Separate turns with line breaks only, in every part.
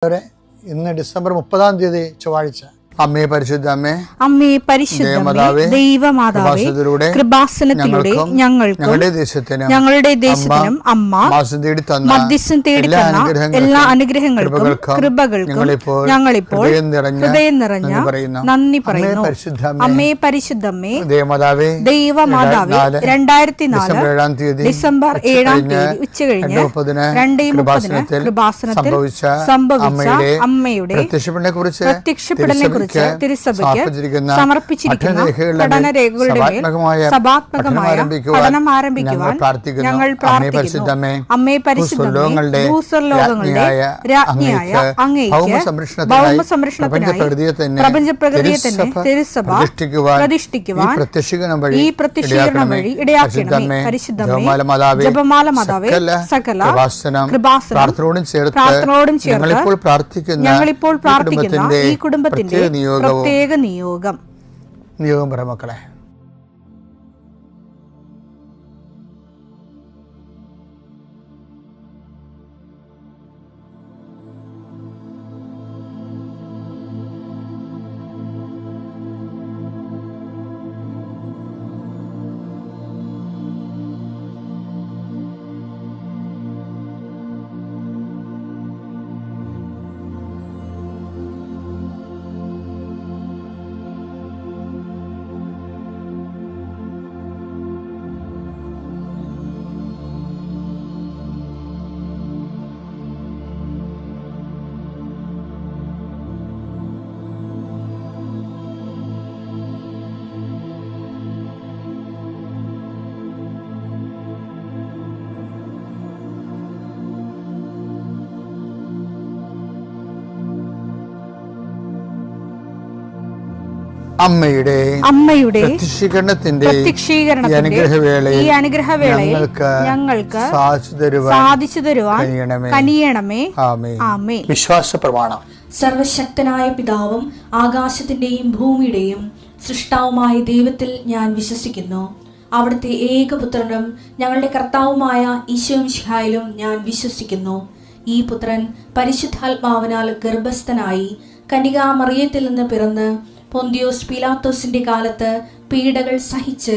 ഇന്ന് ഡിസംബർ 30 ചൊവ്വാഴ്ച. അമ്മേ പരിശുദ്ധ അമ്മേ,
അമ്മേ പരിശുദ്ധമേ, ദൈവമാതാവേ, കൃപാസനത്തിലൂടെ ഞങ്ങളുടെ ദേശത്തിനും അമ്മ മധ്യസ്ഥം തേടി തന്ന എല്ലാ അനുഗ്രഹങ്ങൾക്കും കൃപകൾക്കും ഞങ്ങളിപ്പോൾ ഹൃദയം നിറഞ്ഞ നന്ദി പറയുന്നു. അമ്മേ പരിശുദ്ധമേ, ദൈവമാതാവേ, 2004 ഡിസംബർ 7 ഉച്ചകഴിഞ്ഞ് 2:30 കൃപാസനത്തിൽ സംഭവിച്ച അമ്മയുടെ പ്രത്യക്ഷപ്പെടലിനെ കുറിച്ച് തിരുസഭയ്ക്ക് സമർപ്പിച്ചിരിക്കുന്ന പഠനരേഖകളുടെ മേൽ സഭാത്മകമായ പഠനം ആരംഭിക്കുവാൻ ഞങ്ങൾ പ്രാർത്ഥിക്കുന്നു. അമ്മേ പരിശുദ്ധമേ, ഭൂസ്വർലോകങ്ങളുടെ രാജ്ഞിയായ അങ്ങേയ്ക്ക് ഭൗമസംരക്ഷണത്തിനായി പ്രപഞ്ചപ്രകൃതിയെ തന്നെ തിരുസഭ പ്രതിഷ്ഠിക്കുവാൻ ഈ പ്രത്യക്ഷീകരണം വഴി ഇടയാക്കണമേ. പരിശുദ്ധമേ, ജപമാല മാതാവേ, സകല കൃപാസനം പ്രാർത്ഥനയോടും ചേർത്ത് ഞങ്ങളിപ്പോൾ പ്രാർത്ഥിക്കുന്ന ഈ കുടുംബത്തിന്റെ പ്രത്യേക നിയോഗം
പറ മക്കളെ.
അമ്മയുടെ പ്രത്യക്ഷീകരണത്തിന്റെ ഈ അനുഗ്രഹവേളയിൽ ഞങ്ങൾക്ക് സാധിച്ചു തരുവാൻ കനിയണമേ. ആമേൻ.
വിശ്വാസ പ്രമാണം.
സർവശക്തനായ പിതാവും ആകാശത്തിന്റെയും ഭൂമിയുടെയും സൃഷ്ടാവുമായ ദൈവത്തിൽ ഞാൻ വിശ്വസിക്കുന്നു. അവിടുത്തെ ഏകപുത്രനും ഞങ്ങളുടെ കർത്താവുമായ ഈശോമിശിഹായിലും ഞാൻ വിശ്വസിക്കുന്നു. ഈ പുത്രൻ പരിശുദ്ധാത്മാവിനാൽ ഗർഭസ്ഥനായി കന്യകാമറിയത്തിൽ നിന്ന് പിറന്ന് പൊന്തിയോസ് പീലാത്തോസിന്റെ കാലത്ത് പീഡകൾ സഹിച്ച്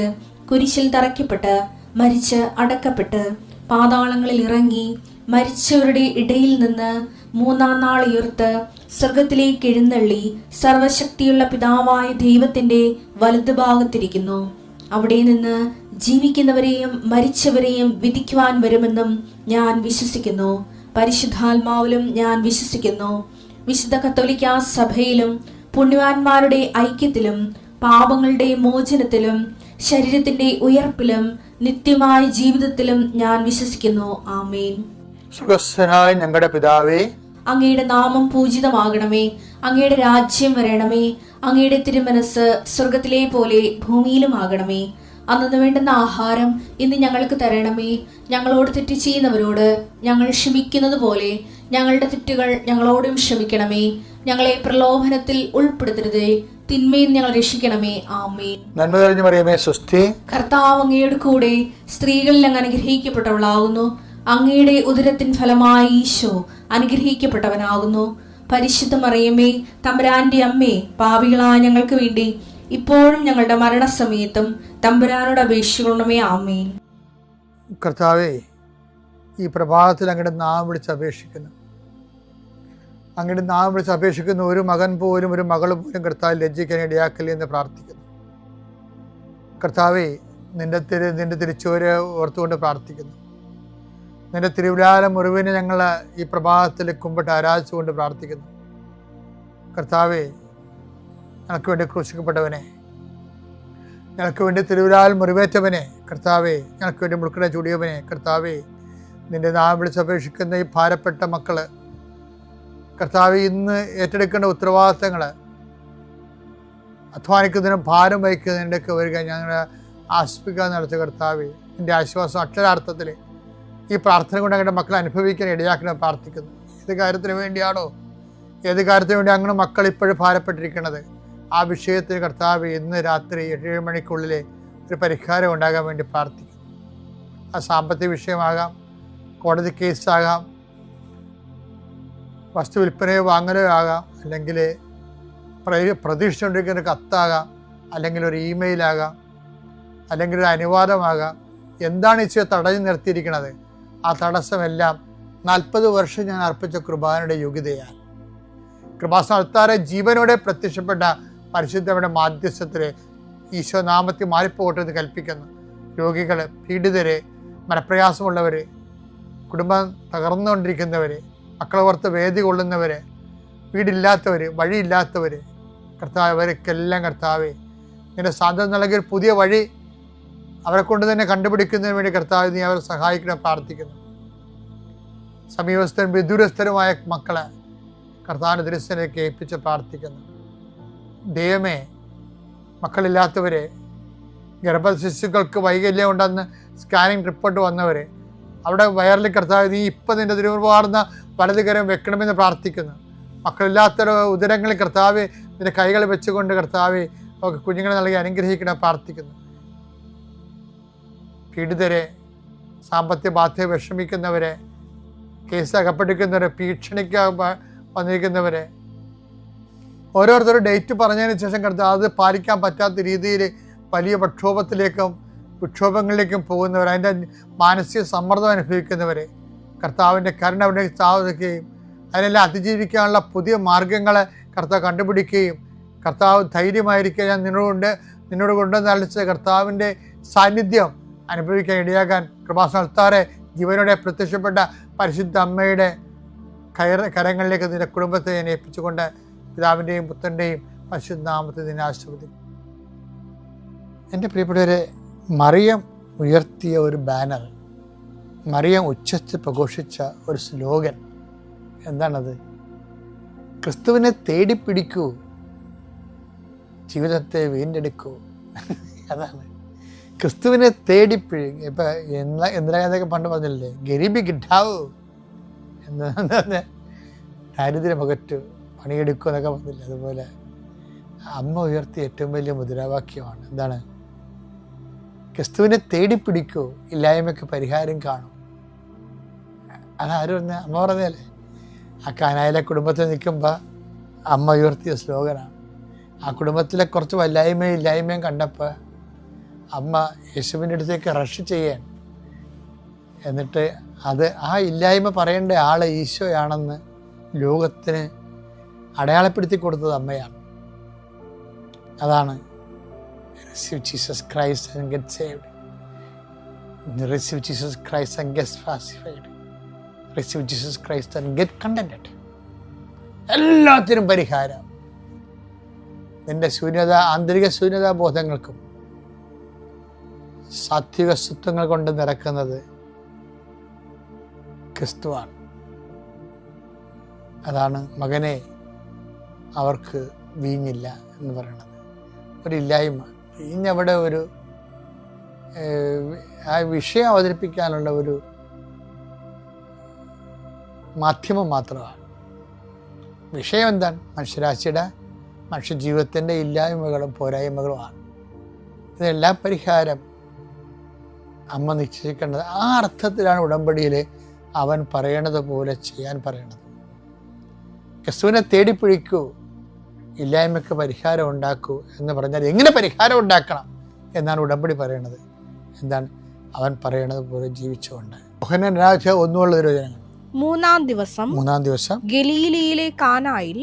കുരിശിൽ തറയ്ക്കപ്പെട്ട് മരിച്ച് അടക്കപ്പെട്ട് പാതാളങ്ങളിൽ ഇറങ്ങി മരിച്ചവരുടെ ഇടയിൽ നിന്ന് 3-ാം നാൾ ഉയർത്ത് സ്വർഗത്തിലേക്ക് എഴുന്നള്ളി സർവശക്തിയുള്ള പിതാവായ ദൈവത്തിന്റെ വലതുഭാഗത്തിരിക്കുന്നു. അവിടെ നിന്ന് ജീവിക്കുന്നവരെയും മരിച്ചവരെയും വിധിക്കുവാൻ വരുമെന്നും ഞാൻ വിശ്വസിക്കുന്നു. പരിശുദ്ധാത്മാവിലും ഞാൻ വിശ്വസിക്കുന്നു. വിശുദ്ധ കത്തോലിക്കാ സഭയിലും പുണ്യവാന്മാരുടെ ഐക്യത്തിലും പാപങ്ങളുടെ മോചനത്തിലും ശരീരത്തിന്റെ ഉയർപ്പിലും നിത്യമായ ജീവിതത്തിലും ഞാൻ വിശ്വസിക്കുന്നു. ആമേൻ.
സുഖസ്ഥനായ ഞങ്ങളുടെ പിതാവേ,
അങ്ങയുടെ നാമം പൂജിതമാകണമേ. അങ്ങയുടെ രാജ്യം വരണമേ. അങ്ങയുടെ തിരുമനസ് സ്വർഗത്തിലെ പോലെ ഭൂമിയിലും ആകണമേ. അന്നു വേണ്ടുന്ന ആഹാരം ഇന്ന് ഞങ്ങൾക്ക് തരണമേ. ഞങ്ങളോട് തെറ്റ് ചെയ്യുന്നവരോട് ഞങ്ങൾ ക്ഷമിക്കുന്നത് പോലെ ഞങ്ങളുടെ തെറ്റുകൾ ഞങ്ങളോടും ക്ഷമിക്കണമേ. ഞങ്ങളെ പ്രലോഭനത്തിൽ ഉൾപ്പെടുത്തരുതേ, തിന്മയിൽ ഞങ്ങൾ രക്ഷിക്കണമേ. ആമേൻ.
നന്മ നിറഞ്ഞ മറിയമേ, സ്വസ്തി.
കർത്താവ് അങ്ങയുടെ കൂടെ സ്ത്രീകളിൽ അങ്ങ് അനുഗ്രഹിക്കപ്പെട്ടവളാകുന്നു. അങ്ങയുടെ ഉദരത്തിൻ ഫലമായി ഈശോ അനുഗ്രഹിക്കപ്പെട്ടവനാകുന്നു. പരിശുദ്ധ മറിയമേ, തമ്പുരാന്റെ അമ്മേ, പാപികളായ ഞങ്ങൾക്ക് വേണ്ടി ഇപ്പോഴും ഞങ്ങളുടെ മരണസമയത്തും തമ്പുരാനോട് അപേക്ഷിക്കണമേ. ആമേൻ.
കർത്താവേ, ഈ പ്രഭാതത്തിൽ അങ്ങയുടെ നാമം വിളിച്ച് അപേക്ഷിക്കുന്നു. അങ്ങയുടെ നാമം വിളിച്ച് അപേക്ഷിക്കുന്ന ഒരു മകൻ പോലും ഒരു മകൾ പോലും കർത്താവ് ലജ്ജിക്കാൻ ഇടയാക്കല്ലേ എന്ന് പ്രാർത്ഥിക്കുന്നു. കർത്താവേ, നിന്റെ തിരിച്ചോര് ഓർത്തുകൊണ്ട് പ്രാർത്ഥിക്കുന്നു. നിന്റെ തിരുവിലാല മുറിവിനെ ഞങ്ങൾ ഈ പ്രഭാതത്തിൽ കുമ്പിട്ട് ആരാധിച്ചുകൊണ്ട് പ്രാർത്ഥിക്കുന്നു. കർത്താവേ, ഞങ്ങൾക്ക് വേണ്ടി ക്രൂശിക്കപ്പെട്ടവനെ, ഞങ്ങൾക്ക് വേണ്ടി തിരുവിലാൽ മുറിവേറ്റവനെ, കർത്താവേ, ഞങ്ങൾക്ക് വേണ്ടി മുൾക്കട ചൂടിയവനെ, കർത്താവേ, നിന്റെ നാമം വിളിച്ചപേക്ഷിക്കുന്ന ഈ ഭാരപ്പെട്ട മക്കള് കർത്താവേ, ഇന്ന് ഏറ്റെടുക്കേണ്ട ഉത്തരവാദിത്തങ്ങൾ, അധ്വാനിക്കുന്നതിനും ഭാരം വഹിക്കുന്നതിൻ്റെയൊക്കെ വരിക ഞങ്ങളെ ആശ്വസിപ്പിക്കാൻ നടത്തിയ കർത്താവേ, നിന്റെ ആശ്വാസം അക്ഷരാർത്ഥത്തിൽ ഈ പ്രാർത്ഥന കൊണ്ട് ഞങ്ങളുടെ മക്കളെ അനുഭവിക്കാൻ ഇടയാക്കണം പ്രാർത്ഥിക്കുന്നു. ഏത് കാര്യത്തിന് വേണ്ടിയാണോ, ഏത് കാര്യത്തിന് വേണ്ടി അങ്ങനെ മക്കൾ ഇപ്പോഴും ഭാരപ്പെട്ടിരിക്കുന്നത്, ആ വിഷയത്തിന് കർത്താവ് ഇന്ന് രാത്രി 7 മണിക്കുള്ളിൽ ഒരു പരിഹാരം ഉണ്ടാകാൻ വേണ്ടി പ്രാർത്ഥിക്കുന്നു. ആ സാമ്പത്തിക വിഷയമാകാം, കോടതി കേസാകാം, വസ്തു വിൽപ്പനയോ വാങ്ങലോ ആകാം, അല്ലെങ്കിൽ പ്രതീക്ഷിച്ചുകൊണ്ടിരിക്കുന്ന ഒരു കത്താകാം, അല്ലെങ്കിൽ ഒരു ഇമെയിലാകാം, അല്ലെങ്കിൽ ഒരു അനുവാദമാകാം. എന്താണ് ഈശോ തടഞ്ഞു നിർത്തിയിരിക്കുന്നത്? ആ തടസ്സമെല്ലാം 40 വർഷം ഞാൻ അർപ്പിച്ച കൃപാനയുടെ യോഗ്യതയാണ്. കൃപാസന അൾത്താരെ ജീവനോടെ പ്രത്യക്ഷപ്പെട്ട പരിശുദ്ധയുടെ മാധ്യസ്ഥത്തിൽ ഈശോ നാമത്തിൽ മാറിപ്പോകട്ടെ എന്ന് കൽപ്പിക്കുന്നു. രോഗികൾ, പീഡിതര്, മനപ്രയാസമുള്ളവർ, കുടുംബം തകർന്നുകൊണ്ടിരിക്കുന്നവർ, മക്കളെ ഓർത്ത് വേദി കൊള്ളുന്നവർ, വീടില്ലാത്തവർ, വഴിയില്ലാത്തവർ, കർത്താവ് അവർക്കെല്ലാം കർത്താവേ നിന്റെ സാന്ത്വനം നൽകിയൊരു പുതിയ വഴി അവരെ കൊണ്ട് തന്നെ കണ്ടുപിടിക്കുന്നതിന് വേണ്ടി കർത്താവ് നീ അവരെ സഹായിക്കണം പ്രാർത്ഥിക്കുന്നു. സമീപസ്ഥരും വിദൂരസ്ഥരുമായ മക്കളെ കർത്താവിൻ്റെ ദൃശ്യത്തിലേക്ക് ഏൽപ്പിച്ച് പ്രാർത്ഥിക്കുന്നു. ദൈവമേ, മക്കളില്ലാത്തവരെ, ഗർഭശിശുക്കൾക്ക് വൈകല്യം ഉണ്ടെന്ന് സ്കാനിങ് റിപ്പോർട്ട് വന്നവരെ, അവിടെ വയറിൽ കർത്താവ് നീ ഇപ്പം നിൻ്റെ തിരുവാർന്ന വലതുകരം വെക്കണമെന്ന് പ്രാർത്ഥിക്കുന്നു. മക്കളില്ലാത്ത ഉദരങ്ങളിൽ കർത്താവ് നിന്റെ കൈകൾ വെച്ചുകൊണ്ട് കർത്താവ് കുഞ്ഞുങ്ങളെ നൽകി അനുഗ്രഹിക്കണം പ്രാർത്ഥിക്കുന്നു. പീഡിതരെ, സാമ്പത്തിക ബാധ്യത വിഷമിക്കുന്നവരെ, കേസ് അകപ്പെട്ടിരിക്കുന്നവരെ, ഭീഷണിക്ക് വന്നിരിക്കുന്നവരെ, ഓരോരുത്തരും ഡേറ്റ് പറഞ്ഞതിന് ശേഷം കർത്താവ് അത് പാലിക്കാൻ പറ്റാത്ത രീതിയിൽ വലിയ വിക്ഷോഭങ്ങളിലേക്കും പോകുന്നവർ, അതിൻ്റെ മാനസിക സമ്മർദ്ദം അനുഭവിക്കുന്നവരെ കർത്താവിൻ്റെ കരുണ അവിടെ സ്ഥാപിക്കുകയും അതിനെല്ലാം അതിജീവിക്കാനുള്ള പുതിയ മാർഗങ്ങളെ കർത്താവ് കണ്ടുപിടിക്കുകയും കർത്താവ് ധൈര്യമായിരിക്കുക ഞാൻ നിന്നോട് കൊണ്ടുവന്ന് അളിച്ച കർത്താവിൻ്റെ സാന്നിധ്യം അനുഭവിക്കാൻ ഇടയാകാൻ കൃപാസന അൾത്താരെ ജീവനോടെ പ്രത്യക്ഷപ്പെട്ട പരിശുദ്ധ അമ്മയുടെ കരങ്ങളിലേക്ക് നിന്റെ കുടുംബത്തെ ഞാൻ ഏൽപ്പിച്ചുകൊണ്ട് പിതാവിൻ്റെയും പുത്രൻ്റെയും പരിശുദ്ധ നാമത്തിൽ നിന്നെ ആശീർവദിക്കും. എൻ്റെ പ്രിയപ്പെട്ടവരെ, മറിയം ഉയർത്തിയ ഒരു ബാനർ, മറിയം ഉച്ചത്തിൽ പ്രഘോഷിച്ച ഒരു സ്ലോഗൻ എന്താണത്? ക്രിസ്തുവിനെ തേടിപ്പിടിക്കൂ, ജീവിതത്തെ വീണ്ടെടുക്കൂ. അതാണ് ക്രിസ്തുവിനെ തേടിപ്പിടിക്കും. ഇപ്പം എന്തൊക്കെ പണ്ട് പറഞ്ഞില്ലേ, ഗരീബി കിട്ടാവൂ എന്താ, ദാരിദ്ര്യം അകറ്റു, പണിയെടുക്കും എന്നൊക്കെ പറഞ്ഞില്ലേ. അതുപോലെ അമ്മ ഉയർത്തിയ ഏറ്റവും വലിയ മുദ്രാവാക്യമാണ് എന്താണ്? ക്രിസ്തുവിനെ തേടിപ്പിടിക്കൂ, ഇല്ലായ്മയ്ക്ക് പരിഹാരം കാണും. അതാരും പറഞ്ഞ അമ്മ പറഞ്ഞല്ലേ. ആ കാനായിലെ കുടുംബത്തിൽ നിൽക്കുമ്പോൾ അമ്മ ഉയർത്തിയ സ്ലോഗനാണ്. ആ കുടുംബത്തിലെ കുറച്ച് ഇല്ലായ്മയും കണ്ടപ്പോൾ അമ്മ യേശുവിൻ്റെ അടുത്തേക്ക് റഷ് ചെയ്യാൻ, എന്നിട്ട് ആ ഇല്ലായ്മ പറയേണ്ട ആൾ ഈശോയാണെന്ന് ലോകത്തിന് അടയാളപ്പെടുത്തി കൊടുത്തത് അമ്മയാണ്. അതാണ് receive Jesus Christ and get saved. Receive Jesus Christ and get pacified. Receive Jesus Christ and get contented. എല്ലാത്തിനും പരിഹാരം. നിന്റെ ആന്തരിക ശൂന്യതാ ബോധങ്ങൾക്കും സാത്വിക സ്വത്വങ്ങൾ കൊണ്ട് നിറക്കുന്നത് ക്രിസ്തുവാണ്. അതാണ് മകനെ അവർക്ക് വീഞ്ഞില്ല എന്ന് പറയുന്നത്. ഒരില്ലായ്മ, വീഞ്ഞവിടെ ആ വിഷയം അവതരിപ്പിക്കാനുള്ള ഒരു മാധ്യമം മാത്രമാണ്. വിഷയം എന്താണ്? മനുഷ്യജീവിതത്തിൻ്റെ ഇല്ലായ്മകളും പോരായ്മകളുമാണ്. ഇതെല്ലാം പരിഹാരം അമ്മ നിശ്ചയിക്കേണ്ടത്. ആ അർത്ഥത്തിലാണ് ഉടമ്പടിയിൽ അവൻ പറയണത് പോലെ ചെയ്യാൻ പറയണത്. ക്രിസ്തുവിനെ തേടിപ്പിടിക്കൂ, ഇല്ലായ്മയ്ക്ക് പരിഹാരം ഉണ്ടാക്കൂ എന്ന് പറഞ്ഞാൽ എങ്ങനെ പരിഹാരം ഉണ്ടാക്കണം എന്നാണ് ഉടമ്പടി പറയണത്. എന്താണ്? അവൻ പറയണത് പോലെ ജീവിച്ചുകൊണ്ട്. ഒന്നുമുള്ള തിരുവചനങ്ങൾ.
മൂന്നാം ദിവസം ഗലീലയിലെ കാനായിൽ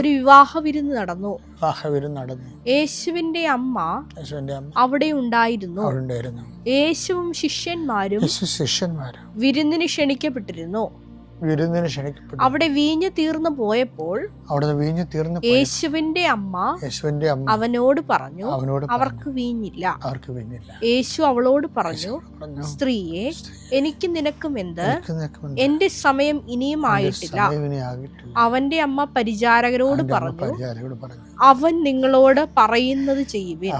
ഒരു വിവാഹ വിരുന്ന് നടന്നു. യേശുവിന്റെ അമ്മ അവിടെ ഉണ്ടായിരുന്നു. യേശുവും ശിഷ്യന്മാരും വിരുന്നിന് ക്ഷണിക്കപ്പെട്ടിരുന്നു. അവിടെ വീഞ്ഞ് തീർന്നു പോയപ്പോൾ യേശുവിന്റെ അമ്മ അവനോട് പറഞ്ഞു, അവർക്ക് വീഞ്ഞില്ല. യേശു അവളോട് പറഞ്ഞു, സ്ത്രീയെ, എനിക്ക് നിനക്കും എന്ത്? എന്റെ സമയം ഇനിയും ആയിട്ടില്ല. അവന്റെ അമ്മ പരിചാരകരോട് പറഞ്ഞു, അവൻ നിങ്ങളോട് പറയുന്നത് ചെയ്യുവിൻ.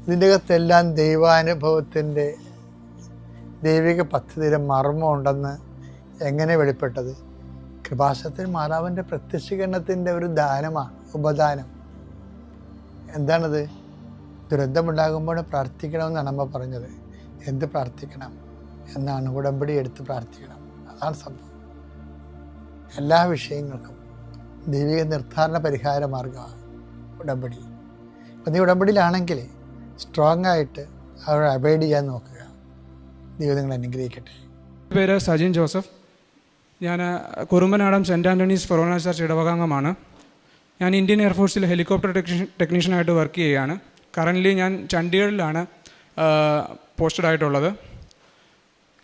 ഇതിൻ്റെ അകത്തെല്ലാം ദൈവാനുഭവത്തിൻ്റെ ദൈവിക പദ്ധതിയുടെ മർമ്മമുണ്ടെന്ന് എങ്ങനെ വെളിപ്പെട്ടത്? കൃപാസനത്തിൽ മാതാവിൻ്റെ പ്രത്യക്ഷീകരണത്തിൻ്റെ ഒരു ദാനമാണ്, ഉപദാനം. എന്താണത്? ദുരന്തമുണ്ടാകുമ്പോൾ പ്രാർത്ഥിക്കണമെന്നാണ് അമ്മ പറഞ്ഞത്. എന്ത് പ്രാർത്ഥിക്കണം എന്നാണ്? ഉടമ്പടി എടുത്ത് പ്രാർത്ഥിക്കണം. അതാണ് സംഭവം. എല്ലാ വിഷയങ്ങൾക്കും ദൈവിക നിർദ്ധാരണ പരിഹാര മാർഗമാണ് ഉടമ്പടി. അപ്പം നീ ഉടമ്പടിയിലാണെങ്കിൽ സ്ട്രോങ് ആയിട്ട് അവരെ അബൈഡ് ചെയ്യാൻ നോക്കുക. ദൈവം നിങ്ങളെ അനുഗ്രഹിക്കട്ടെ.
എൻ്റെ പേര് സജിൻ ജോസഫ്. ഞാൻ Kurumbanadam saint Antony's forane church ഇടവകാംഗമാണ്. ഞാൻ ഇന്ത്യൻ എയർഫോഴ്സിൽ ഹെലികോപ്റ്റർ ടെക്നീഷ്യനായിട്ട് വർക്ക് ചെയ്യുകയാണ്. കറൻ്റ്ലി ഞാൻ ചണ്ഡീഗഡിലാണ് പോസ്റ്റഡ് ആയിട്ടുള്ളത്.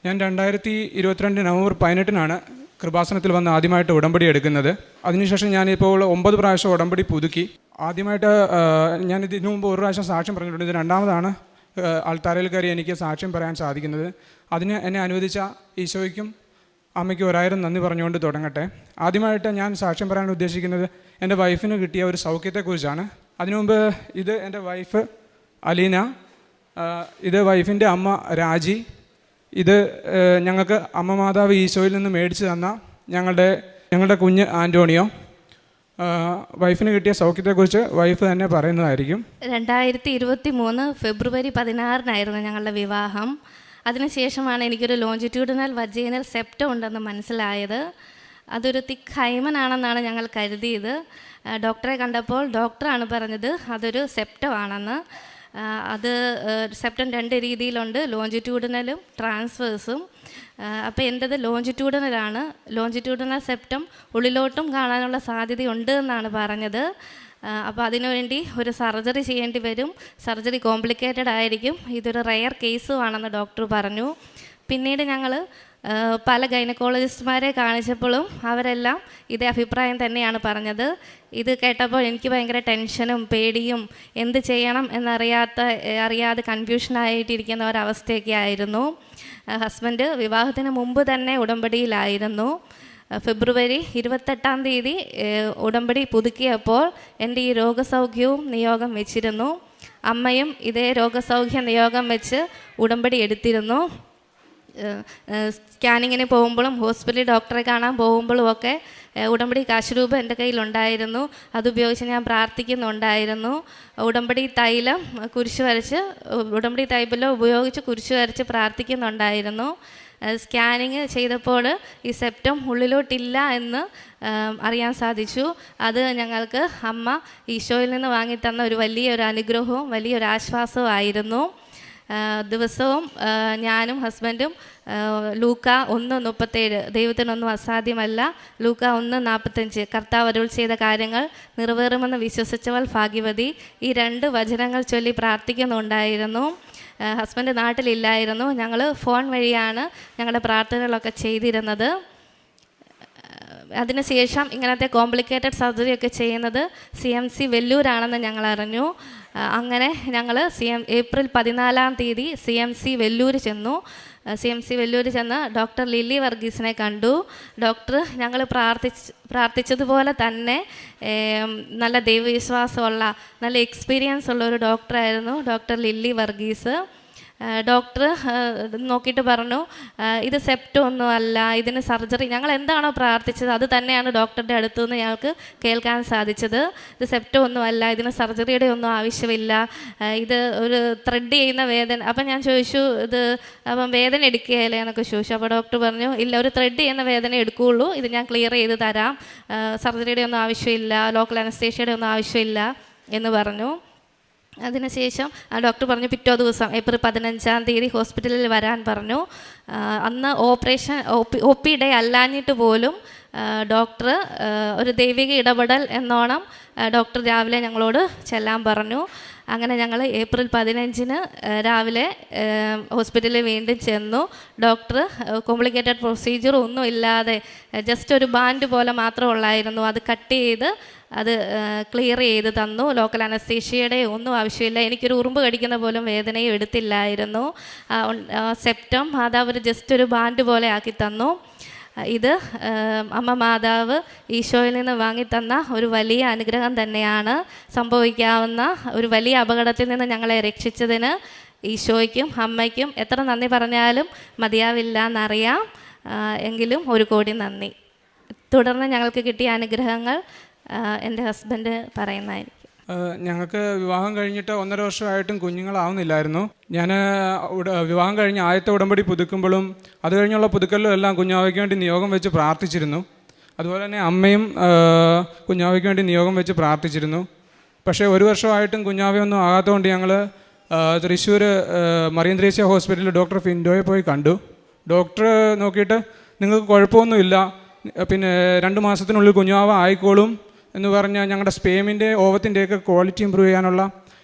ഞാൻ 2022 നവംബർ 18 കൃപാസനത്തിൽ വന്ന് ആദ്യമായിട്ട് ഉടമ്പടി എടുക്കുന്നത്. അതിനുശേഷം ഞാനിപ്പോൾ 9 പ്രാവശ്യം ഉടമ്പടി പുതുക്കി. ആദ്യമായിട്ട് ഞാൻ ഇതിനു മുമ്പ് 1 പ്രാവശ്യം സാക്ഷ്യം പറഞ്ഞിട്ടുണ്ട്. ഇത് രണ്ടാമതാണ് ആൾത്താരയിൽ കയറി എനിക്ക് സാക്ഷ്യം പറയാൻ സാധിക്കുന്നത്. അതിന് എന്നെ അനുവദിച്ച ഈശോയ്ക്കും അമ്മയ്ക്കും 1000 നന്ദി പറഞ്ഞുകൊണ്ട് തുടങ്ങട്ടെ. ആദ്യമായിട്ട് ഞാൻ സാക്ഷ്യം പറയാൻ ഉദ്ദേശിക്കുന്നത് എൻ്റെ വൈഫിന് കിട്ടിയ ഒരു സൗഖ്യത്തെക്കുറിച്ചാണ്. അതിനുമുമ്പ് ഇത് എൻ്റെ വൈഫ് അലീന, ഇത് വൈഫിൻ്റെ അമ്മ രാജി, ഇത് ഞങ്ങൾക്ക് അമ്മ മാതാവ് ഈശോയിൽ നിന്ന് മേടിച്ച് തന്ന ഞങ്ങളുടെ കുഞ്ഞ് ആൻ്റോണിയോ. വൈഫിന് കിട്ടിയ സൗഖ്യത്തെക്കുറിച്ച് വൈഫ് തന്നെ പറയുന്നതായിരിക്കും.
2023 ഫെബ്രുവരി 16 ഞങ്ങളുടെ വിവാഹം. അതിനുശേഷമാണ് എനിക്കൊരു ലോഞ്ചിറ്റ്യൂഡിനൽ വജൈനൽ സെപ്റ്റം ഉണ്ടെന്ന് മനസ്സിലായത്. അതൊരു തിക്ക് ഹൈമനാണെന്നാണ് ഞങ്ങൾ കരുതിയത്. ഡോക്ടറെ കണ്ടപ്പോൾ ഡോക്ടറാണ് പറഞ്ഞത് അതൊരു സെപ്റ്റം ആണെന്ന്. അത് സെപ്റ്റം 2 രീതിയിലുണ്ട്, ലോഞ്ചിറ്റ്യൂഡിനലും ട്രാൻസ്വേഴ്സും. അപ്പോൾ എൻ്റെത് ലോഞ്ചിറ്റ്യൂഡിനലാണ്. ലോഞ്ചിറ്റ്യൂഡിനൽ സെപ്റ്റം ഉള്ളിലോട്ടും കാണാനുള്ള സാധ്യതയുണ്ട് എന്നാണ് പറഞ്ഞത്. അപ്പോൾ അതിനുവേണ്ടി ഒരു സർജറി ചെയ്യേണ്ടി വരും. സർജറി കോംപ്ലിക്കേറ്റഡ് ആയിരിക്കും. ഇതൊരു റെയർ കേസുമാണെന്ന് ഡോക്ടർ പറഞ്ഞു. പിന്നീട് ഞങ്ങൾ പല ഗൈനക്കോളജിസ്റ്റുമാരെ കാണിച്ചപ്പോഴും അവരെല്ലാം ഇതേ അഭിപ്രായം തന്നെയാണ് പറഞ്ഞത്. ഇത് കേട്ടപ്പോൾ എനിക്ക് ഭയങ്കര ടെൻഷനും പേടിയും എന്ത് ചെയ്യണം അറിയാതെ കൺഫ്യൂഷനായിട്ടിരിക്കുന്ന ഒരവസ്ഥയൊക്കെ ആയിരുന്നു. ഹസ്ബൻഡ് വിവാഹത്തിന് മുമ്പ് തന്നെ ഉടമ്പടിയിലായിരുന്നു. ഫെബ്രുവരി 28 ഉടമ്പടി പുതുക്കിയപ്പോൾ എൻ്റെ ഈ രോഗസൗഖ്യവും നിയോഗം വെച്ചിരുന്നു. അമ്മയും ഇതേ രോഗസൗഖ്യ നിയോഗം വെച്ച് ഉടമ്പടി എടുത്തിരുന്നു. സ്കാനിങ്ങിന് പോകുമ്പോഴും ഹോസ്പിറ്റലിൽ ഡോക്ടറെ കാണാൻ പോകുമ്പോഴും ഒക്കെ ഉടമ്പടി കാശ് രൂപ എൻ്റെ കയ്യിലുണ്ടായിരുന്നു. അതുപയോഗിച്ച് ഞാൻ പ്രാർത്ഥിക്കുന്നുണ്ടായിരുന്നു. ഉടമ്പടി തൈലം ഉടമ്പടി തൈലം ഉപയോഗിച്ച് കുരിശ് വരച്ച് പ്രാർത്ഥിക്കുന്നുണ്ടായിരുന്നു. സ്കാനിങ് ചെയ്തപ്പോൾ ഈ സെപ്റ്റം ഉള്ളിലോട്ടില്ല എന്ന് അറിയാൻ സാധിച്ചു. അത് ഞങ്ങൾക്ക് അമ്മ ഈശോയിൽ നിന്ന് വാങ്ങിത്തന്ന ഒരു വലിയൊരു അനുഗ്രഹവും വലിയൊരു ആശ്വാസവും ആയിരുന്നു. ദിവസവും ഞാനും ഹസ്ബൻഡും ലൂക്ക 1:37 ദൈവത്തിനൊന്നും അസാധ്യമല്ല, ലൂക്ക 1:45 കർത്താവ് അരുൾ ചെയ്ത കാര്യങ്ങൾ നിറവേറുമെന്ന് വിശ്വസിച്ചവൾ ഭാഗ്യവതി, ഈ 2 വചനങ്ങൾ ചൊല്ലി പ്രാർത്ഥിക്കുന്നുണ്ടായിരുന്നു. ഹസ്ബൻഡ് നാട്ടിലില്ലായിരുന്നു. ഞങ്ങൾ ഫോൺ വഴിയാണ് ഞങ്ങളുടെ പ്രാർത്ഥനകളൊക്കെ ചെയ്തിരുന്നത്. അതിനുശേഷം ഇങ്ങനത്തെ കോംപ്ലിക്കേറ്റഡ് സർജറിയൊക്കെ ചെയ്യുന്നത് CMC വെല്ലൂരാണെന്ന് ഞങ്ങൾ അറിഞ്ഞു. അങ്ങനെ ഞങ്ങൾ ഏപ്രിൽ 14 CMC വെല്ലൂർ ചെന്നു. CMC വെല്ലൂർ ചെന്ന് ഡോക്ടർ ലില്ലി വർഗീസിനെ കണ്ടു. ഡോക്ടർ ഞങ്ങൾ പ്രാർത്ഥിച്ചതുപോലെ തന്നെ നല്ല ദൈവവിശ്വാസമുള്ള നല്ല എക്സ്പീരിയൻസ് ഉള്ള ഒരു ഡോക്ടറായിരുന്നു ഡോക്ടർ ലില്ലി വർഗീസ്. ഡോക്ടർ നോക്കിയിട്ട് പറഞ്ഞു ഇത് സെപ്റ്റം ഒന്നും അല്ല, ഇതിന് സർജറി, ഞങ്ങൾ എന്താണോ പ്രാർത്ഥിച്ചത് അത് തന്നെയാണ് ഡോക്ടറുടെ അടുത്തു നിന്ന് ഞങ്ങൾക്ക് കേൾക്കാൻ സാധിച്ചത്. ഇത് സെപ്റ്റം ഒന്നും അല്ല, ഇതിന് സർജറിയുടെ ഒന്നും ആവശ്യമില്ല, ഇത് ഒരു ത്രെഡ് ചെയ്യുന്ന വേദന. അപ്പം ഞാൻ ചോദിച്ചു അപ്പം വേദന എടുക്കുകയല്ലേ എന്നൊക്കെ ചോദിച്ചു. അപ്പോൾ ഡോക്ടർ പറഞ്ഞു ഇല്ല, ഒരു ത്രെഡ് ചെയ്യുന്ന വേദന എടുക്കുകയുള്ളൂ, ഇത് ഞാൻ ക്ലിയർ ചെയ്ത് തരാം, സർജറിയുടെ ഒന്നും ആവശ്യമില്ല, ലോക്കൽ അനസ്തേഷ്യയുടെ ഒന്നും ആവശ്യമില്ല എന്ന് പറഞ്ഞു. അതിനുശേഷം ഡോക്ടർ പറഞ്ഞു പിറ്റേ ദിവസം ഏപ്രിൽ 15 ഹോസ്പിറ്റലിൽ വരാൻ പറഞ്ഞു. അന്ന് ഓപ്പറേഷൻ OP ഡേ അല്ലാഞ്ഞിട്ട് പോലും ഡോക്ടർ ഒരു ദൈവിക ഇടപെടൽ എന്നോണം ഡോക്ടർ രാവിലെ ഞങ്ങളോട് ചെല്ലാൻ പറഞ്ഞു. അങ്ങനെ ഞങ്ങൾ ഏപ്രിൽ 15 രാവിലെ ഹോസ്പിറ്റലിൽ വീണ്ടും ചെന്നു. ഡോക്ടർ കോംപ്ലിക്കേറ്റഡ് പ്രൊസീജിയർ ഒന്നും ഇല്ലാതെ ജസ്റ്റ് ഒരു ബാൻഡ് പോലെ മാത്രമേ ഉള്ളായിരുന്നു, അത് കട്ട് ചെയ്ത് അത് ക്ലിയർ ചെയ്ത് തന്നു. ലോക്കൽ അനസ്തേഷ്യയുടെ ഒന്നും ആവശ്യമില്ല. എനിക്കൊരു ഉറുമ്പ് കടിക്കുന്ന പോലും വേദനയും എടുത്തില്ലായിരുന്നു. സെപ്റ്റം മാതാവ് ജസ്റ്റ് ഒരു ബാൻഡ് പോലെ ആക്കി തന്നു. ഇത് അമ്മ മാതാവ് ഈശോയിൽ നിന്ന് വാങ്ങിത്തന്ന ഒരു വലിയ അനുഗ്രഹം തന്നെയാണ്. സംഭവിക്കാവുന്ന ഒരു വലിയ അപകടത്തിൽ നിന്ന് ഞങ്ങളെ രക്ഷിച്ചതിന് ഈശോയ്ക്കും അമ്മയ്ക്കും എത്ര നന്ദി പറഞ്ഞാലും മതിയാവില്ല എന്നറിയാം. എങ്കിലും 1 കോടി നന്ദി. തുടർന്ന് ഞങ്ങൾക്ക് കിട്ടിയ അനുഗ്രഹങ്ങൾ എൻ്റെ ഹസ്ബൻഡ് പറയുന്നതായിരിക്കും.
ഞങ്ങൾക്ക് വിവാഹം കഴിഞ്ഞിട്ട് 1.5 വർഷമായിട്ടും കുഞ്ഞുങ്ങളാവുന്നില്ലായിരുന്നു. ഞാൻ വിവാഹം കഴിഞ്ഞ് ആദ്യത്തെ ഉടമ്പടി പുതുക്കുമ്പോഴും അത് കഴിഞ്ഞുള്ള പുതുക്കലിലും എല്ലാം കുഞ്ഞാവയ്ക്ക് വേണ്ടി നിയോഗം വെച്ച് പ്രാർത്ഥിച്ചിരുന്നു. അതുപോലെ തന്നെ അമ്മയും കുഞ്ഞാവയ്ക്ക് വേണ്ടി നിയോഗം വെച്ച് പ്രാർത്ഥിച്ചിരുന്നു. പക്ഷേ 1 വർഷമായിട്ടും കുഞ്ഞാവയൊന്നും ആകാത്തതുകൊണ്ട് ഞങ്ങൾ തൃശ്ശൂർ മറിയം ത്രേസ്യ ഹോസ്പിറ്റലിൽ ഡോക്ടർ ഫിൻഡോയെ പോയി കണ്ടു. ഡോക്ടർ നോക്കിയിട്ട് നിങ്ങൾക്ക് കുഴപ്പമൊന്നുമില്ല, പിന്നെ 2 മാസത്തിനുള്ളിൽ കുഞ്ഞാവ ആയിക്കോളും എന്ന് പറഞ്ഞാൽ ഞങ്ങളുടെ സ്പേമിൻ്റെ ഓവത്തിൻ്റെയൊക്കെ ക്വാളിറ്റി ഇമ്പ്രൂവ് ചെയ്യാനുള്ള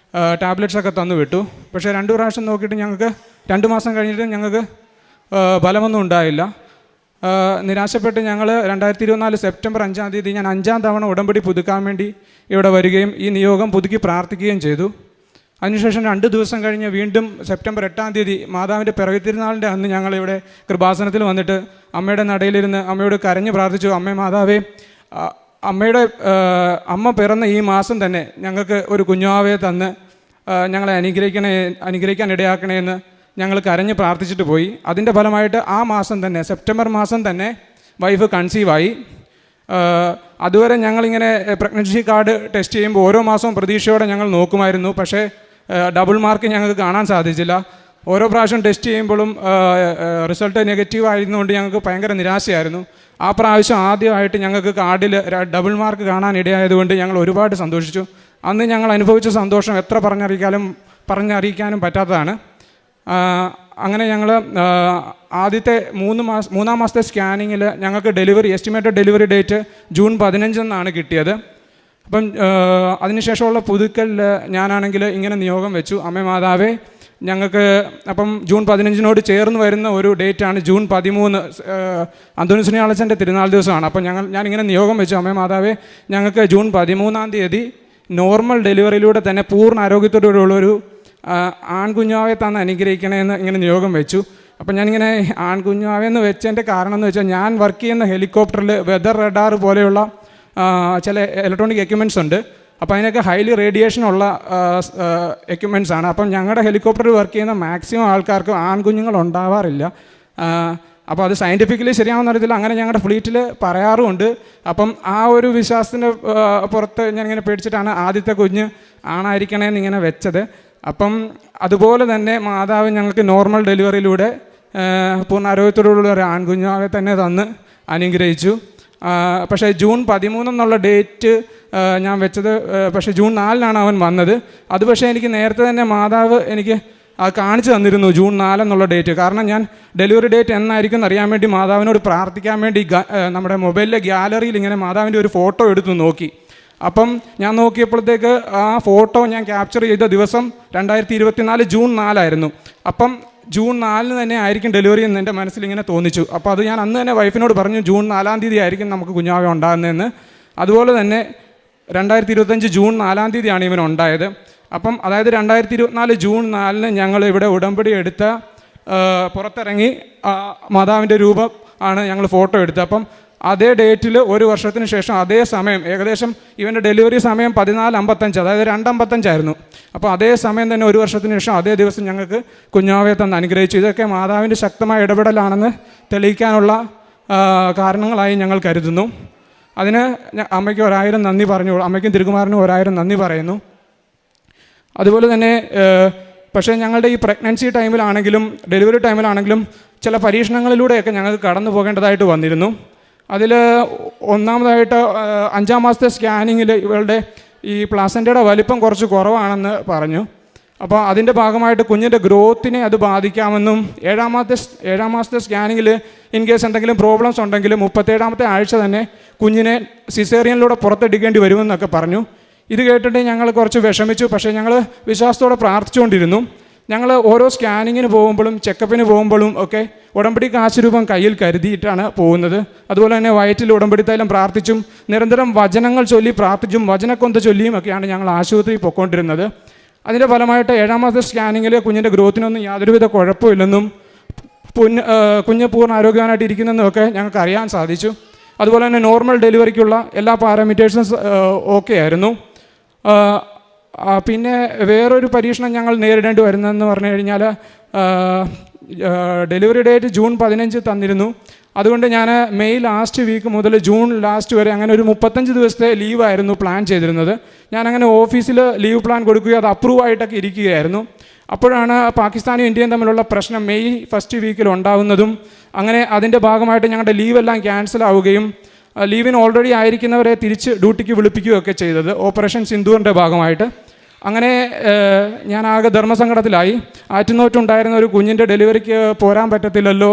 ടാബ്ലറ്റ്സൊക്കെ തന്നു വിട്ടു. പക്ഷേ 2 പ്രാവശ്യം നോക്കിയിട്ട് ഞങ്ങൾക്ക് 2 മാസം കഴിഞ്ഞിട്ട് ഞങ്ങൾക്ക് ഫലമൊന്നും ഉണ്ടായില്ല. നിരാശപ്പെട്ട് ഞങ്ങൾ 2024 സെപ്റ്റംബർ 5-ാം തീയതി ഞാൻ 5-ാം തവണ ഉടമ്പടി പുതുക്കാൻ വേണ്ടി ഇവിടെ വരികയും ഈ നിയോഗം പുതുക്കി പ്രാർത്ഥിക്കുകയും ചെയ്തു. അതിനുശേഷം 2 ദിവസം കഴിഞ്ഞ് വീണ്ടും സെപ്റ്റംബർ 8-ാം തീയതി മാതാവിൻ്റെ പിറവി തിരുനാളിൻ്റെ അന്ന് ഞങ്ങളിവിടെ കൃപാസനത്തിൽ വന്നിട്ട് അമ്മയുടെ നടയിലിരുന്ന് അമ്മയോട് കരഞ്ഞ് പ്രാർത്ഥിച്ചു, അമ്മേ മാതാവേ, അമ്മ പിറന്ന ഈ മാസം തന്നെ ഞങ്ങൾക്ക് ഒരു കുഞ്ഞാവയെ തന്ന് ഞങ്ങളെ അനുഗ്രഹിക്കാൻ ഇടയാക്കണേ എന്ന് ഞങ്ങൾ കരഞ്ഞ് പ്രാർത്ഥിച്ചിട്ട് പോയി. അതിൻ്റെ ഫലമായിട്ട് ആ മാസം തന്നെ സെപ്റ്റംബർ മാസം തന്നെ വൈഫ് കൺസീവായി. അതുവരെ ഞങ്ങളിങ്ങനെ പ്രഗ്നൻസി കാർഡ് ടെസ്റ്റ് ചെയ്യുമ്പോൾ ഓരോ മാസവും പ്രതീക്ഷയോടെ ഞങ്ങൾ നോക്കുമായിരുന്നു. പക്ഷേ ഡബിൾ മാർക്ക് ഞങ്ങൾക്ക് കാണാൻ സാധിച്ചില്ല. ഓരോ പ്രാവശ്യം ടെസ്റ്റ് ചെയ്യുമ്പോഴും റിസൾട്ട് നെഗറ്റീവ് ആയിരുന്നുകൊണ്ട് ഞങ്ങൾക്ക് ഭയങ്കര നിരാശയായിരുന്നു. ആ പ്രാവശ്യം ആദ്യമായിട്ട് ഞങ്ങൾക്ക് കാർഡിൽ ഡബിൾ മാർക്ക് കാണാൻ ഇടയായതുകൊണ്ട് ഞങ്ങൾ ഒരുപാട് സന്തോഷിച്ചു. അന്ന് ഞങ്ങൾ അനുഭവിച്ച സന്തോഷം എത്ര പറഞ്ഞറിയിക്കാനും പറ്റാത്തതാണ്. അങ്ങനെ ഞങ്ങൾ ആദ്യത്തെ 3-ാം മാസത്തെ സ്കാനിങ്ങിൽ ഞങ്ങൾക്ക് എസ്റ്റിമേറ്റഡ് ഡെലിവറി ഡേറ്റ് ജൂൺ 15 കിട്ടിയത്. അപ്പം അതിനുശേഷമുള്ള പുതുക്കലിൽ ഞാനാണെങ്കിൽ ഇങ്ങനെ നിയോഗം വെച്ചു, അമ്മേ മാതാവേ, ഞങ്ങൾക്ക് അപ്പം ജൂൺ 15 ചേർന്ന് വരുന്ന ഒരു ഡേറ്റാണ് ജൂൺ 13, അന്തോണിസുനിയാളച്ചൻ്റെ തിരുനാൾ ദിവസമാണ്. അപ്പം ഞാനിങ്ങനെ നിയോഗം വെച്ചു, അമ്മേ മാതാവേ, ഞങ്ങൾക്ക് ജൂൺ 13-ാം തീയതി നോർമൽ ഡെലിവറിയിലൂടെ തന്നെ പൂർണ്ണ ആരോഗ്യത്തോടുള്ളൊരു ആൺകുഞ്ഞാവെ തന്ന് അനുഗ്രഹിക്കണമെന്ന് ഇങ്ങനെ നിയോഗം വെച്ചു. അപ്പം ഞാനിങ്ങനെ ആൺകുഞ്ഞാവെന്ന് വെച്ചതിൻ്റെ കാരണം എന്ന് വെച്ചാൽ ഞാൻ വർക്ക് ചെയ്യുന്ന ഹെലികോപ്റ്ററിൽ വെതർ റഡാർ പോലെയുള്ള ചില ഇലക്ട്രോണിക് എക്യുപ്മെൻറ്റ്സ് ഉണ്ട്. അപ്പോൾ അതിനൊക്കെ ഹൈലി റേഡിയേഷനുള്ള എക്യുപ്മെൻറ്റ്സ് ആണ്. അപ്പം ഞങ്ങളുടെ ഹെലികോപ്റ്ററിൽ വർക്ക് ചെയ്യുന്ന മാക്സിമം ആൾക്കാർക്ക് ആൺകുഞ്ഞുങ്ങൾ ഉണ്ടാവാറില്ല. അപ്പോൾ അത് സയൻറ്റിഫിക്കലി ശരിയാണെന്ന് അറിയത്തില്ല, അങ്ങനെ ഞങ്ങളുടെ ഫ്ലീറ്റിൽ പറയാറുമുണ്ട്. അപ്പം ആ ഒരു വിശ്വാസത്തിൻ്റെ പുറത്ത് ഞാനിങ്ങനെ പേടിച്ചിട്ടാണ് ആദ്യത്തെ കുഞ്ഞ് ആണായിരിക്കണേന്ന് ഇങ്ങനെ വെച്ചത്. അപ്പം അതുപോലെ തന്നെ മാതാവ് ഞങ്ങൾക്ക് നോർമൽ ഡെലിവറിയിലൂടെ പൂർണ്ണ ആരോഗ്യത്തോടുള്ള ഒരു ആൺകുഞ്ഞാവെ തന്നെ തന്ന് അനുഗ്രഹിച്ചു. പക്ഷേ ജൂൺ 13 ഡേറ്റ് ഞാൻ വെച്ചത്, പക്ഷേ ജൂൺ 4 അവൻ വന്നത്. അത് പക്ഷേ എനിക്ക് നേരത്തെ തന്നെ മാതാവ് എനിക്ക് കാണിച്ചു തന്നിരുന്നു ജൂൺ 4 ഡേറ്റ്. കാരണം ഞാൻ ഡെലിവറി ഡേറ്റ് എന്നായിരിക്കും എന്നറിയാൻ വേണ്ടി മാതാവിനോട് പ്രാർത്ഥിക്കാൻ വേണ്ടി നമ്മുടെ മൊബൈലിലെ ഗ്യാലറിയിൽ ഇങ്ങനെ മാതാവിൻ്റെ ഒരു ഫോട്ടോ എടുത്ത് നോക്കി. അപ്പം ഞാൻ നോക്കിയപ്പോഴത്തേക്ക് ആ ഫോട്ടോ ഞാൻ ക്യാപ്ചർ ചെയ്ത ദിവസം 2024 ജൂൺ 4 അപ്പം ജൂൺ 4 തന്നെ ആയിരിക്കും ഡെലിവറി എന്ന് എൻ്റെ മനസ്സിൽ ഇങ്ങനെ തോന്നിച്ചു. അപ്പോൾ അത് ഞാൻ അന്ന് തന്നെ വൈഫിനോട് പറഞ്ഞു, ജൂൺ 4 ആയിരിക്കും നമുക്ക് കുഞ്ഞാവ ഉണ്ടാകുന്നതെന്ന്. അതുപോലെ തന്നെ 2025 ജൂൺ 4 ഇവൻ ഉണ്ടായത്. അപ്പം അതായത് 2024 ജൂൺ 4 ഞങ്ങൾ ഇവിടെ ഉടമ്പടി എടുത്ത പുറത്തിറങ്ങി മാതാവിൻ്റെ രൂപം ആണ് ഞങ്ങൾ ഫോട്ടോ എടുത്തത്. അപ്പം അതേ ഡേറ്റിൽ 1 വർഷത്തിന് ശേഷം അതേ സമയം, ഏകദേശം ഇവൻ്റെ ഡെലിവറി സമയം 14:55, അതായത് 2:55 അപ്പോൾ അതേ സമയം തന്നെ 1 വർഷത്തിന് ശേഷം അതേ ദിവസം ഞങ്ങൾക്ക് കുഞ്ഞാവയെ തന്ന് അനുഗ്രഹിച്ചു. ഇതൊക്കെ മാതാവിൻ്റെ ശക്തമായ ഇടപെടലാണെന്ന് തെളിയിക്കാനുള്ള കാരണങ്ങളായി ഞങ്ങൾ കരുതുന്നു. അതിന് അമ്മയ്ക്ക് 1000 നന്ദി പറഞ്ഞു, അമ്മയ്ക്കും തിരുകുമാരനും 1000 നന്ദി പറയുന്നു. അതുപോലെ തന്നെ പക്ഷേ ഞങ്ങളുടെ ഈ പ്രഗ്നൻസി ടൈമിലാണെങ്കിലും ഡെലിവറി ടൈമിലാണെങ്കിലും ചില പരീക്ഷണങ്ങളിലൂടെയൊക്കെ ഞങ്ങൾക്ക് കടന്നു പോകേണ്ടതായിട്ട് വന്നിരുന്നു. അതിൽ ഒന്നാമതായിട്ട് 5-ാം മാസത്തെ സ്കാനിങ്ങിൽ ഇവളുടെ ഈ പ്ലാസൻ്റയുടെ വലിപ്പം കുറച്ച് കുറവാണെന്ന് പറഞ്ഞു. അപ്പോൾ അതിൻ്റെ ഭാഗമായിട്ട് കുഞ്ഞിൻ്റെ ഗ്രോത്തിനെ അത് ബാധിക്കാമെന്നും 7-ാം മാസത്തെ സ്കാനിങ്ങിൽ ഇൻ കേസ് എന്തെങ്കിലും പ്രോബ്ലംസ് ഉണ്ടെങ്കിൽ 37-ാമത്തെ ആഴ്ച തന്നെ കുഞ്ഞിനെ സിസേറിയനിലൂടെ പുറത്തെടുക്കേണ്ടി വരുമെന്നൊക്കെ പറഞ്ഞു. ഇത് കേട്ടിട്ട് ഞങ്ങൾ കുറച്ച് വിഷമിച്ചു. പക്ഷേ ഞങ്ങൾ വിശ്വാസത്തോടെ പ്രാർത്ഥിച്ചുകൊണ്ടിരുന്നു. ഞങ്ങൾ ഓരോ സ്കാനിങ്ങിന് പോകുമ്പോഴും ചെക്കപ്പിന് പോകുമ്പോഴും ഒക്കെ ഉടമ്പടി കാശുരൂപം കയ്യിൽ കരുതിയിട്ടാണ് പോകുന്നത്. അതുപോലെ തന്നെ വയറ്റിൽ ഉടമ്പടി തൈലം പ്രാർത്ഥിച്ചും നിരന്തരം വചനങ്ങൾ ചൊല്ലി പ്രാർത്ഥിച്ചും വചനക്കൊന്ത ചൊല്ലിയും ഒക്കെയാണ് ഞങ്ങൾ ആശുപത്രിയിൽ പോയിക്കൊണ്ടിരുന്നത്. അതിൻ്റെ ഫലമായിട്ട് 7-ാം മാസത്തെ സ്കാനിങ്ങിൽ കുഞ്ഞിൻ്റെ ഗ്രോത്തിനൊന്നും യാതൊരുവിധ കുഴപ്പമില്ലെന്നും കുഞ്ഞ് പൂർണ്ണ ആരോഗ്യവാനായിട്ട് ഇരിക്കുന്നെന്നും ഒക്കെ ഞങ്ങൾക്ക് അറിയാൻ സാധിച്ചു. അതുപോലെ തന്നെ നോർമൽ ഡെലിവറിക്കുള്ള എല്ലാ പാരാമീറ്റേഴ്സും ഓക്കെ ആയിരുന്നു. പിന്നെ വേറൊരു പരീക്ഷണം ഞങ്ങൾ നേരിടേണ്ടി വരുന്നതെന്ന് പറഞ്ഞു കഴിഞ്ഞാൽ ഡെലിവറി ഡേറ്റ് ജൂൺ 15 തന്നിരുന്നു. അതുകൊണ്ട് ഞാൻ മെയ് ലാസ്റ്റ് വീക്ക് മുതൽ ജൂൺ ലാസ്റ്റ് വരെ അങ്ങനെ ഒരു 35 ദിവസത്തെ ലീവായിരുന്നു പ്ലാൻ ചെയ്തിരുന്നത്. ഞാനങ്ങനെ ഓഫീസിൽ ലീവ് പ്ലാൻ കൊടുക്കുകയും അത് അപ്രൂവ് ആയിട്ടൊക്കെ ഇരിക്കുകയായിരുന്നു. അപ്പോഴാണ് പാകിസ്ഥാനും ഇന്ത്യയും തമ്മിലുള്ള പ്രശ്നം മെയ് ഫസ്റ്റ് വീക്കിൽ ഉണ്ടാകുന്നതും അങ്ങനെ അതിൻ്റെ ഭാഗമായിട്ട് ഞങ്ങളുടെ ലീവെല്ലാം ക്യാൻസൽ ആവുകയും ലീവിന് ഓൾറെഡി ആയിരിക്കുന്നവരെ തിരിച്ച് ഡ്യൂട്ടിക്ക് വിളിപ്പിക്കുകയൊക്കെ ചെയ്തത് ഓപ്പറേഷൻ സിന്ദൂറിൻ്റെ ഭാഗമായിട്ട്. അങ്ങനെ ഞാൻ ആകെ ധർമ്മസങ്കടത്തിലായി. ആറ്റുനോറ്റുണ്ടായിരുന്ന ഒരു കുഞ്ഞിൻ്റെ ഡെലിവറിക്ക് പോരാൻ പറ്റത്തില്ലല്ലോ.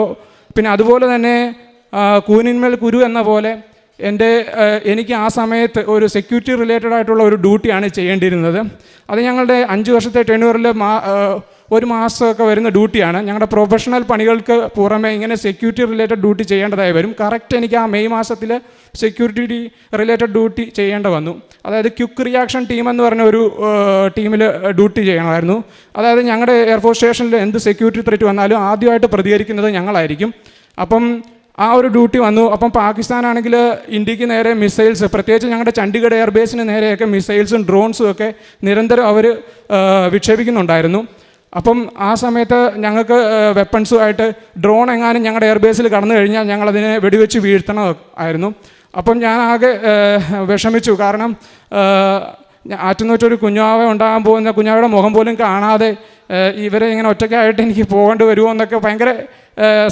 പിന്നെ അതുപോലെ തന്നെ കൂനിന്മേൽ കുരു എന്ന പോലെ എനിക്ക് ആ സമയത്ത് ഒരു സെക്യൂരിറ്റി റിലേറ്റഡ് ആയിട്ടുള്ള ഒരു ഡ്യൂട്ടിയാണ് ചെയ്യേണ്ടിയിരുന്നത്. അത് ഞങ്ങളുടെ 5 വർഷത്തെ ടെന്യൂറിൽ 1 മാസമൊക്കെ വരുന്ന ഡ്യൂട്ടിയാണ്. ഞങ്ങളുടെ പ്രൊഫഷണൽ പണികൾക്ക് പുറമെ ഇങ്ങനെ സെക്യൂരിറ്റി റിലേറ്റഡ് ഡ്യൂട്ടി ചെയ്യേണ്ടതായി വരും. കറക്റ്റ് എനിക്ക് ആ മെയ് മാസത്തിൽ സെക്യൂരിറ്റി റിലേറ്റഡ് ഡ്യൂട്ടി ചെയ്യേണ്ട വന്നു. അതായത് ക്വിക്ക് റിയാക്ഷൻ ടീം എന്ന് പറഞ്ഞ ഒരു ടീമിൽ ഡ്യൂട്ടി ചെയ്യണമായിരുന്നു. അതായത് ഞങ്ങളുടെ എയർഫോഴ്സ് സ്റ്റേഷനിൽ എന്ത് സെക്യൂരിറ്റി ത്രെറ്റ് വന്നാലും ആദ്യമായിട്ട് പ്രതികരിക്കുന്നത് ഞങ്ങളായിരിക്കും. അപ്പം ആ ഒരു ഡ്യൂട്ടി വന്നു. അപ്പം പാകിസ്ഥാനാണെങ്കിൽ ഇന്ത്യക്ക് നേരെ മിസൈൽസ്, പ്രത്യേകിച്ച് ഞങ്ങളുടെ ചണ്ഡീഗഡ് എയർബേസിന് നേരെയൊക്കെ മിസൈൽസും ഡ്രോൺസും ഒക്കെ നിരന്തരം അവർ വിക്ഷേപിക്കുന്നുണ്ടായിരുന്നു. അപ്പം ആ സമയത്ത് ഞങ്ങൾക്ക് വെപ്പൺസുമായിട്ട് ഡ്രോൺ എങ്ങാനും ഞങ്ങളുടെ എയർബേസിൽ കടന്നു കഴിഞ്ഞാൽ ഞങ്ങളതിനെ വെടിവെച്ച് വീഴ്ത്തണം ആയിരുന്നു. അപ്പം ഞാൻ ആകെ വിഷമിച്ചു. കാരണം ആറ്റുനോറ്റൊരു കുഞ്ഞാവ ഉണ്ടാകാൻ പോകുന്ന കുഞ്ഞാവയുടെ മുഖം പോലും കാണാതെ ഇവരെ ഇങ്ങനെ ഒറ്റയ്ക്കായിട്ട് എനിക്ക് പോകേണ്ടി വരുമോ എന്നൊക്കെ ഭയങ്കര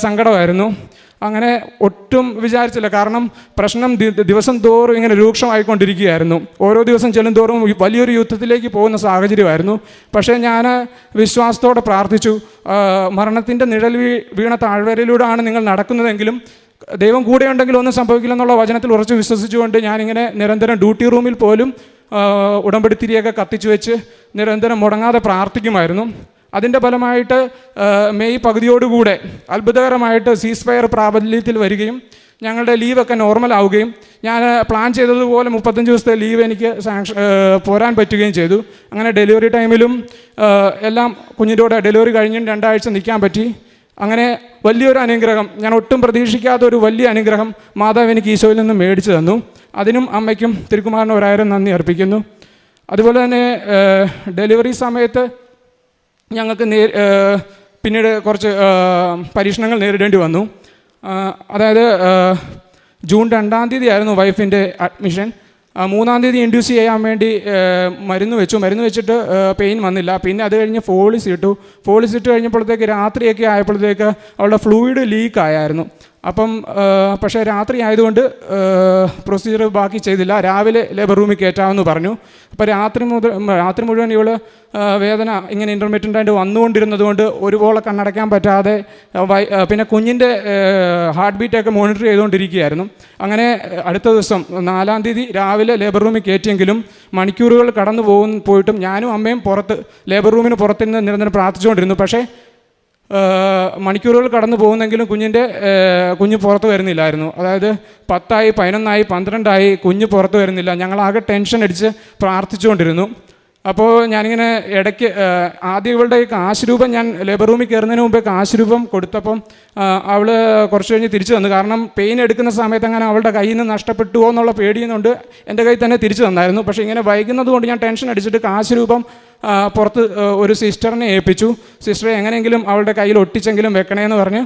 സങ്കടമായിരുന്നു. അങ്ങനെ ഒട്ടും വിചാരിച്ചില്ല. കാരണം പ്രശ്നം ദിവസം തോറും ഇങ്ങനെ രൂക്ഷമായിക്കൊണ്ടിരിക്കുകയായിരുന്നു. ഓരോ ദിവസം ചെല്ലും തോറും വലിയൊരു യുദ്ധത്തിലേക്ക് പോകുന്ന സാഹചര്യമായിരുന്നു. പക്ഷേ ഞാൻ വിശ്വാസത്തോടെ പ്രാർത്ഥിച്ചു. മരണത്തിൻ്റെ നിഴൽ വീണ താഴ്വരയിലൂടെയാണ് നിങ്ങൾ നടക്കുന്നതെങ്കിലും ദൈവം കൂടെയുണ്ടെങ്കിലും ഒന്നും സംഭവിക്കില്ലെന്നുള്ള വചനത്തിൽ ഉറച്ചു വിശ്വസിച്ചുകൊണ്ട് ഞാനിങ്ങനെ നിരന്തരം ഡ്യൂട്ടി റൂമിൽ പോലും ഉടമ്പടിത്തിരിയൊക്കെ കത്തിച്ചു വെച്ച് നിരന്തരം മുടങ്ങാതെ പ്രാർത്ഥിക്കുമായിരുന്നു. അതിൻ്റെ ഫലമായിട്ട് മെയ് പകുതിയോടുകൂടെ അത്ഭുതകരമായിട്ട് സീസ് ഫയർ പ്രാബല്യത്തിൽ വരികയും ഞങ്ങളുടെ ലീവൊക്കെ നോർമൽ ആവുകയും ഞാൻ പ്ലാൻ ചെയ്തതുപോലെ 35 ദിവസത്തെ ലീവ് എനിക്ക് പോരാൻ പറ്റുകയും ചെയ്തു. അങ്ങനെ ഡെലിവറി ടൈമിലും എല്ലാം കുഞ്ഞിൻ്റെ കൂടെ ഡെലിവറി കഴിഞ്ഞും 2 ആഴ്ച നിൽക്കാൻ പറ്റി. അങ്ങനെ വലിയൊരു അനുഗ്രഹം, ഞാൻ ഒട്ടും പ്രതീക്ഷിക്കാത്ത ഒരു വലിയ അനുഗ്രഹം മാതാവ് എനിക്ക് ഈശോയിൽ നിന്ന് മേടിച്ചു തന്നു. അതിനും അമ്മയ്ക്കും തിരുക്കുമാറിന് 1000 നന്ദി അർപ്പിക്കുന്നു. അതുപോലെ തന്നെ ഡെലിവറി സമയത്ത് ഞങ്ങൾക്ക് പിന്നീട് കുറച്ച് പരീക്ഷണങ്ങൾ നേരിടേണ്ടി വന്നു. അതായത് ജൂൺ 2-ാം തീയതി ആയിരുന്നു വൈഫിൻ്റെ അഡ്മിഷൻ. 3-ാം തീയതി ഇൻഡ്യൂസ് ചെയ്യാൻ വേണ്ടി മരുന്ന് വെച്ചിട്ട് പെയിൻ വന്നില്ല. പിന്നെ അത് കഴിഞ്ഞ് ഫോളിസ് ഇട്ട് കഴിഞ്ഞപ്പോഴത്തേക്ക് രാത്രിയൊക്കെ ആയപ്പോഴത്തേക്ക് അവളുടെ ഫ്ലൂയിഡ് ലീക്ക് ആയായിരുന്നു. അപ്പം പക്ഷേ രാത്രി ആയതുകൊണ്ട് പ്രൊസീജിയർ ബാക്കി ചെയ്തില്ല. രാവിലെ ലേബർ റൂമിൽ കയറ്റാമെന്ന് പറഞ്ഞു. അപ്പോൾ രാത്രി മുഴുവൻ ഇവൾ വേദന ഇങ്ങനെ ഇൻ്റർമിറ്റൻ്റായിട്ട് വന്നുകൊണ്ടിരുന്നത് കൊണ്ട് ഒരുപോലെ കണ്ണടയ്ക്കാൻ പറ്റാതെ പിന്നെ കുഞ്ഞിൻ്റെ ഹാർട്ട് ബീറ്റൊക്കെ മോണിറ്റർ ചെയ്തുകൊണ്ടിരിക്കുകയായിരുന്നു. അങ്ങനെ അടുത്ത ദിവസം 4-ാം തീയതി രാവിലെ ലേബർ റൂമിൽ കയറ്റിയെങ്കിലും മണിക്കൂറുകൾ കടന്നു പോയിട്ടും ഞാനും അമ്മയും ലേബർ റൂമിന് പുറത്തുനിന്ന് നിരന്തരം പ്രാർത്ഥിച്ചുകൊണ്ടിരുന്നു. പക്ഷേ മണിക്കൂറുകൾ കടന്നു പോകുന്നെങ്കിലും കുഞ്ഞ് പുറത്ത് വരുന്നില്ലായിരുന്നു. അതായത് 10-ആയി 11-ആയി 12-ആയി കുഞ്ഞ് പുറത്ത് വരുന്നില്ല. ഞങ്ങളാകെ ടെൻഷൻ അടിച്ച് പ്രാർത്ഥിച്ചുകൊണ്ടിരുന്നു. അപ്പോൾ ഞാനിങ്ങനെ ഇടയ്ക്ക് ആദ്യം ഇവളുടെ കാശ് രൂപം ഞാൻ ലേബർ റൂമിൽ കയറുന്നതിന് മുമ്പേ കാശ് രൂപം കൊടുത്തപ്പം അവൾ കുറച്ച് കഴിഞ്ഞ് തിരിച്ചു തന്നു. കാരണം പെയിൻ എടുക്കുന്ന സമയത്ത് അങ്ങനെ അവളുടെ കയ്യിൽ നിന്ന് നഷ്ടപ്പെട്ടുവോ എന്നുള്ള പേടിയുന്നുണ്ട് എൻ്റെ കയ്യിൽ തന്നെ തിരിച്ചു തന്നായിരുന്നു. പക്ഷേ ഇങ്ങനെ വൈകുന്നത് കൊണ്ട് ഞാൻ ടെൻഷൻ അടിച്ചിട്ട് കാശ് രൂപം പുറത്ത് ഒരു സിസ്റ്ററിനെ ഏൽപ്പിച്ചു. സിസ്റ്ററെ എങ്ങനെയെങ്കിലും അവളുടെ കയ്യിൽ ഒട്ടിച്ചെങ്കിലും വെക്കണേന്ന് പറഞ്ഞ്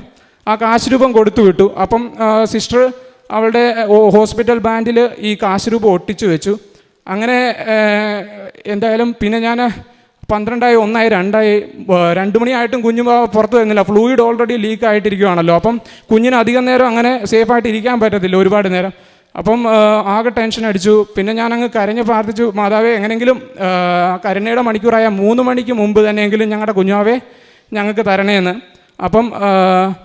ആ കാശ് രൂപം കൊടുത്തു വിട്ടു. അപ്പം സിസ്റ്റർ അവളുടെ ഹോസ്പിറ്റൽ ബാൻഡിൽ ഈ കാശ് രൂപം ഒട്ടിച്ചു വെച്ചു. അങ്ങനെ എന്തായാലും പിന്നെ ഞാൻ 12-ആയി 1-ആയി 2-ആയി 2 മണിയായിട്ടും കുഞ്ഞ് പുറത്ത് വരുന്നില്ല. ഫ്ലൂയിഡ് ഓൾറെഡി ലീക്ക് ആയിട്ടിരിക്കുകയാണല്ലോ. അപ്പം കുഞ്ഞിന് അധികം നേരം അങ്ങനെ സേഫായിട്ട് ഇരിക്കാൻ പറ്റത്തില്ല ഒരുപാട് നേരം. അപ്പം ആകെ ടെൻഷൻ അടിച്ചു. പിന്നെ ഞാനങ്ങ് കരഞ്ഞ് പ്രാർത്ഥിച്ചു, മാതാവേ എങ്ങനെയെങ്കിലും കരുണയുടെ മണിക്കൂറായ 3 മണിക്ക് മുമ്പ് തന്നെയെങ്കിലും ഞങ്ങളുടെ കുഞ്ഞാവേ ഞങ്ങൾക്ക് തരണേന്ന്. അപ്പം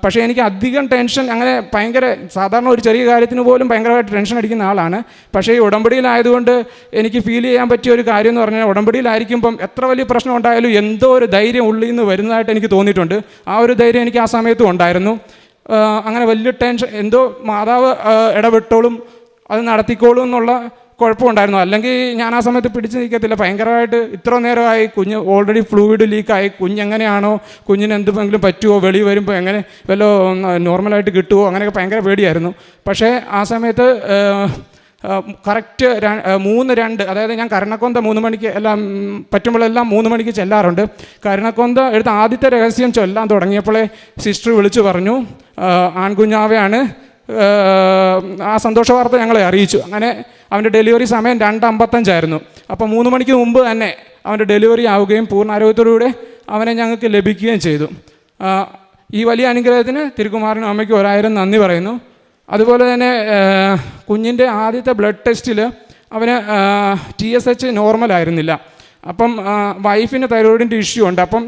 പക്ഷേ എനിക്ക് അധികം ടെൻഷൻ അങ്ങനെ ഭയങ്കര സാധാരണ ഒരു ചെറിയ കാര്യത്തിന് പോലും ഭയങ്കരമായിട്ട് ടെൻഷൻ അടിക്കുന്ന ആളാണ്. പക്ഷേ ഈ ഉടമ്പടിയിലായതുകൊണ്ട് എനിക്ക് ഫീൽ ചെയ്യാൻ പറ്റിയ ഒരു കാര്യം എന്ന് പറഞ്ഞാൽ ഉടമ്പടിയിലായിരിക്കുമ്പം എത്ര വലിയ പ്രശ്നം ഉണ്ടായാലും എന്തോ ഒരു ധൈര്യം ഉള്ളിൽ നിന്ന് വരുന്നതായിട്ട് എനിക്ക് തോന്നിയിട്ടുണ്ട്. ആ ഒരു ധൈര്യം എനിക്ക് ആ സമയത്തും ഉണ്ടായിരുന്നു. അങ്ങനെ വലിയ ടെൻഷൻ എന്തോ മാതാവ് ഇടപെട്ടോളും അത് നടത്തിക്കോളും എന്നുള്ള കുഴപ്പമുണ്ടായിരുന്നു. അല്ലെങ്കിൽ ഞാൻ ആ സമയത്ത് പിടിച്ച് നിൽക്കത്തില്ല. ഭയങ്കരമായിട്ട് ഇത്ര നേരമായി കുഞ്ഞ് ഓൾറെഡി ഫ്ലൂയിഡ് ലീക്കായി, കുഞ്ഞെങ്ങനെയാണോ, കുഞ്ഞിന് എന്തെങ്കിലും പറ്റുമോ, വെളി വരുമ്പോൾ എങ്ങനെ വല്ലോ നോർമലായിട്ട് കിട്ടുമോ, അങ്ങനെയൊക്കെ ഭയങ്കര പേടിയായിരുന്നു. പക്ഷേ ആ സമയത്ത് കറക്റ്റ് 3-2 അതായത് ഞാൻ കരുണക്കൊന്ത 3 മണിക്ക് എല്ലാം പറ്റുമ്പോഴെല്ലാം 3 മണിക്ക് ചെല്ലാറുണ്ട്. കരുണക്കൊന്ത എടുത്ത ആദ്യത്തെ രഹസ്യം ചൊല്ലാൻ തുടങ്ങിയപ്പോഴേ സിസ്റ്റർ വിളിച്ചു പറഞ്ഞു, ആൺകുഞ്ഞാവയാണ് ആ സന്തോഷ വാർത്ത ഞങ്ങളെ അറിയിച്ചു. അങ്ങനെ അവൻ്റെ ഡെലിവറി സമയം 2:55 അപ്പോൾ 3 മണിക്ക് മുമ്പ് തന്നെ അവൻ്റെ ഡെലിവറി ആവുകയും പൂർണ്ണ ആരോഗ്യത്തോടുകൂടെ അവനെ ഞങ്ങൾക്ക് ലഭിക്കുകയും ചെയ്തു. ഈ വലിയ അനുഗ്രഹത്തിന് തിരുക്കുമാരനും അമ്മയ്ക്കും 1000 നന്ദി പറയുന്നു. അതുപോലെ തന്നെ കുഞ്ഞിൻ്റെ ആദ്യത്തെ ബ്ലഡ് ടെസ്റ്റിൽ അവന് TSH നോർമലായിരുന്നില്ല. അപ്പം വൈഫിന് തൈറോയിഡിൻ്റെ ഇഷ്യൂ ഉണ്ട്. അപ്പം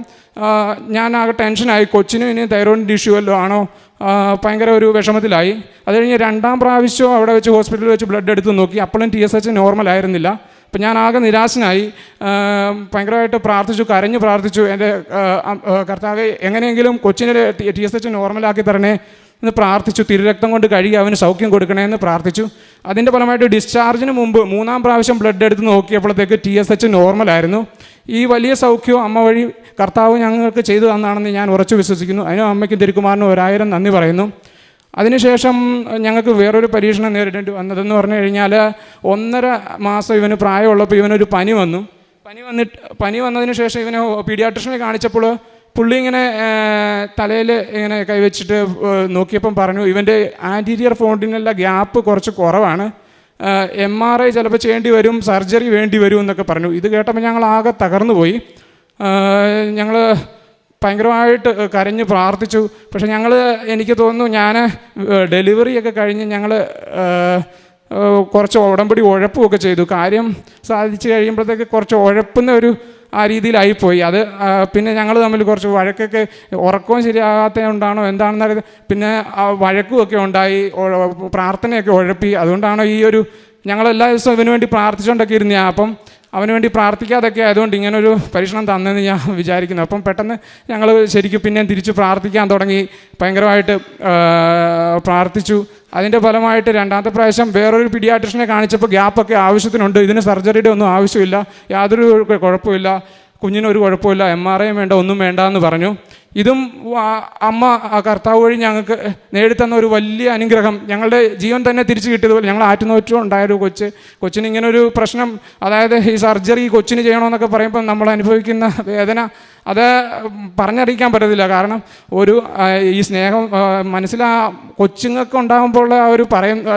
ഞാൻ ആകെ ടെൻഷനായി, കൊച്ചിനും ഇനി തൈറോയിഡിൻ്റെ ഇഷ്യൂ വല്ലതും ആണോ, ഭയങ്കര ഒരു വിഷമത്തിലായി. അത് കഴിഞ്ഞ് 2ാം പ്രാവശ്യം അവിടെ വെച്ച് ഹോസ്പിറ്റലിൽ വെച്ച് ബ്ലഡ് എടുത്ത് നോക്കി, അപ്പോഴും TSH നോർമലായിരുന്നില്ല. അപ്പം ഞാൻ ആകെ നിരാശനായി, ഭയങ്കരമായിട്ട് പ്രാർത്ഥിച്ചു, കരഞ്ഞു പ്രാർത്ഥിച്ചു. എൻ്റെ കർത്താവേ, എങ്ങനെയെങ്കിലും കൊച്ചിനെ TSH നോർമലാക്കി തരണേ എന്ന് പ്രാർത്ഥിച്ചു. തിരുരക്തം കൊണ്ട് കഴുകി അവന് സൗഖ്യം കൊടുക്കണേ എന്ന് പ്രാർത്ഥിച്ചു. അതിൻ്റെ ഫലമായിട്ട് ഡിസ്ചാർജിന് മുമ്പ് 3ാം പ്രാവശ്യം ബ്ലഡ് എടുത്ത് നോക്കിയപ്പോഴത്തേക്ക് TSH നോർമലായിരുന്നു. ഈ വലിയ സൗഖ്യവും അമ്മ വഴി കർത്താവ് ഞങ്ങൾക്ക് ചെയ്തു തന്നാണെന്ന് ഞാൻ ഉറച്ചു വിശ്വസിക്കുന്നു. അതിനും അമ്മയ്ക്കും തിരുക്കുമാരനും 1000 നന്ദി പറയുന്നു. അതിനുശേഷം ഞങ്ങൾക്ക് വേറൊരു പരീക്ഷണം നേരിടേണ്ടി വന്നതെന്ന് പറഞ്ഞു കഴിഞ്ഞാൽ 1.5 മാസം ഇവന് പ്രായമുള്ളപ്പോൾ ഇവനൊരു പനി വന്നു. പനി വന്നതിന് ശേഷം ഇവനെ പീഡിയാട്രിഷനെ കാണിച്ചപ്പോൾ പുള്ളി ഇങ്ങനെ തലയിൽ ഇങ്ങനെ കൈവച്ചിട്ട് നോക്കിയപ്പം പറഞ്ഞു, ഇവൻ്റെ ആൻറ്റീരിയർ ഫോണ്ടിനുള്ള ഗ്യാപ്പ് കുറച്ച് കുറവാണ്, MRI ചിലപ്പോൾ ചെയ്യേണ്ടി വരും, സർജറി വേണ്ടി വരും എന്നൊക്കെ പറഞ്ഞു. ഇത് കേട്ടപ്പോൾ ഞങ്ങൾ ആകെ തകർന്നു പോയി. ഞങ്ങൾ ഭയങ്കരമായിട്ട് കരഞ്ഞ് പ്രാർത്ഥിച്ചു. പക്ഷെ എനിക്ക് തോന്നുന്നു ഞാൻ ഡെലിവറിയൊക്കെ കഴിഞ്ഞ് ഞങ്ങൾ കുറച്ച് ഉടമ്പടി ഉഴപ്പുമൊക്കെ ചെയ്തു. കാര്യം സാധിച്ചു കഴിയുമ്പോഴത്തേക്ക് കുറച്ച് ഉഴപ്പുന്ന ഒരു ആ രീതിയിലായിപ്പോയി. അത് പിന്നെ ഞങ്ങൾ തമ്മിൽ കുറച്ച് വഴക്കൊക്കെ, ഉറക്കവും ശരിയാകാത്ത ഉണ്ടാണോ എന്താണെന്നറിയാം, പിന്നെ വഴക്കുമൊക്കെ ഉണ്ടായി, പ്രാർത്ഥനയൊക്കെ ഉഴപ്പി. അതുകൊണ്ടാണോ ഞങ്ങളെല്ലാ ദിവസവും ഇവന് വേണ്ടി പ്രാർത്ഥിച്ചുകൊണ്ടൊക്കെ ഇരുന്നേ. അപ്പം അവന് വേണ്ടി പ്രാർത്ഥിക്കാതൊക്കെ ആയതുകൊണ്ട് ഇങ്ങനൊരു പരീക്ഷണം തന്നെന്ന് ഞാൻ വിചാരിക്കുന്നു. അപ്പം പെട്ടെന്ന് ഞങ്ങൾ ശരിക്കും പിന്നെ തിരിച്ച് പ്രാർത്ഥിക്കാൻ തുടങ്ങി, ഭയങ്കരമായിട്ട് പ്രാർത്ഥിച്ചു. അതിൻ്റെ ഫലമായിട്ട് 2ാമത്തെ പ്രാവശ്യം വേറൊരു പീഡിയാട്രിഷനെ കാണിച്ചപ്പോൾ ഗ്യാപ്പൊക്കെ ആവശ്യത്തിനുണ്ട്, ഇതിന് സർജറിയുടെ ഒന്നും ആവശ്യമില്ല, യാതൊരു കുഴപ്പമില്ല, കുഞ്ഞിനൊരു കുഴപ്പമില്ല, MRI വേണ്ട, ഒന്നും വേണ്ട എന്ന് പറഞ്ഞു. ഇതും അമ്മ കർത്താവ് വഴി ഞങ്ങൾക്ക് നേടിത്തന്ന ഒരു വലിയ അനുഗ്രഹം. ഞങ്ങളുടെ ജീവൻ തന്നെ തിരിച്ചു കിട്ടിയതുപോലെ. ഞങ്ങൾ ആറ്റുനോറ്റം ഉണ്ടായൊരു കൊച്ചിന് ഇങ്ങനൊരു പ്രശ്നം, അതായത് ഈ സർജറി കൊച്ചിന് ചെയ്യണമെന്നൊക്കെ പറയുമ്പോൾ നമ്മൾ അനുഭവിക്കുന്ന വേദന അത് പറഞ്ഞറിയിക്കാൻ പറ്റത്തില്ല. കാരണം ഈ സ്നേഹം കൊച്ചുങ്ങൾക്ക് ഉണ്ടാകുമ്പോൾ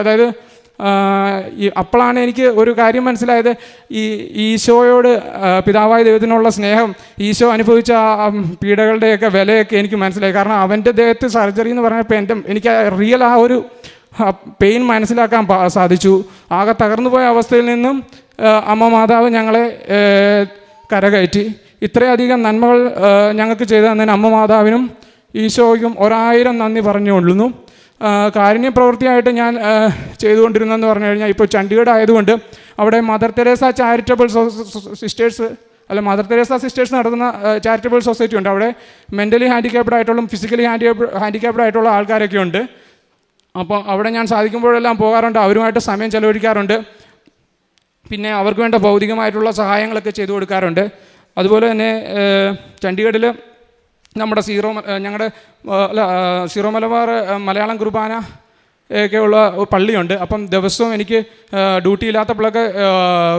അതായത് അപ്പോഴാണ് എനിക്ക് ഒരു കാര്യം മനസ്സിലായത്. ഈ ഈശോയോട്, പിതാവായ ദൈവത്തിനുള്ള സ്നേഹം, ഈശോ അനുഭവിച്ച പീഡകളുടെയൊക്കെ വിലയൊക്കെ എനിക്ക് മനസ്സിലായി. കാരണം അവൻ്റെ ദേഹത്ത് സർജറി എന്ന് പറഞ്ഞപ്പോൾ എനിക്ക് റിയൽ ആ ഒരു പെയിൻ മനസ്സിലാക്കാൻ സാധിച്ചു. ആകെ തകർന്നു പോയ അവസ്ഥയിൽ നിന്നും അമ്മ മാതാവ് ഞങ്ങളെ കരകയറ്റി. ഇത്രയധികം നന്മകൾ ഞങ്ങൾക്ക് ചെയ്തു തന്നതിന് അമ്മ മാതാവിനും ഈശോയ്ക്കും 1000 നന്ദി പറഞ്ഞുകൊള്ളുന്നു. കാരുണ്യ പ്രവൃത്തിയായിട്ട് ഞാൻ ചെയ്തുകൊണ്ടിരുന്നതെന്ന് പറഞ്ഞു കഴിഞ്ഞാൽ, ഇപ്പോൾ ചണ്ഡീഗഡ് ആയതുകൊണ്ട് അവിടെ Mother Teresa charitable sisters Mother Teresa sisters നടത്തുന്ന ചാരിറ്റബിൾ സൊസൈറ്റി ഉണ്ട്. അവിടെ മെൻ്റലി ഹാൻഡിക്യാപ്ഡ് ആയിട്ടുള്ള, ഫിസിക്കലി ഹാൻഡിക്യാപ്ഡ് ആയിട്ടുള്ള ആൾക്കാരൊക്കെ ഉണ്ട്. അപ്പോൾ അവിടെ ഞാൻ സാധിക്കുമ്പോഴെല്ലാം പോകാറുണ്ട്, അവരുമായിട്ട് സമയം ചെലവഴിക്കാറുണ്ട്. പിന്നെ അവർക്ക് വേണ്ട ഭൗതികമായിട്ടുള്ള സഹായങ്ങളൊക്കെ ചെയ്തു കൊടുക്കാറുണ്ട്. അതുപോലെ തന്നെ ചണ്ഡീഗഡിൽ നമ്മുടെ ഞങ്ങളുടെ സീറോ മലബാർ മലയാളം കുർബാന ഒക്കെയുള്ള പള്ളിയുണ്ട്. അപ്പം ദിവസവും എനിക്ക് ഡ്യൂട്ടി ഇല്ലാത്തപ്പോഴൊക്കെ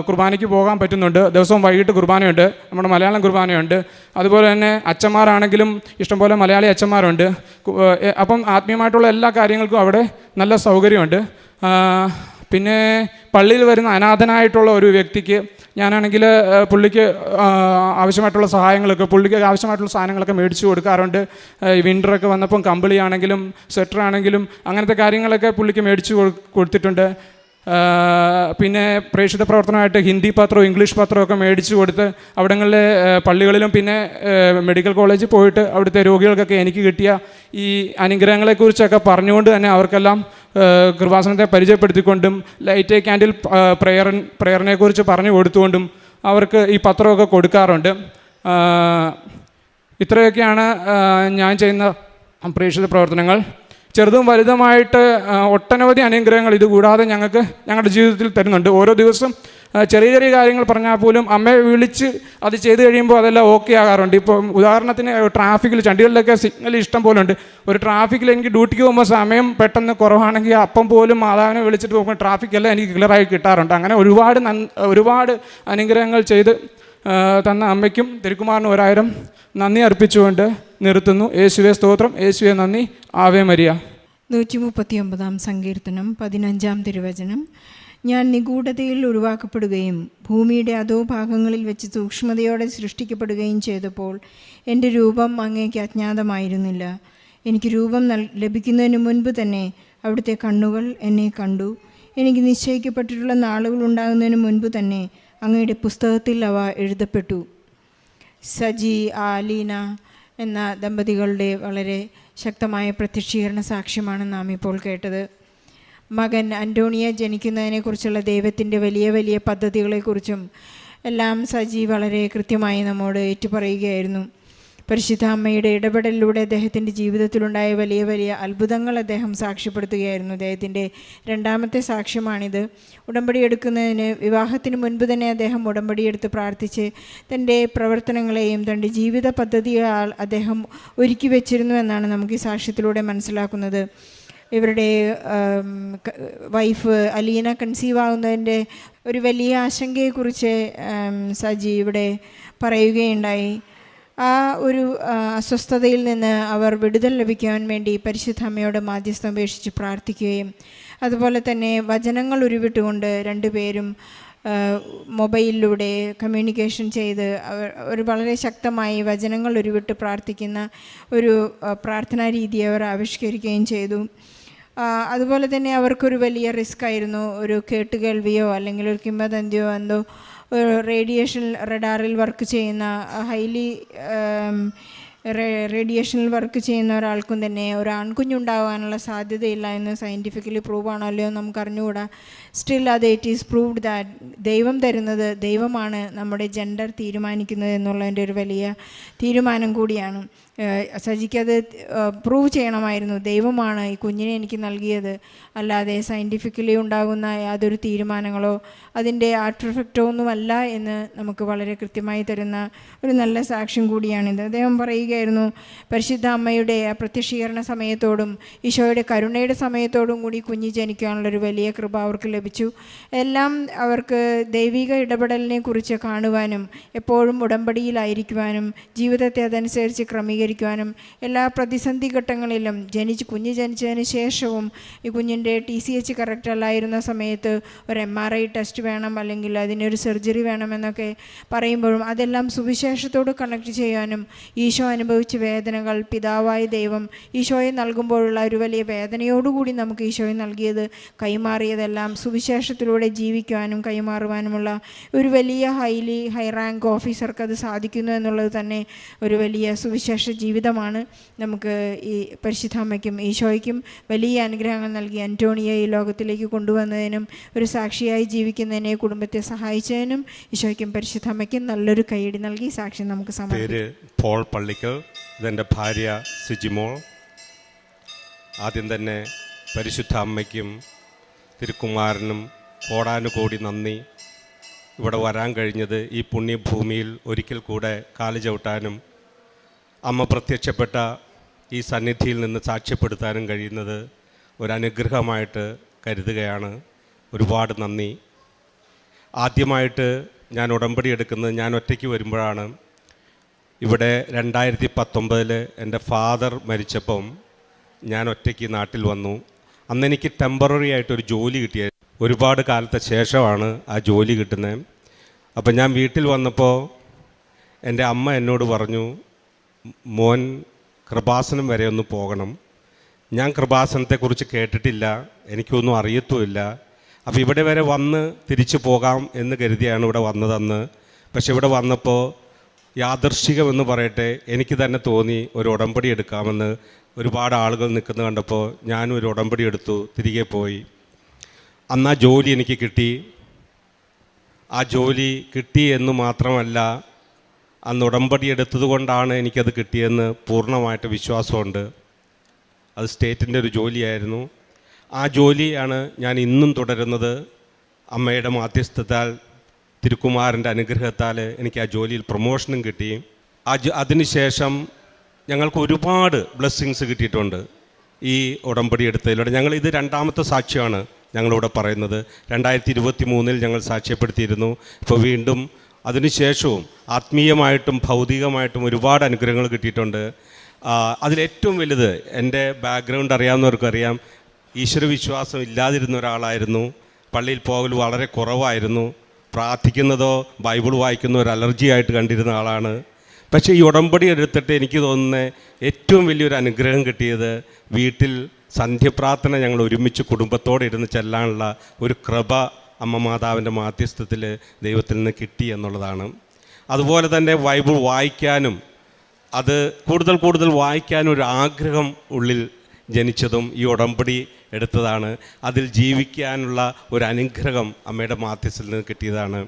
കുർബാനയ്ക്ക് പോകാൻ പറ്റുന്നുണ്ട്. ദിവസവും വൈകിട്ട് കുർബാനയുണ്ട്, നമ്മുടെ മലയാളം കുർബാനയുണ്ട്. അതുപോലെ തന്നെ അച്ഛന്മാരാണെങ്കിലും ഇഷ്ടംപോലെ മലയാളി അച്ഛന്മാരുണ്ട്. അപ്പം ആത്മീയമായിട്ടുള്ള എല്ലാ കാര്യങ്ങൾക്കും അവിടെ നല്ല സൗകര്യമുണ്ട്. പിന്നെ പള്ളിയിൽ വരുന്ന അനാഥനായിട്ടുള്ള ഒരു വ്യക്തിക്ക് ഞാനാണെങ്കിൽ പുള്ളിക്ക് ആവശ്യമായിട്ടുള്ള സഹായങ്ങളൊക്കെ, പുള്ളിക്ക് ആവശ്യമായിട്ടുള്ള സാധനങ്ങളൊക്കെ മേടിച്ചു കൊടുക്കാറുണ്ട്. വിൻ്ററൊക്കെ വന്നപ്പം കമ്പിളിയാണെങ്കിലും സ്വെറ്ററാണെങ്കിലും അങ്ങനത്തെ കാര്യങ്ങളൊക്കെ പുള്ളിക്ക് മേടിച്ചു കൊടുത്തിട്ടുണ്ട്. പിന്നെ പ്രേക്ഷിത പ്രവർത്തനമായിട്ട് ഹിന്ദി പത്രവും ഇംഗ്ലീഷ് പത്രവും ഒക്കെ മേടിച്ചു കൊടുത്ത് അവിടങ്ങളിലെ പള്ളികളിലും പിന്നെ മെഡിക്കൽ കോളേജിൽ പോയിട്ട് അവിടുത്തെ രോഗികൾക്കൊക്കെ എനിക്ക് കിട്ടിയ ഈ അനുഗ്രഹങ്ങളെക്കുറിച്ചൊക്കെ പറഞ്ഞുകൊണ്ട് തന്നെ അവർക്കെല്ലാം കൃപാസനത്തെ പരിചയപ്പെടുത്തിക്കൊണ്ടും ലൈറ്റ് ക്യാൻഡിൽ പ്രയറിനെ കുറിച്ച് പറഞ്ഞു കൊടുത്തുകൊണ്ടും അവർക്ക് ഈ പത്രമൊക്കെ കൊടുക്കാറുണ്ട്. ഇത്രയൊക്കെയാണ് ഞാൻ ചെയ്യുന്ന പ്രേക്ഷിത പ്രവർത്തനങ്ങൾ. ചെറുതും വലുതുമായിട്ട് ഒട്ടനവധി അനുഗ്രഹങ്ങൾ ഇതുകൂടാതെ ഞങ്ങളുടെ ജീവിതത്തിൽ തരുന്നുണ്ട്. ഓരോ ദിവസം ചെറിയ ചെറിയ കാര്യങ്ങൾ പറഞ്ഞാൽ പോലും അമ്മയെ വിളിച്ച് അത് ചെയ്ത് കഴിയുമ്പോൾ അതെല്ലാം ഓക്കെ ആകാറുണ്ട്. ഇപ്പോൾ ഉദാഹരണത്തിന് ട്രാഫിക്കിൽ, ചണ്ഡീഗഡിലൊക്കെ സിഗ്നൽ ഇഷ്ടം പോലെ ഉണ്ട്. ഒരു ട്രാഫിക്കിൽ എനിക്ക് ഡ്യൂട്ടിക്ക് പോകുമ്പോൾ സമയം പെട്ടെന്ന് കുറവാണെങ്കിൽ അപ്പം പോലും മാതാവിനെ വിളിച്ചിട്ട് പോകുമ്പോൾ ട്രാഫിക്കെല്ലാം എനിക്ക് ക്ലിയറായി കിട്ടാറുണ്ട്. അങ്ങനെ ഒരുപാട് അനുഗ്രഹങ്ങൾ ചെയ്ത് തന്ന അമ്മയ്ക്കും തിരുക്കുമാരനും 1000 നന്ദി അർപ്പിച്ചുകൊണ്ട് നിർത്തുന്നു. യേശുവേ സ്തോത്രം, യേശുവേ നന്ദി, ആവേ മരിയ.
139 സങ്കീർത്തനം 15 തിരുവചനം. ഞാൻ നിഗൂഢതയിൽ ഉരുവാക്കപ്പെടുകയും ഭൂമിയുടെ അധോഭാഗങ്ങളിൽ വെച്ച് സൂക്ഷ്മതയോടെ സൃഷ്ടിക്കപ്പെടുകയും ചെയ്തപ്പോൾ എൻ്റെ രൂപം അങ്ങേക്ക് അജ്ഞാതമായിരുന്നില്ല. എനിക്ക് രൂപം ലഭിക്കുന്നതിന് മുൻപ് തന്നെ അവിടുത്തെ കണ്ണുകൾ എന്നെ കണ്ടു. എനിക്ക് നിശ്ചയിക്കപ്പെട്ടിട്ടുള്ള നാളുകൾ ഉണ്ടാകുന്നതിന് മുൻപ് തന്നെ അങ്ങയുടെ പുസ്തകത്തിൽ അവ എഴുതപ്പെട്ടു. സജി ആലീന എന്ന ദമ്പതികളുടെ വളരെ ശക്തമായ പ്രത്യക്ഷീകരണ സാക്ഷ്യമാണ് നാം ഇപ്പോൾ കേട്ടത്. മകൻ അന്റോണിയ ജനിക്കുന്നതിനെക്കുറിച്ചുള്ള ദൈവത്തിൻ്റെ വലിയ വലിയ പദ്ധതികളെക്കുറിച്ചും എല്ലാം സജി വളരെ കൃത്യമായി നമ്മോട് ഏറ്റുപറയുകയായിരുന്നു. പരിശുദ്ധ അമ്മയുടെ ഇടപെടലിലൂടെ അദ്ദേഹത്തിൻ്റെ ജീവിതത്തിലുണ്ടായ വലിയ വലിയ അത്ഭുതങ്ങൾ അദ്ദേഹം സാക്ഷ്യപ്പെടുത്തുകയായിരുന്നു. അദ്ദേഹത്തിൻ്റെ രണ്ടാമത്തെ സാക്ഷ്യമാണിത്. ഉടമ്പടി എടുക്കുന്നതിന് വിവാഹത്തിന് മുൻപ് തന്നെ അദ്ദേഹം ഉടമ്പടിയെടുത്ത് പ്രാർത്ഥിച്ച് തൻ്റെ പ്രവർത്തനങ്ങളെയും തൻ്റെ ജീവിത പദ്ധതിയാൽ അദ്ദേഹം ഒരുക്കി വെച്ചിരുന്നു എന്നാണ് നമുക്ക് ഈ സാക്ഷ്യത്തിലൂടെ മനസ്സിലാക്കുന്നത്. ഇവരുടെ വൈഫ് അലീന കൺസീവ് ആകുന്നതിൻ്റെ ഒരു വലിയ ആശങ്കയെക്കുറിച്ച് സജി ഇവിടെ പറയുകയുണ്ടായി. ആ ഒരു അസ്വസ്ഥതയിൽ നിന്ന് അവർ വിടുതൽ ലഭിക്കാൻ വേണ്ടി പരിശുദ്ധ അമ്മയോട് മാധ്യസ്ഥം അപേക്ഷിച്ച് പ്രാർത്ഥിക്കുകയും അതുപോലെ തന്നെ വചനങ്ങൾ ഉരുവിട്ടുകൊണ്ട് രണ്ടുപേരും മൊബൈലിലൂടെ കമ്മ്യൂണിക്കേഷൻ ചെയ്ത് ഒരു വളരെ ശക്തമായി വചനങ്ങൾ ഉരുവിട്ട് പ്രാർത്ഥിക്കുന്ന ഒരു പ്രാർത്ഥനാ രീതി അവർ ആവിഷ്കരിക്കുകയും ചെയ്തു. അതുപോലെ തന്നെ അവർക്കൊരു വലിയ റിസ്ക് ആയിരുന്നു. ഒരു കേട്ടുകേൾവിയോ അല്ലെങ്കിൽ ഒരു കിംവദന്തിയോ എന്തോ റേഡിയേഷൻ റഡാറിൽ വർക്ക് ചെയ്യുന്ന റേഡിയേഷനിൽ വർക്ക് ചെയ്യുന്ന ഒരാൾക്കും തന്നെ ഒരു ആൺകുഞ്ഞുണ്ടാകാനുള്ള സാധ്യതയില്ല എന്ന് സയൻറ്റിഫിക്കലി പ്രൂവ് ആണോ അല്ലയോ നമുക്ക് അറിഞ്ഞുകൂടാ. സ്റ്റിൽ അത് ഇറ്റ് ഈസ് പ്രൂവ്ഡ് ദാറ്റ് ദൈവം തരുന്നത്, ദൈവമാണ് നമ്മുടെ ജെൻഡർ തീരുമാനിക്കുന്നത് എന്നുള്ളതിൻ്റെ ഒരു വലിയ തീരുമാനം കൂടിയാണ്. സജിക്കത് പ്രൂവ് ചെയ്യണമായിരുന്നു. ദൈവമാണ് ഈ കുഞ്ഞിനെ എനിക്ക് നൽകിയത്, അല്ലാതെ സയൻറ്റിഫിക്കലി ഉണ്ടാകുന്ന യാതൊരു തീരുമാനങ്ങളോ അതിൻ്റെ ആഫ്റ്റർ എഫക്റ്റോ ഒന്നുമല്ല എന്ന് നമുക്ക് വളരെ കൃത്യമായി തരുന്ന ഒരു നല്ല സാക്ഷ്യം കൂടിയാണിത്. അദ്ദേഹം പറയുകയായിരുന്നു, പരിശുദ്ധ അമ്മയുടെ പ്രത്യക്ഷീകരണ സമയത്തോടും ഈശോയുടെ കരുണയുടെ സമയത്തോടും കൂടി കുഞ്ഞ് ജനിക്കാനുള്ളൊരു വലിയ കൃപ അവർക്ക് ലഭിച്ചു. എല്ലാം അവർക്ക് ദൈവിക ഇടപെടലിനെ കുറിച്ച് കാണുവാനും എപ്പോഴും ഉടമ്പടിയിലായിരിക്കുവാനും ജീവിതത്തെ അതനുസരിച്ച് ക്രമീകരിക്കാനും എല്ലാ പ്രതിസന്ധി ഘട്ടങ്ങളിലും കുഞ്ഞ് ജനിച്ചതിന് ശേഷവും ഈ കുഞ്ഞിൻ്റെ TCH കറക്റ്റ് അല്ലായിരുന്ന സമയത്ത് ഒരു MRI ടെസ്റ്റ് വേണം, അല്ലെങ്കിൽ അതിനൊരു സർജറി വേണമെന്നൊക്കെ പറയുമ്പോഴും അതെല്ലാം സുവിശേഷത്തോട് കണക്ട് ചെയ്യാനും ഈശോ അനുഭവിച്ച വേദനകൾ, പിതാവായ ദൈവം ഈശോയെ നൽകുമ്പോഴുള്ള ഒരു വലിയ വേദനയോടുകൂടി നമുക്ക് ഈശോയെ നൽകിയത് കൈമാറിയതെല്ലാം സുവിശേഷത്തിലൂടെ ജീവിക്കുവാനും കൈമാറുവാനുമുള്ള ഒരു വലിയ ഹൈ റാങ്ക് ഓഫീസർക്ക് അത് സാധിക്കുന്നു എന്നുള്ളത് തന്നെ ഒരു വലിയ സുവിശേഷ ജീവിതമാണ്. നമുക്ക് ഈ പരിശുദ്ധാമ്മയ്ക്കും ഈശോയ്ക്കും വലിയ അനുഗ്രഹങ്ങൾ നൽകി അന്റോണിയെ ഈ ലോകത്തിലേക്ക് കൊണ്ടുവന്നതിനും ഒരു സാക്ഷിയായി ജീവിക്കുന്നതിനെ കുടുംബത്തെ സഹായിച്ചതിനും ഈശോയ്ക്കും പരിശുദ്ധാമ്മയ്ക്കും നല്ലൊരു കൈയടി നൽകി സാക്ഷ്യം നമുക്ക് സമർപ്പിക്കാം.
പോൾ പള്ളിക്കൽ, ഇതെൻ്റെ ഭാര്യ സിജിമോൾ. ആദ്യം തന്നെ പരിശുദ്ധ അമ്മയ്ക്കും തിരുക്കുമാരനും കോടാനുകോടി നന്ദി. ഇവിടെ വരാൻ കഴിഞ്ഞത്, ഈ പുണ്യഭൂമിയിൽ ഒരിക്കൽ കൂടെ കാല് ചവിട്ടാനും അമ്മ പ്രത്യക്ഷപ്പെട്ട ഈ സന്നിധിയിൽ നിന്ന് സാക്ഷ്യപ്പെടുത്താനും കഴിയുന്നത് ഒരനുഗ്രഹമായിട്ട് കരുതുകയാണ്. ഒരുപാട് നന്ദി. ആദ്യമായിട്ട് ഞാൻ ഉടമ്പടി എടുക്കുന്നത് ഞാൻ ഒറ്റയ്ക്ക് വരുമ്പോഴാണ്. ഇവിടെ 2019 എൻ്റെ ഫാദർ മരിച്ചപ്പം ഞാൻ ഒറ്റയ്ക്ക് നാട്ടിൽ വന്നു. അന്നെനിക്ക് ടെമ്പററി ആയിട്ടൊരു ജോലി കിട്ടിയത്. ഒരുപാട് കാലത്തെ ശേഷമാണ് ആ ജോലി കിട്ടുന്നത്. അപ്പം ഞാൻ വീട്ടിൽ വന്നപ്പോൾ എൻ്റെ അമ്മ എന്നോട് പറഞ്ഞു, മോൻ കൃപാസനം വരെ ഒന്ന് പോകണം. ഞാൻ കൃപാസനത്തെക്കുറിച്ച് കേട്ടിട്ടില്ല, എനിക്കൊന്നും അറിയത്തുമില്ല. അപ്പോൾ ഇവിടെ വരെ വന്ന് തിരിച്ചു പോകാം എന്ന് കരുതിയാണ് ഇവിടെ വന്നതെന്ന്. പക്ഷെ ഇവിടെ വന്നപ്പോൾ യാദൃശ്ചികമെന്ന് പറയട്ടെ, എനിക്ക് തന്നെ തോന്നി ഒരു ഉടമ്പടി എടുക്കാമെന്ന്. ഒരുപാട് ആളുകൾ നിൽക്കുന്നത് കണ്ടപ്പോൾ ഞാനും ഒരു ഉടമ്പടി എടുത്തു, തിരികെ പോയി. അന്ന് ആ ജോലി എനിക്ക് കിട്ടി. ആ ജോലി കിട്ടി എന്ന് മാത്രമല്ല, അന്ന് ഉടമ്പടി എടുത്തത് കൊണ്ടാണ് എനിക്കത് കിട്ടിയെന്ന് പൂർണ്ണമായിട്ട് വിശ്വാസമുണ്ട്. അത് സ്റ്റേറ്റിൻ്റെ ഒരു ജോലിയായിരുന്നു. ആ ജോലിയാണ് ഞാൻ ഇന്നും തുടരുന്നത്. അമ്മയുടെ മാധ്യസ്ഥത്താൽ, തിരുക്കുമാരൻ്റെ അനുഗ്രഹത്താൽ എനിക്ക് ആ ജോലിയിൽ പ്രൊമോഷനും കിട്ടി. അതിനുശേഷം ഞങ്ങൾക്ക് ഒരുപാട് ബ്ലെസ്സിങ്സ് കിട്ടിയിട്ടുണ്ട് ഈ ഉടമ്പടി എടുത്തതിലൂടെ. ഇത് രണ്ടാമത്തെ സാക്ഷ്യമാണ് ഞങ്ങളിവിടെ പറയുന്നത്. 2023 ഞങ്ങൾ സാക്ഷ്യപ്പെടുത്തിയിരുന്നു. ഇപ്പോൾ വീണ്ടും അതിനുശേഷവും ആത്മീയമായിട്ടും ഭൗതികമായിട്ടും ഒരുപാട് അനുഗ്രഹങ്ങൾ കിട്ടിയിട്ടുണ്ട്. അതിലേറ്റവും വലുത്, എൻ്റെ ബാക്ക്ഗ്രൗണ്ട് അറിയാവുന്നവർക്കറിയാം, ഈശ്വരവിശ്വാസം ഇല്ലാതിരുന്ന ഒരാളായിരുന്നു. പള്ളിയിൽ പോകൽ വളരെ കുറവായിരുന്നു. പ്രാർത്ഥിക്കുന്നതോ ബൈബിൾ വായിക്കുന്നതോ ഒരു അലർജി ആയിട്ട് കണ്ടിരുന്ന ആളാണ്. പക്ഷേ ഈ ഉടമ്പടി എടുത്തിട്ട് എനിക്ക് തോന്നുന്നത് ഏറ്റവും വലിയൊരു അനുഗ്രഹം കിട്ടിയത് വീട്ടിൽ സന്ധ്യപ്രാർത്ഥന ഞങ്ങൾ ഒരുമിച്ച് കുടുംബത്തോടെ ഇരുന്ന് ചെല്ലാനുള്ള ഒരു കൃപ അമ്മ മാതാവിൻ്റെ മാധ്യസ്ഥത്തിൽ ദൈവത്തിൽ നിന്ന് കിട്ടി എന്നുള്ളതാണ്. അതുപോലെ തന്നെ ബൈബിൾ വായിക്കാനും അത് കൂടുതൽ വായിക്കാനും ഒരു ആഗ്രഹം ഉള്ളിൽ ജനിച്ചതും ഈ ഉടമ്പടി എടുത്തതാണ്. അതിൽ ജീവിക്കാനുള്ള ഒരു അനുഗ്രഹം അമ്മയുടെ മാധ്യസ്ഥത്തിൽ നിന്ന് കിട്ടിയതാണ്.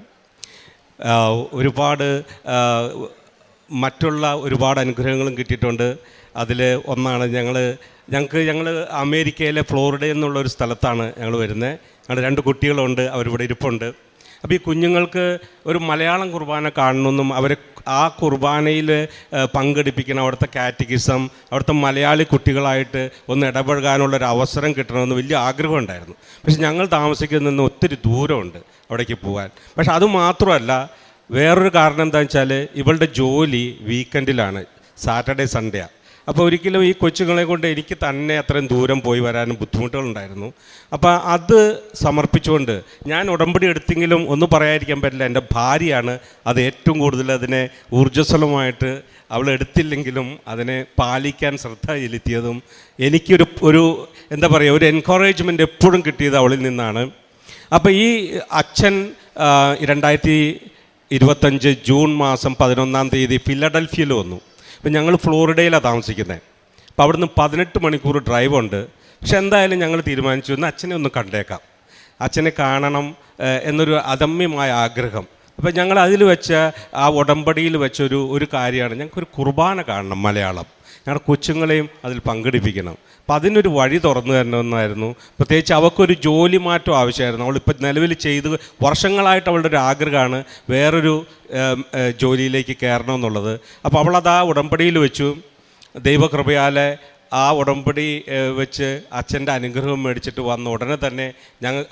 ഒരുപാട് മറ്റുള്ള ഒരുപാട് അനുഗ്രഹങ്ങളും കിട്ടിയിട്ടുണ്ട്. അതിൽ ഒന്നാണ് ഞങ്ങൾ അമേരിക്കയിലെ ഫ്ലോറിഡയിൽ നിന്നുള്ളൊരു സ്ഥലത്താണ് ഞങ്ങൾ വരുന്നത്. ഞങ്ങളുടെ 2 കുട്ടികളുണ്ട്, അവരിവിടെ ഇരിപ്പുണ്ട്. അപ്പോൾ ഈ കുഞ്ഞുങ്ങൾക്ക് ഒരു മലയാളം കുർബാന കാണണമെന്നും അവരെ ആ കുർബാനയിൽ പങ്കെടുപ്പിക്കണം, അവിടുത്തെ കാറ്റഗിസം, അവിടുത്തെ മലയാളി കുട്ടികളായിട്ട് ഒന്ന് ഇടപഴകാനുള്ളൊരു അവസരം കിട്ടണമെന്ന് വലിയ ആഗ്രഹമുണ്ടായിരുന്നു. പക്ഷെ ഞങ്ങൾ താമസിക്കുന്നതിൽ ഒത്തിരി ദൂരമുണ്ട് അവിടേക്ക് പോകാൻ. പക്ഷെ അതുമാത്രമല്ല, വേറൊരു കാരണം എന്താണെന്ന് വെച്ചാൽ ഇവളുടെ ജോലി വീക്കെൻഡിലാണ്, സാറ്റർഡേ സൺഡേ. അപ്പോൾ ഒരിക്കലും ഈ കൊച്ചുങ്ങളെ കൊണ്ട് എനിക്ക് തന്നെ അത്രയും ദൂരം പോയി വരാനും ബുദ്ധിമുട്ടുകളുണ്ടായിരുന്നു. അപ്പോൾ അത് സമർപ്പിച്ചുകൊണ്ട് ഞാൻ ഉടമ്പടി എടുത്തെങ്കിലും ഒന്നും പറയാതിരിക്കാൻ പറ്റില്ല, എൻ്റെ ഭാര്യയാണ് അത് ഏറ്റവും കൂടുതൽ അതിനെ ഊർജ്ജസ്വലമായിട്ട് അവൾ എടുത്തില്ലെങ്കിലും അതിനെ പാലിക്കാൻ ശ്രദ്ധ ചെലുത്തിയതും എനിക്കൊരു എന്താ പറയുക, ഒരു എൻകറേജ്മെൻറ്റ് എപ്പോഴും കിട്ടിയത് അവളിൽ നിന്നാണ്. അപ്പോൾ ഈ അച്ഛൻ 2025 ജൂൺ മാസം 11 ഫിലഡൽഫിയയിൽ വന്നു. അപ്പം ഞങ്ങൾ ഫ്ലോറിഡയിലാണ് താമസിക്കുന്നത്. അപ്പോൾ അവിടുന്ന് 18 മണിക്കൂർ ഡ്രൈവ് ഉണ്ട്. പക്ഷെ എന്തായാലും ഞങ്ങൾ തീരുമാനിച്ചു ഇന്ന് അച്ഛനെ ഒന്ന് കണ്ടേക്കാം, അച്ഛനെ കാണണം എന്നൊരു അദമ്യമായ ആഗ്രഹം. അപ്പം ഞങ്ങൾ അതിൽ വെച്ച ആ ഉടമ്പടിയിൽ വെച്ചൊരു കാര്യമാണ്, ഞങ്ങൾക്കൊരു കുർബാന കാണണം മലയാളം, ഞങ്ങളുടെ കൊച്ചുങ്ങളെയും അതിൽ പങ്കെടുപ്പിക്കണം. അപ്പം അതിനൊരു വഴി തുറന്നു തരണമെന്നായിരുന്നു. പ്രത്യേകിച്ച് അവൾക്കൊരു ജോലി മാറ്റം ആവശ്യമായിരുന്നു. അവളിപ്പോൾ നിലവിൽ വർഷങ്ങളായിട്ട് അവളുടെ ഒരു ആഗ്രഹമാണ് വേറൊരു ജോലിയിലേക്ക് കയറണമെന്നുള്ളത്. അപ്പോൾ അവളത് ആ ഉടമ്പടിയിൽ വെച്ചു. ദൈവകൃപയാലെ ആ ഉടമ്പടി വെച്ച് അച്ഛൻ്റെ അനുഗ്രഹം മേടിച്ചിട്ട് വന്ന ഉടനെ തന്നെ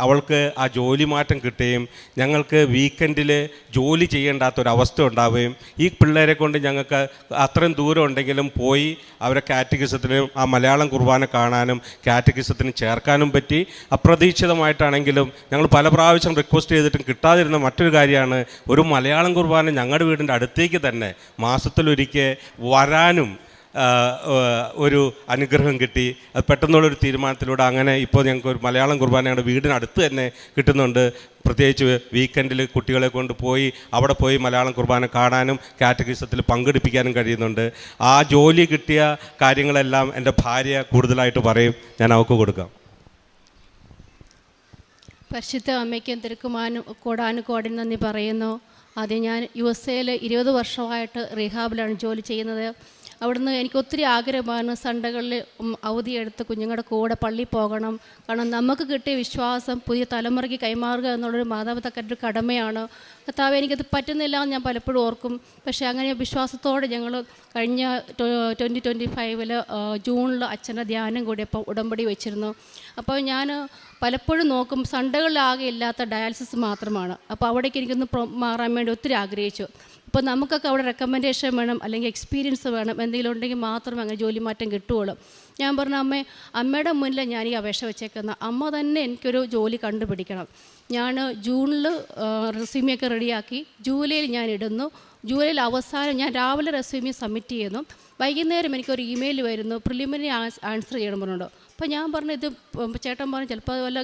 അവൾക്ക് ആ ജോലി മാറ്റം കിട്ടുകയും ഞങ്ങൾക്ക് വീക്കെൻഡിൽ ജോലി ചെയ്യേണ്ടാത്തൊരവസ്ഥ ഉണ്ടാവുകയും ഈ പിള്ളേരെ കൊണ്ട് ഞങ്ങൾക്ക് അത്രയും ദൂരം ഉണ്ടെങ്കിലും പോയി അവരെ കാറ്റഗിസത്തിനും ആ മലയാളം കുർബാന കാണാനും കാറ്റഗിസത്തിനും ചേർക്കാനും പറ്റി. അപ്രതീക്ഷിതമായിട്ടാണെങ്കിലും ഞങ്ങൾ പല പ്രാവശ്യം റിക്വസ്റ്റ് ചെയ്തിട്ടും കിട്ടാതിരുന്ന മറ്റൊരു കാര്യമാണ്, ഒരു മലയാളം കുർബാന ഞങ്ങളുടെ വീടിൻ്റെ അടുത്തേക്ക് തന്നെ മാസത്തിലൊരിക്കൽ വരാനും ഒരു അനുഗ്രഹം കിട്ടി. അത് പെട്ടെന്നുള്ളൊരു തീരുമാനത്തിലൂടെ അങ്ങനെ ഇപ്പോൾ ഞങ്ങൾക്ക് ഒരു മലയാളം കുർബാന ഞങ്ങളുടെ വീടിനടുത്ത് തന്നെ കിട്ടുന്നുണ്ട്. പ്രത്യേകിച്ച് വീക്കെൻഡിൽ കുട്ടികളെ കൊണ്ട് പോയി അവിടെ പോയി മലയാളം കുർബാന കാണാനും കാറ്റഗിസത്തിൽ പങ്കെടുപ്പിക്കാനും കഴിയുന്നുണ്ട്. ആ ജോലി കിട്ടിയ കാര്യങ്ങളെല്ലാം എൻ്റെ ഭാര്യ കൂടുതലായിട്ട് പറയും, ഞാൻ അവൾക്ക് കൊടുക്കാം.
പരിശുദ്ധ അമ്മയ്ക്കും കോടാനുകോടി നന്ദി പറയുന്നു. ആദ്യം ഞാൻ USA 20 വർഷമായിട്ട് റീഹാബിലാണ് ജോലി ചെയ്യുന്നത്. അവിടുന്ന് എനിക്ക് ഒത്തിരി ആഗ്രഹമാണ് സൺഡേകളിൽ അവധിയെടുത്ത് കുഞ്ഞുങ്ങളുടെ കൂടെ പള്ളിയിൽ പോകണം. കാരണം നമുക്ക് കിട്ടിയ വിശ്വാസം പുതിയ തലമുറയ്ക്ക് കൈമാറുക എന്നുള്ളൊരു മാതാപിതാക്കളുടെ ഒരു കടമയാണ്. കർത്താവേ, എനിക്കത് പറ്റുന്നില്ല എന്ന് ഞാൻ പലപ്പോഴും ഓർക്കും. പക്ഷേ അങ്ങനെ വിശ്വാസത്തോടെ ഞങ്ങൾ കഴിഞ്ഞ 2025 ജൂണിൽ അച്ഛൻ്റെ ധ്യാനം കൂടിയപ്പോൾ ഉടമ്പടി വെച്ചിരുന്നു. അപ്പോൾ ഞാൻ പലപ്പോഴും നോക്കും സൺഡേകളിലാകെ ഇല്ലാത്ത ഡയാലിസിസ് മാത്രമാണ്. അപ്പോൾ അവിടേക്ക് എനിക്കൊന്ന് മാറാൻ വേണ്ടി ഒത്തിരി ആഗ്രഹിച്ചു. അപ്പോൾ നമുക്കൊക്കെ അവിടെ റെക്കമെൻഡേഷൻ വേണം, അല്ലെങ്കിൽ എക്സ്പീരിയൻസ് വേണം, എന്തെങ്കിലും ഉണ്ടെങ്കിൽ മാത്രമേ അങ്ങനെ ജോലി മാറ്റം കിട്ടുകയുള്ളൂ. ഞാൻ പറഞ്ഞു, അമ്മയുടെ മുന്നിൽ ഞാൻ ഈ അപേക്ഷ വെച്ചേക്കുന്ന അമ്മ തന്നെ എനിക്കൊരു ജോലി കണ്ടുപിടിക്കണം. ഞാൻ ജൂണിൽ റെസ്യൂമിയൊക്കെ റെഡിയാക്കി ജൂലൈയിൽ ഞാൻ ഇടുന്നു. ജൂലൈയിൽ അവസാനം ഞാൻ രാവിലെ റെസ്യൂമി സബ്മിറ്റ് ചെയ്യുന്നു. വൈകുന്നേരം എനിക്കൊരു ഇമെയിൽ വരുന്നു, പ്രിലിമിനറി ആൻസർ ചെയ്യണം പറഞ്ഞുണ്ടോ. അപ്പോൾ ഞാൻ പറഞ്ഞു, ഇത് ചേട്ടൻ പറഞ്ഞു ചിലപ്പോൾ വല്ല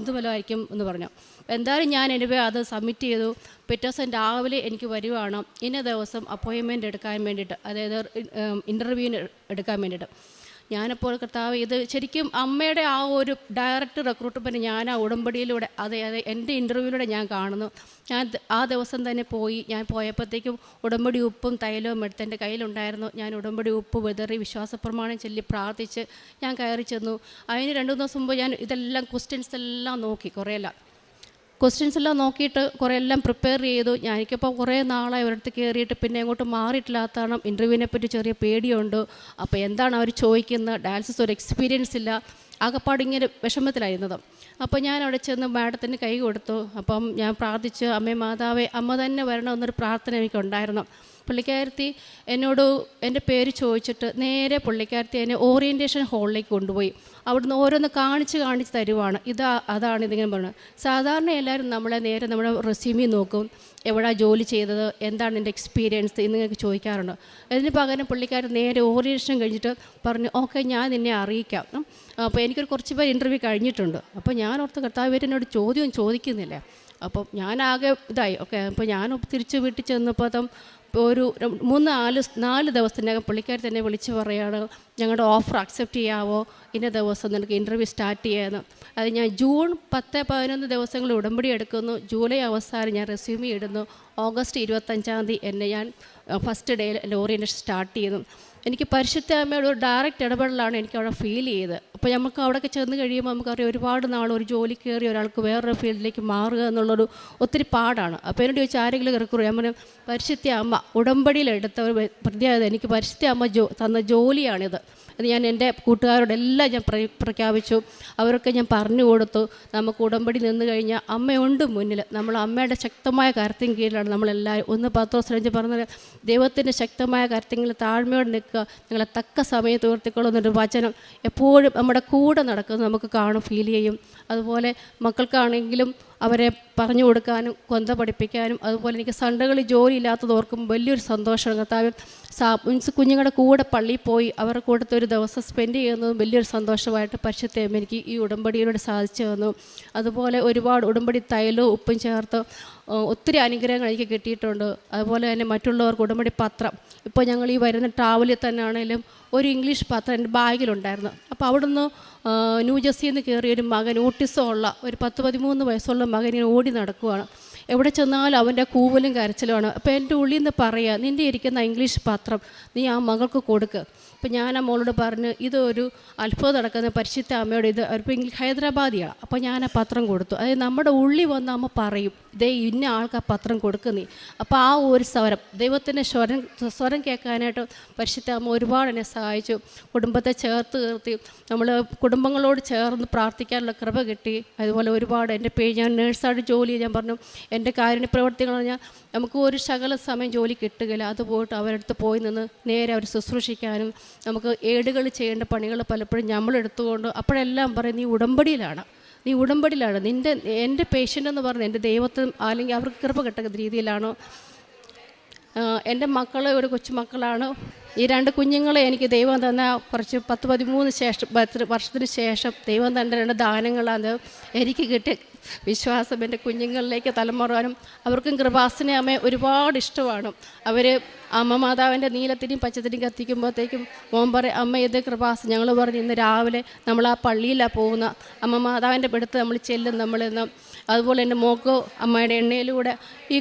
ഇത് വല്ല ആയിരിക്കും എന്ന് പറഞ്ഞു. എന്തായാലും ഞാൻ അത് സബ്മിറ്റ് ചെയ്തു. പിറ്റേ ദിവസം രാവിലെ എനിക്ക് വരുവാണ് ഇന്ന ദിവസം അപ്പോയിൻമെൻറ്റ് എടുക്കാൻ വേണ്ടിയിട്ട്, അതായത് ഇൻ്റർവ്യൂവിന് എടുക്കാൻ വേണ്ടിയിട്ട്. ഞാനപ്പോൾ കർത്താവ്, ഇത് ശരിക്കും അമ്മയുടെ ആ ഒരു ഡയറക്റ്റ് റിക്രൂട്ട്മെൻറ്റ് ഞാൻ ആ ഉടമ്പടിയിലൂടെ അതായത് എൻ്റെ ഇൻ്റർവ്യൂവിലൂടെ ഞാൻ കാണുന്നു. ഞാൻ ആ ദിവസം തന്നെ ഞാൻ പോയപ്പോഴത്തേക്കും ഉടമ്പടി ഉപ്പും തൈലവും എടുത്ത് എൻ്റെ കയ്യിലുണ്ടായിരുന്നു. ഞാൻ ഉടമ്പടി ഉപ്പ് വിതറി വിശ്വാസപ്രമാണം ചൊല്ലി പ്രാർത്ഥിച്ച് ഞാൻ കയറി ചെന്നു. അതിന് 2 ദിവസം മുമ്പ് ഞാൻ ഇതെല്ലാം ക്വസ്റ്റ്യൻസ് എല്ലാം നോക്കി, ക്വസ്റ്റ്യൻസ് എല്ലാം നോക്കിയിട്ട് കുറേ എല്ലാം പ്രിപ്പയർ ചെയ്തു. എനിക്കിപ്പോൾ കുറേ നാളായി ഒരിടത്ത് കയറിയിട്ട് പിന്നെ അങ്ങോട്ട് മാറിയിട്ടില്ലാത്തതാണ്. ഇൻ്റർവ്യൂവിനെ പറ്റി ചെറിയ പേടിയുണ്ട്. അപ്പോൾ എന്താണ് അവർ ചോദിക്കുന്നത്, ഡയാലിസിസ് ഒരു എക്സ്പീരിയൻസ് ഇല്ല, ആകെപ്പാട് ഇങ്ങനെ വിഷമത്തിലായിരുന്നത്. അപ്പോൾ ഞാൻ അവിടെ ചെന്ന് മാഡത്തിന് കൈ കൊടുത്തു. അപ്പം ഞാൻ പ്രാർത്ഥിച്ചു, അമ്മേ മാതാവേ, അമ്മ തന്നെ വരണമെന്നൊരു പ്രാർത്ഥന എനിക്കുണ്ടായിരുന്നു. പുള്ളിക്കാരത്തി എന്നോട് എൻ്റെ പേര് ചോദിച്ചിട്ട് നേരെ പുള്ളിക്കാരത്തി എന്നെ ഓറിയൻറ്റേഷൻ ഹാളിലേക്ക് കൊണ്ടുപോയി. അവിടുന്ന് ഓരോന്ന് കാണിച്ച് തരുവാണ്. അതാണ് ഇതിങ്ങനെ പറയുന്നത്. സാധാരണ എല്ലാവരും നമ്മളെ നേരെ നമ്മുടെ റെസ്യൂമി നോക്കും, എവിടെ ജോലി ചെയ്തത്, എന്താണ് എൻ്റെ എക്സ്പീരിയൻസ് എന്നിങ്ങനെ ചോദിക്കാറുണ്ട്. അതിന് പകരം പുള്ളിക്കാരൻ നേരെ ഓറിയൻറ്റേഷൻ കഴിഞ്ഞിട്ട് പറഞ്ഞു, ഓക്കെ ഞാൻ നിന്നെ അറിയിക്കാം. അപ്പോൾ എനിക്കൊരു കുറച്ച് പേർ ഇൻ്റർവ്യൂ കഴിഞ്ഞിട്ടുണ്ട്. അപ്പോൾ ഞാൻ ഓർത്ത് കർത്താവ് എന്നോട് ചോദ്യം ചോദിക്കുന്നില്ല. അപ്പം ഞാനാകെ ഇതായി. ഓക്കെ, അപ്പോൾ ഞാൻ തിരിച്ച് വീട്ടിൽ ചെന്നപ്പോൾ ഒരു 3-4 ദിവസത്തിനകം പുള്ളിക്കാർ തന്നെ വിളിച്ച് പറയുകയാണ്, ഞങ്ങളുടെ ഓഫർ അക്സെപ്റ്റ് ചെയ്യാവോ, ഇന്ന ദിവസം നിനക്ക് ഇൻ്റർവ്യൂ സ്റ്റാർട്ട് ചെയ്യാമെന്ന്. അത് ഞാൻ ജൂൺ 10-11 ദിവസങ്ങൾ ഉടമ്പടി എടുക്കുന്നു. ജൂലൈ അവസാനം ഞാൻ റെസ്യൂമി ഇടുന്നു. ഓഗസ്റ്റ് 25 എന്നെ ഞാൻ ഫസ്റ്റ് ഡേയിൽ എൻ്റെ ഓറിയൻറ്റേഷൻ സ്റ്റാർട്ട് ചെയ്യുന്നു. എനിക്ക് പരിശുദ്ധ അമ്മയുടെ ഒരു ഡയറക്റ്റ് ഇടപെടലാണ് എനിക്ക് അവിടെ ഫീൽ ചെയ്തത്. അപ്പോൾ നമുക്ക് അവിടെയൊക്കെ ചെന്ന് കഴിയുമ്പോൾ നമുക്കറിയാം ഒരുപാട് നാൾ ഒരു ജോലി കയറി ഒരാൾക്ക് വേറൊരു ഫീൽഡിലേക്ക് മാറുക എന്നുള്ളൊരു ഒത്തിരി പാടാണ്. അപ്പോൾ എന്നോട് ചോദിച്ചാൽ ആരെങ്കിലും ഇറക്കുറൂ, ഞാൻ പറഞ്ഞു പരിശുദ്ധ അമ്മ ഉടമ്പടിയിലെടുത്ത ഒരു പ്രത്യേകത, എനിക്ക് പരിശുദ്ധ അമ്മ തന്ന ജോലിയാണിത്. അത് ഞാൻ എൻ്റെ കൂട്ടുകാരോടെല്ലാം ഞാൻ പ്രഖ്യാപിച്ചു. അവരൊക്കെ ഞാൻ പറഞ്ഞു കൊടുത്തു, നമുക്ക് ഉടമ്പടി നിന്ന് കഴിഞ്ഞാൽ അമ്മയുണ്ട് മുന്നിൽ. നമ്മൾ അമ്മയുടെ ശക്തമായ കരത്തിന് കീഴിലാണ് നമ്മളെല്ലാവരും. 1 പത്രോസ് പറഞ്ഞത്, ദൈവത്തിൻ്റെ ശക്തമായ കരത്തിൽ താഴ്മയോടെ നിൽക്കുക, നിങ്ങളെ തക്ക സമയത്ത് ഉയർത്തിക്കൊള്ളുന്നൊരു വചനം എപ്പോഴും നമ്മുടെ കൂടെ നടക്കുന്നത് നമുക്ക് കാണും, ഫീൽ ചെയ്യും. അതുപോലെ മക്കൾക്കാണെങ്കിലും അവരെ പറഞ്ഞു കൊടുക്കാനും കൊന്ത പഠിപ്പിക്കാനും, അതുപോലെ എനിക്ക് സൺഡേകളിൽ ജോലി ഇല്ലാത്തത് ഓർക്കുമ്പോൾ വലിയൊരു സന്തോഷമാണ്. കർത്താവ് മീൻസ് കുഞ്ഞുങ്ങളുടെ കൂടെ പള്ളിയിൽ പോയി അവരുടെ കൂടത്തെ ഒരു ദിവസം സ്പെൻഡ് ചെയ്യുന്നതും വലിയൊരു സന്തോഷമായിട്ട് പരിശുദ്ധം എനിക്ക് ഈ ഉടമ്പടിയിലൂടെ സാധിച്ചു തന്നു. അതുപോലെ ഒരുപാട് ഉടമ്പടി തൈലവും ഉപ്പും ചേർത്ത് ഒത്തിരി അനുഗ്രഹങ്ങൾ എനിക്ക് കിട്ടിയിട്ടുണ്ട്. അതുപോലെ തന്നെ മറ്റുള്ളവർക്ക് ഉടമ്പടി പത്രം, ഇപ്പോൾ ഞങ്ങൾ ഈ വരുന്ന ട്രാവലിൽ തന്നെ ആണെങ്കിലും ഒരു ഇംഗ്ലീഷ് പത്രം എൻ്റെ ബാഗിലുണ്ടായിരുന്നു. അപ്പോൾ അവിടുന്ന് ന്യൂജേഴ്സിയിൽ നിന്ന് കയറിയ ഒരു മകൻ, ഓട്ടിസം ഉള്ള ഒരു 10-13 വയസ്സുള്ള മകൻ ഇങ്ങനെ ഓടി നടക്കുവാണ്. എവിടെ ചെന്നാലും അവൻ്റെ കൂവലും കരച്ചിലുമാണ്. അപ്പോൾ എൻ്റെ ഉള്ളിൽ നിന്ന് പറയുക, നിൻ്റെ ഇരിക്കുന്ന ഇംഗ്ലീഷ് പത്രം നീ ആ മകൾക്ക് കൊടുക്കുക. അപ്പോൾ ഞാൻ ആ മോളോട് പറഞ്ഞ്, ഇതൊരു അത്ഭുതം നടക്കുന്ന പരിശുദ്ധ അമ്മയോട്, ഇത് ഇപ്പോൾ ഹൈദരാബാദിയാണ്. അപ്പോൾ ഞാൻ ആ പത്രം കൊടുത്തു. അതായത് നമ്മുടെ ഉള്ളിൽ വന്ന് അമ്മ പറയും, ഇതേ ഇന്ന ആൾക്ക് ആ പത്രം കൊടുക്കുന്നേ. അപ്പോൾ ആ ഒരു സ്വരം, ദൈവത്തിൻ്റെ സ്വരം കേൾക്കാനായിട്ട് പരിശുദ്ധ അമ്മ ഒരുപാട് എന്നെ സഹായിച്ചു. കുടുംബത്തെ ചേർത്ത് നിർത്തി നമ്മൾ കുടുംബങ്ങളോട് ചേർന്ന് പ്രാർത്ഥിക്കാനുള്ള കൃപ കിട്ടി. അതുപോലെ ഒരുപാട് എൻ്റെ ഞാൻ നേഴ്സായിട്ട് ജോലി ഞാൻ പറഞ്ഞു, എൻ്റെ കാരുണ്യ പ്രവർത്തികൾ പറഞ്ഞാൽ നമുക്ക് ഒരു ശകല സമയം ജോലി കിട്ടുകയില്ല. അത് പോയിട്ട് അവരടുത്ത് പോയി നിന്ന് നേരെ അവർ ശുശ്രൂഷിക്കാനും, നമുക്ക് ഏടുകൾ ചെയ്യേണ്ട പണികൾ പലപ്പോഴും നമ്മളെടുത്തുകൊണ്ട് അപ്പോഴെല്ലാം പറയും, നീ ഉടമ്പടിയിലാണ്, എൻ്റെ പേഷ്യൻ്റ് എന്ന് പറഞ്ഞ് എൻ്റെ ദൈവത്തിന് അല്ലെങ്കിൽ അവർക്ക് കൃപ കിട്ടുന്ന രീതിയിലാണോ. എൻ്റെ മക്കൾ ഒരു കൊച്ചുമക്കളാണ്. ഈ 2 കുഞ്ഞുങ്ങളെ എനിക്ക് ദൈവം തന്ന കുറച്ച് 10-13 വർഷത്തിന് ശേഷം ദൈവം തന്ന 2 ദാനങ്ങളാണ് എനിക്ക് കിട്ടിയ വിശ്വാസം. എൻ്റെ കുഞ്ഞുങ്ങളിലേക്ക് തലമുറാനും അവർക്കും കൃപാസന അമ്മയെ ഒരുപാട് ഇഷ്ടമാണ്. അവർ അമ്മ മാതാവിൻ്റെ നീലത്തിരിയും പച്ചത്തിരിയും കത്തിക്കുമ്പോഴത്തേക്കും മോൻ പറയും, അമ്മ ഇത് കൃപാസന. ഞങ്ങൾ പറഞ്ഞു, ഇന്ന് രാവിലെ നമ്മൾ ആ പള്ളിയിലാണ് പോകുന്ന, അമ്മ മാതാവിൻ്റെ അടുത്ത് നമ്മൾ ചെല്ലും നമ്മളിന്ന്. അതുപോലെ എൻ്റെ മോക്കോ അമ്മയുടെ എണ്ണയിലൂടെ ഈ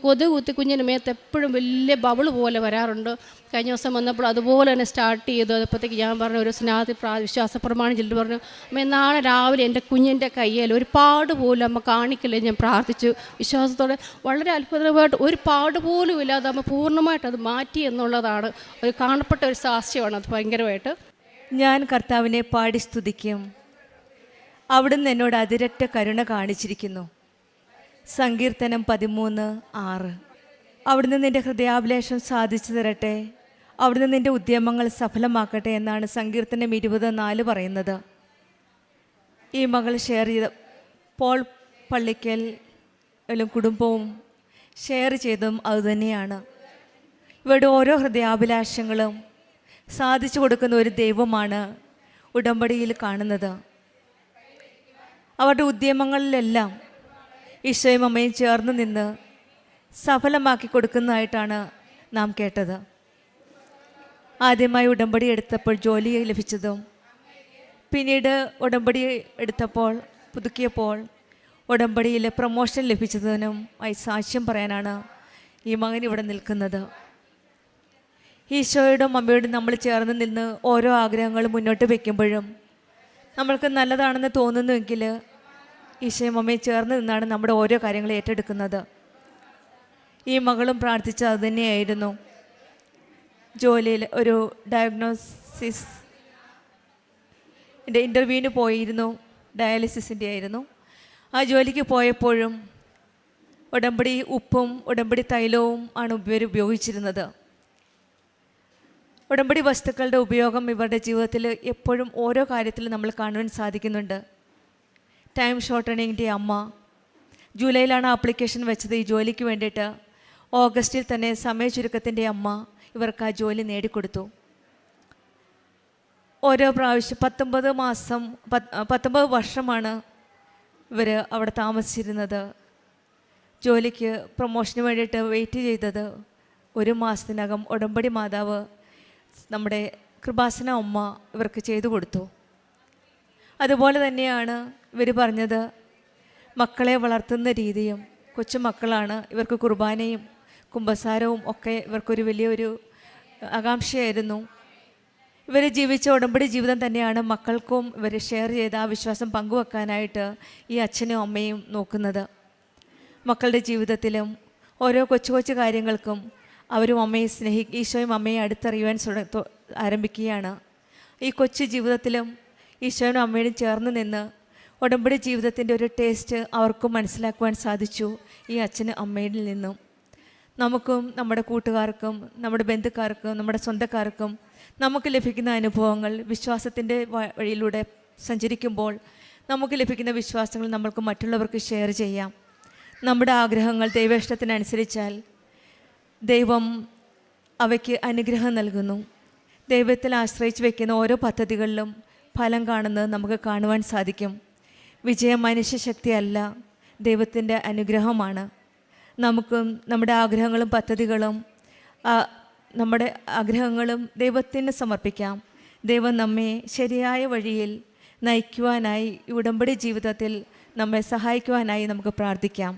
കൊതു കുത്തി കുഞ്ഞിൻ്റെ മേത്ത് എപ്പോഴും വലിയ ബബിള് പോലെ വരാറുണ്ട്. കഴിഞ്ഞ ദിവസം വന്നപ്പോൾ അതുപോലെ തന്നെ സ്റ്റാർട്ട് ചെയ്തു. അപ്പോഴത്തേക്ക് ഞാൻ പറഞ്ഞു, ഒരു സ്നാതി വിശ്വാസ പ്രമാണം ചെല്ലിട്ട് പറഞ്ഞു, അമ്മ നാളെ രാവിലെ എൻ്റെ കുഞ്ഞിൻ്റെ കയ്യിൽ ഒരു പാട് പോലും അമ്മ കാണിക്കില്ലേ. ഞാൻ പ്രാർത്ഥിച്ചു വിശ്വാസത്തോടെ. വളരെ അത്ഭുതമായിട്ട് ഒരു പാട് പോലും ഇല്ലാതെ അമ്മ പൂർണ്ണമായിട്ട് അത് മാറ്റി എന്നുള്ളതാണ് ഒരു കാണപ്പെട്ട ഒരു സാക്ഷ്യമാണ്. അത് ഭയങ്കരമായിട്ട്
ഞാൻ കർത്താവിനെ പാടി സ്തുതിക്കും. അവിടുന്ന് എന്നോട് അതിരറ്റ കരുണ കാണിച്ചിരിക്കുന്നു. സങ്കീർത്തനം 13:6. അവിടുന്ന് നിൻ്റെ ഹൃദയാഭിലാഷം സാധിച്ചു തരട്ടെ, അവിടുന്ന് നിൻ്റെ ഉദ്യമങ്ങൾ സഫലമാക്കട്ടെ എന്നാണ് സങ്കീർത്തനം 20:4 പറയുന്നത്. ഈ മകൾ ഷെയർ ചെയ്ത പോൾ പള്ളിക്കലും കുടുംബവും ഷെയർ ചെയ്തതും അതുതന്നെയാണ്. ഇവരുടെ ഓരോ ഹൃദയാഭിലാഷങ്ങളും സാധിച്ചു കൊടുക്കുന്ന ഒരു ദൈവമാണ് ഉടമ്പടിയിൽ കാണുന്നത്. അവരുടെ ഉദ്യമങ്ങളിലെല്ലാം ഈശോയും അമ്മയും ചേർന്ന് നിന്ന് സഫലമാക്കി കൊടുക്കുന്നതായിട്ടാണ് നാം കേട്ടത്. ആദ്യമായി ഉടമ്പടി എടുത്തപ്പോൾ ജോലി ലഭിച്ചതും, പിന്നീട് ഉടമ്പടി എടുത്തപ്പോൾ പുതുക്കിയപ്പോൾ ഉടമ്പടിയിൽ പ്രൊമോഷൻ ലഭിച്ചതിനും ആയി സാക്ഷ്യം പറയാനാണ് ഈ മകൻ ഇവിടെ നിൽക്കുന്നത്. ഈശോയോടും അമ്മയോടും നമ്മൾ ചേർന്ന് നിന്ന് ഓരോ ആഗ്രഹങ്ങളും മുന്നോട്ട് വയ്ക്കുമ്പോഴും നമ്മൾക്ക് നല്ലതാണെന്ന് തോന്നുന്നുവെങ്കിൽ ഈശോയും അമ്മയും ചേർന്ന് നിന്നാണ് നമ്മുടെ ഓരോ കാര്യങ്ങളും ഏറ്റെടുക്കുന്നത്. ഈ മകളും പ്രാർത്ഥിച്ചത് അതുതന്നെയായിരുന്നു. ജോലിയിൽ ഒരു ഡയഗ്നോസിസ് ഇൻ്റർവ്യൂവിന് പോയിരുന്നു, ഡയാലിസിസിൻ്റെ ആയിരുന്നു. ആ ജോലിക്ക് പോയപ്പോഴും ഉടമ്പടി ഉപ്പും ഉടമ്പടി തൈലവും ആണ് ഇവർ ഉപയോഗിച്ചിരുന്നത്. ഉടമ്പടി വസ്തുക്കളുടെ ഉപയോഗം ഇവരുടെ ജീവിതത്തിൽ എപ്പോഴും ഓരോ കാര്യത്തിലും നമ്മൾ കാണുവാൻ സാധിക്കുന്നുണ്ട്. ടൈം ഷോർട്ടണിങ്ങിൻ്റെ അമ്മ ജൂലൈയിലാണ് ആപ്ലിക്കേഷൻ വെച്ചത് ഈ ജോലിക്ക് വേണ്ടിയിട്ട്. ഓഗസ്റ്റിൽ തന്നെ സമയ ചുരുക്കത്തിൻ്റെ അമ്മ ഇവർക്ക് ആ ജോലി നേടിക്കൊടുത്തു. ഓരോ പ്രാവശ്യം 19 വർഷമാണ് ഇവർ അവിടെ താമസിച്ചിരുന്നത്. ജോലിക്ക് പ്രൊമോഷന് വേണ്ടിയിട്ട് വെയിറ്റ് ചെയ്തത്. 1 മാസത്തിനകം ഉടമ്പടി മാതാവ് നമ്മുടെ കൃപാസന അമ്മ ഇവർക്ക് ചെയ്തു കൊടുത്തു. അതുപോലെ തന്നെയാണ് ഇവർ പറഞ്ഞത്, മക്കളെ വളർത്തുന്ന രീതിയും, കൊച്ചുമക്കളാണ്, ഇവർക്ക് കുർബാനയും കുമ്പസാരവും ഒക്കെ ഇവർക്കൊരു വലിയൊരു ആകാംക്ഷയായിരുന്നു. ഇവർ ജീവിച്ച ഉടമ്പടി ജീവിതം തന്നെയാണ് മക്കൾക്കും ഇവർ ഷെയർ ചെയ്ത ആ വിശ്വാസം പങ്കുവെക്കാനായിട്ട് ഈ അച്ഛനും അമ്മയും നോക്കുന്നത്. മക്കളുടെ ജീവിതത്തിലും ഓരോ കൊച്ചു കൊച്ചു കാര്യങ്ങൾക്കും അവരും അമ്മയെ ഈശോയും അമ്മയെ അടുത്തറിയുവാൻ ആരംഭിക്കുകയാണ്. ഈ കൊച്ചു ജീവിതത്തിലും ഈശോയും അമ്മയോടും ചേർന്ന് നിന്ന് ഉടമ്പടി ജീവിതത്തിൻ്റെ ഒരു ടേസ്റ്റ് അവർക്കും മനസ്സിലാക്കുവാൻ സാധിച്ചു ഈ അച്ഛനും അമ്മയിൽ നിന്നും. നമുക്കും നമ്മുടെ കൂട്ടുകാർക്കും നമ്മുടെ ബന്ധുക്കാർക്കും നമ്മുടെ സ്വന്തക്കാർക്കും നമുക്ക് ലഭിക്കുന്ന അനുഭവങ്ങൾ, വിശ്വാസത്തിൻ്റെ വഴിയിലൂടെ സഞ്ചരിക്കുമ്പോൾ നമുക്ക് ലഭിക്കുന്ന വിശ്വാസങ്ങൾ നമ്മൾക്ക് മറ്റുള്ളവർക്ക് ഷെയർ ചെയ്യാം. നമ്മുടെ ആഗ്രഹങ്ങൾ ദൈവേഷ്ടത്തിനനുസരിച്ചാൽ ദൈവം അവയ്ക്ക് അനുഗ്രഹം നൽകുന്നു. ദൈവത്തിൽ ആശ്രയിച്ച് വയ്ക്കുന്ന ഓരോ പദ്ധതികളിലും ഫലം കാണുന്നത് നമുക്ക് കാണുവാൻ സാധിക്കും. വിജയം മനുഷ്യശക്തിയല്ല, ദൈവത്തിൻ്റെ അനുഗ്രഹമാണ്. നമുക്കും നമ്മുടെ ആഗ്രഹങ്ങളും പദ്ധതികളും നമ്മുടെ ആഗ്രഹങ്ങളും ദൈവത്തിന് സമർപ്പിക്കാം. ദൈവം നമ്മെ ശരിയായ വഴിയിൽ നയിക്കുവാനായി ഈ ഉടമ്പടി ജീവിതത്തിൽ നമ്മെ സഹായിക്കുവാനായി നമുക്ക് പ്രാർത്ഥിക്കാം.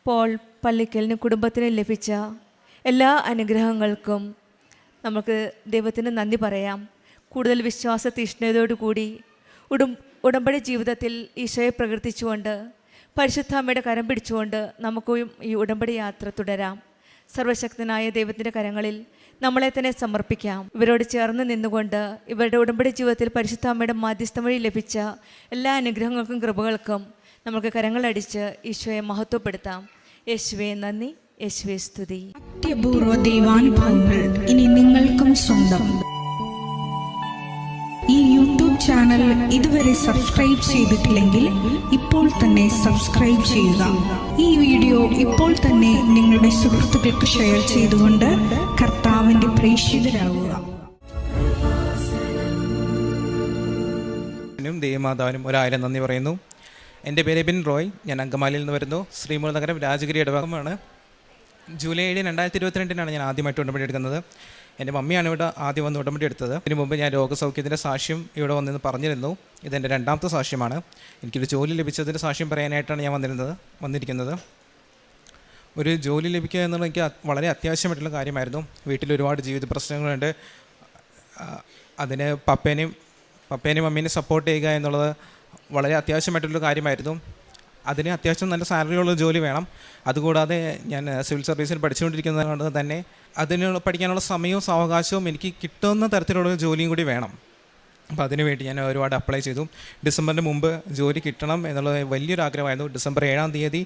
പോൾ പള്ളിക്കലിനും കുടുംബത്തിനും ലഭിച്ച എല്ലാ അനുഗ്രഹങ്ങൾക്കും നമുക്ക് ദൈവത്തിന് നന്ദി പറയാം. കൂടുതൽ വിശ്വാസ തീഷ്ണതയോടുകൂടി ഉടമ്പടി ജീവിതത്തിൽ ഈശോയെ പ്രകീർത്തിച്ചുകൊണ്ട് പരിശുദ്ധാമ്മയുടെ കരം പിടിച്ചുകൊണ്ട് നമുക്കും ഈ ഉടമ്പടി യാത്ര തുടരാം. സർവശക്തനായ ദൈവത്തിൻ്റെ കരങ്ങളിൽ നമ്മളെ തന്നെ സമർപ്പിക്കാം. ഇവരോട് ചേർന്ന് നിന്നുകൊണ്ട് ഇവരുടെ ഉടമ്പടി ജീവിതത്തിൽ പരിശുദ്ധാമ്മയുടെ മാധ്യസ്ഥം വഴി ലഭിച്ച എല്ലാ അനുഗ്രഹങ്ങൾക്കും കൃപകൾക്കും നമുക്ക് കരങ്ങളടിച്ച് ഈശോയെ മഹത്വപ്പെടുത്താം. യേശുവേ നന്ദി, യേശുവേ സ്തുതി.
അത്യപൂർവ ദൈവാനുഭവങ്ങൾ ഇനി നിങ്ങൾക്കും സ്വന്തം. ഈ യൂട്യൂബ് ചാനൽ ഇതുവരെ സബ്സ്ക്രൈബ് ചെയ്തിട്ടില്ലെങ്കിൽ ഇപ്പോൾ തന്നെ സബ്സ്ക്രൈബ് ചെയ്യുക. ഈ വീഡിയോ ഇപ്പോൾ തന്നെ നിങ്ങളുടെ സുഹൃത്തുക്കൾക്ക് ഷെയർ ചെയ്തുകൊണ്ട് കർത്താവിൻ്റെ പ്രേക്ഷിതരാകുക.
ദേവമാതാവിനും 1000 നന്ദി പറയുന്നു. എൻ്റെ പേര് ബിൻ റോയ്. ഞാൻ അങ്കമാലിയിൽ നിന്ന് വരുന്നു. ശ്രീമൂല നഗരം രാജഗിരി ഇടവകമാണ്. ജൂലൈ 7, 2022 ഞാൻ ആദ്യമായിട്ട് ഉടമ്പടി എടുക്കുന്നത്. എൻ്റെ മമ്മിയാണ് ഇവിടെ ആദ്യം വന്ന് ഉടമ്പടി എടുത്തത്. ഇതിനു മുമ്പ് ഞാൻ രോഗസൗഖ്യത്തിൻ്റെ സാക്ഷ്യം ഇവിടെ വന്നെന്ന് പറഞ്ഞിരുന്നു. ഇതെൻ്റെ 2ാമത്തെ സാക്ഷ്യമാണ്. എനിക്കൊരു ജോലി ലഭിച്ചതിൻ്റെ സാക്ഷ്യം പറയാനായിട്ടാണ് ഞാൻ വന്നിരിക്കുന്നത്. ഒരു ജോലി ലഭിക്കുക എന്നുള്ളത് എനിക്ക് വളരെ അത്യാവശ്യമായിട്ടുള്ള കാര്യമായിരുന്നു. വീട്ടിൽ ഒരുപാട് ജീവിത പ്രശ്നങ്ങളുണ്ട്. അതിന് പപ്പേനെയും മമ്മീനെയും സപ്പോർട്ട് ചെയ്യുക എന്നുള്ളത് വളരെ അത്യാവശ്യമായിട്ടുള്ള കാര്യമായിരുന്നു. അതിന് അത്യാവശ്യം നല്ല സാലറിയുള്ള ജോലി വേണം. അതുകൂടാതെ ഞാൻ സിവിൽ സർവീസിൽ പഠിച്ചുകൊണ്ടിരിക്കുന്നത് കൊണ്ട് തന്നെ അതിന് പഠിക്കാനുള്ള സമയവും സാവകാശവും എനിക്ക് കിട്ടുന്ന തരത്തിലുള്ള ജോലിയും കൂടി വേണം. അപ്പോൾ അതിനുവേണ്ടി ഞാൻ ഒരുപാട് അപ്ലൈ ചെയ്തു. ഡിസംബറിന് മുമ്പ് ജോലി കിട്ടണം എന്നുള്ളത് വലിയൊരു ആഗ്രഹമായിരുന്നു. ഡിസംബർ 7-ാം തീയതി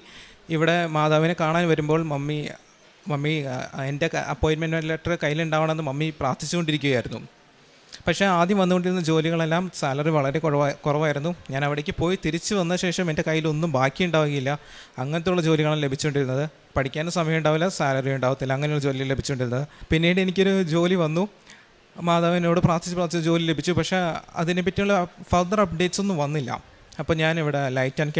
ഇവിടെ മാതാവിനെ കാണാൻ വരുമ്പോൾ മമ്മി എൻ്റെ അപ്പോയിൻമെൻറ്റ് ലെറ്റർ കയ്യിലുണ്ടാവണമെന്ന് മമ്മി പ്രാർത്ഥിച്ചുകൊണ്ടിരിക്കുകയായിരുന്നു. പക്ഷേ ആദ്യം വന്നുകൊണ്ടിരുന്ന ജോലികളെല്ലാം സാലറി വളരെ കുറവായിരുന്നു. ഞാൻ അവിടേക്ക് പോയി തിരിച്ചു വന്ന ശേഷം എൻ്റെ കയ്യിലൊന്നും ബാക്കി ഉണ്ടാവുകയില്ല. അങ്ങനത്തെയുള്ള ജോലികളാണ് ലഭിച്ചുകൊണ്ടിരുന്നത്. പഠിക്കാനും സമയം ഉണ്ടാവില്ല, സാലറി ഉണ്ടാവത്തില്ല, അങ്ങനെയുള്ള ജോലി ലഭിച്ചുകൊണ്ടിരുന്നത്. പിന്നീട് എനിക്കൊരു ജോലി വന്നു. മാതാവിനോട് പ്രാർത്ഥിച്ച് ജോലി ലഭിച്ചു. പക്ഷേ അതിനെപ്പറ്റിയുള്ള ഫർദർ അപ്ഡേറ്റ്സ് ഒന്നും വന്നില്ല. അപ്പോൾ ഞാനിവിടെ ലൈറ്റ് ആൻഡ്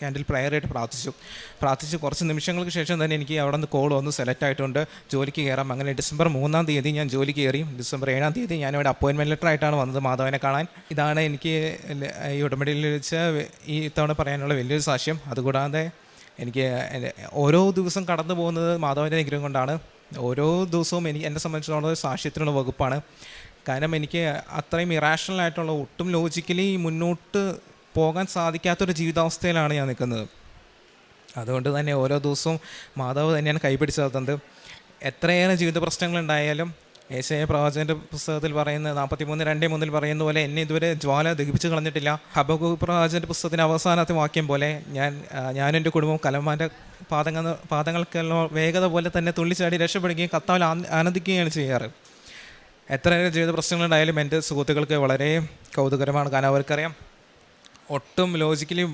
ക്യാൻഡിൽ പ്രയറായിട്ട് പ്രാർത്ഥിച്ചു കുറച്ച് നിമിഷങ്ങൾക്ക് ശേഷം തന്നെ എനിക്ക് അവിടെ നിന്ന് കോൾ വന്ന് സെലക്ട് ആയിട്ടുണ്ട്, ജോലിക്ക് കയറാം. അങ്ങനെ ഡിസംബർ 3-ാം തീയതി ഞാൻ ജോലിക്ക് കയറി. ഡിസംബർ 7-ാം തീയതി ഞാനിവിടെ അപ്പോയിൻമെൻറ്റ് ലെറ്റർ ആയിട്ടാണ് വന്നത് മാതാവിനെ കാണാൻ. ഇതാണ് എനിക്ക് ഈ ഉടമ്പടിയിൽ വെച്ച് ഈ തവണ പറയാനുള്ള വലിയൊരു സാക്ഷ്യം. അതുകൂടാതെ എനിക്ക് ഓരോ ദിവസം കടന്നു പോകുന്നത് മാതാവിൻ്റെ അനുഗ്രഹം കൊണ്ടാണ്. ഓരോ ദിവസവും എന്നെ സംബന്ധിച്ചിടത്തോളം സാക്ഷ്യത്തിനുള്ള വകുപ്പാണ്. കാരണം എനിക്ക് അത്രയും ഇറാഷണലായിട്ടുള്ള, ഒട്ടും ലോജിക്കലി മുന്നോട്ട് പോകാൻ സാധിക്കാത്തൊരു ജീവിതാവസ്ഥയിലാണ് ഞാൻ നിൽക്കുന്നത്. അതുകൊണ്ട് തന്നെ ഓരോ ദിവസവും മാതാവ് തന്നെയാണ് കൈപിടിച്ച് നടത്തുന്നത്. എത്രയേറെ ജീവിത പ്രശ്നങ്ങളുണ്ടായാലും യേശയ്യാ പ്രവാചകൻ്റെ പുസ്തകത്തിൽ പറയുന്ന 43:2 പറയുന്ന പോലെ എന്നെ ഇതുവരെ ജ്വാല ദഹിപ്പിച്ച് കളഞ്ഞിട്ടില്ല. ഹബക്കൂക്ക് പ്രവാചകൻ്റെ പുസ്തകത്തിൻ്റെ അവസാനത്തെ വാക്യം പോലെ ഞാനും എൻ്റെ കുടുംബവും കലമാൻ്റെ പാദങ്ങൾക്കെല്ലാം വേഗത പോലെ തന്നെ തുള്ളിച്ചാടി രക്ഷപ്പെടുകയും കർത്താവിൽ ആനന്ദിക്കുകയാണ് ചെയ്യാറ്. എത്ര ജീവിത പ്രശ്നങ്ങളുണ്ടായാലും എൻ്റെ സുഹൃത്തുക്കൾക്ക് വളരെ കൗതുകരമാണ്. കാരണം അവർക്കറിയാം ഒട്ടും ലോജിക്കലി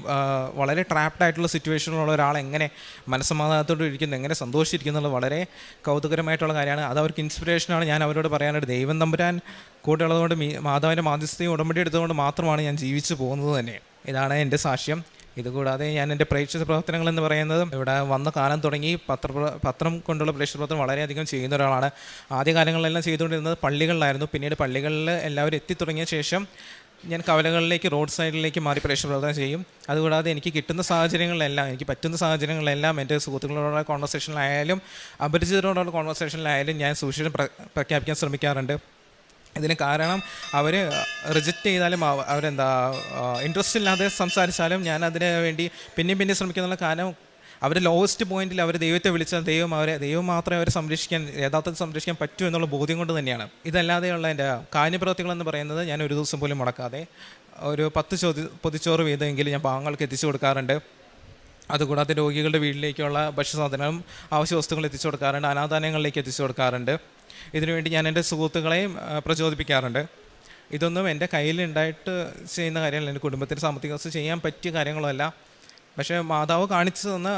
വളരെ ട്രാപ്ഡ് ആയിട്ടുള്ള സിറ്റുവേഷനിലുള്ള ഒരാൾ എങ്ങനെ മനസ്സമാധാനത്തോട് ഇരിക്കുന്നു, എങ്ങനെ സന്തോഷിച്ചിരിക്കുന്നു എന്നുള്ളത് വളരെ കൗതുകരമായിട്ടുള്ള കാര്യമാണ്. അത് അവർക്ക് ഇൻസ്പിറേഷനാണ്. ഞാൻ അവരോട് പറയാനായിട്ട് ദൈവം തമ്പുരാൻ കൂടെ ഉള്ളതുകൊണ്ട് മാതാവിൻ്റെ മാധ്യസ്ഥയും ഉടമ്പടി എടുത്തുകൊണ്ട് മാത്രമാണ് ഞാൻ ജീവിച്ചു പോകുന്നത് തന്നെ. ഇതാണ് എൻ്റെ സാക്ഷ്യം. ഇതുകൂടാതെ ഞാൻ എൻ്റെ പ്രേക്ഷിത പ്രവർത്തനങ്ങൾ എന്ന് പറയുന്നത് ഇവിടെ വന്ന കാലം തുടങ്ങി പത്രം കൊണ്ടുള്ള പ്രേക്ഷിത പ്രവർത്തനം വളരെയധികം ചെയ്യുന്ന ഒരാളാണ്. ആദ്യകാലങ്ങളിലെല്ലാം ചെയ്തുകൊണ്ടിരുന്നത് പള്ളികളിലായിരുന്നു. പിന്നീട് പള്ളികളിൽ എല്ലാവരും എത്തിത്തുടങ്ങിയ ശേഷം ഞാൻ കവലകളിലേക്ക്, റോഡ് സൈഡിലേക്ക് മാറി പ്രേക്ഷിത പ്രവർത്തനം ചെയ്യും. അതുകൂടാതെ എനിക്ക് കിട്ടുന്ന സാഹചര്യങ്ങളിലെല്ലാം, എനിക്ക് പറ്റുന്ന സാഹചര്യങ്ങളിലെല്ലാം എൻ്റെ സുഹൃത്തുക്കളോടുള്ള കോൺവെർസേഷനിലായാലും അപരിചിതരോടുള്ള കോൺവെർസേഷനിലായാലും ഞാൻ സുവിശേഷം പ്രഖ്യാപിക്കാൻ ശ്രമിക്കാറുണ്ട്. ഇതിന് കാരണം അവർ റിജക്റ്റ് ചെയ്താലും ഇൻട്രസ്റ്റ് ഇല്ലാതെ സംസാരിച്ചാലും ഞാൻ അതിന് വേണ്ടി പിന്നെ ശ്രമിക്കുന്നുള്ള കാരണം അവർ ലോവസ്റ്റ് പോയിന്റിൽ അവർ ദൈവത്തെ വിളിച്ചാൽ ദൈവം മാത്രമേ അവരെ യഥാർത്ഥത്തിൽ സംരക്ഷിക്കാൻ പറ്റൂ എന്നുള്ള ബോധ്യം കൊണ്ട് തന്നെയാണ്. ഇതല്ലാതെയുള്ള എൻ്റെ കാര്യപ്രവൃത്തികളെന്ന് പറയുന്നത് ഞാൻ ഒരു ദിവസം പോലും മുടക്കാതെ ഒരു 10 പൊതിച്ചോറ് വീതമെങ്കിലും ഞാൻ പാവങ്ങൾക്ക് എത്തിച്ചു കൊടുക്കാറുണ്ട്. അതുകൂടാതെ രോഗികളുടെ വീട്ടിലേക്കുള്ള ഭക്ഷ്യസാധനങ്ങളും ആവശ്യ വസ്തുക്കൾ എത്തിച്ചു കൊടുക്കാറുണ്ട്. അനാഥാലയങ്ങളിലേക്ക് എത്തിച്ചു കൊടുക്കാറുണ്ട്. ഇതിനുവേണ്ടി ഞാൻ എൻ്റെ സുഹൃത്തുക്കളെയും പ്രചോദിപ്പിക്കാറുണ്ട്. ഇതൊന്നും എൻ്റെ കയ്യിലുണ്ടായിട്ട് ചെയ്യുന്ന കാര്യങ്ങളല്ല, എൻ്റെ കുടുംബത്തിൻ്റെ സാമ്പത്തിക അവസ്ഥ ചെയ്യാൻ പറ്റിയ കാര്യങ്ങളല്ല. പക്ഷേ മാതാവ് കാണിച്ചു തന്ന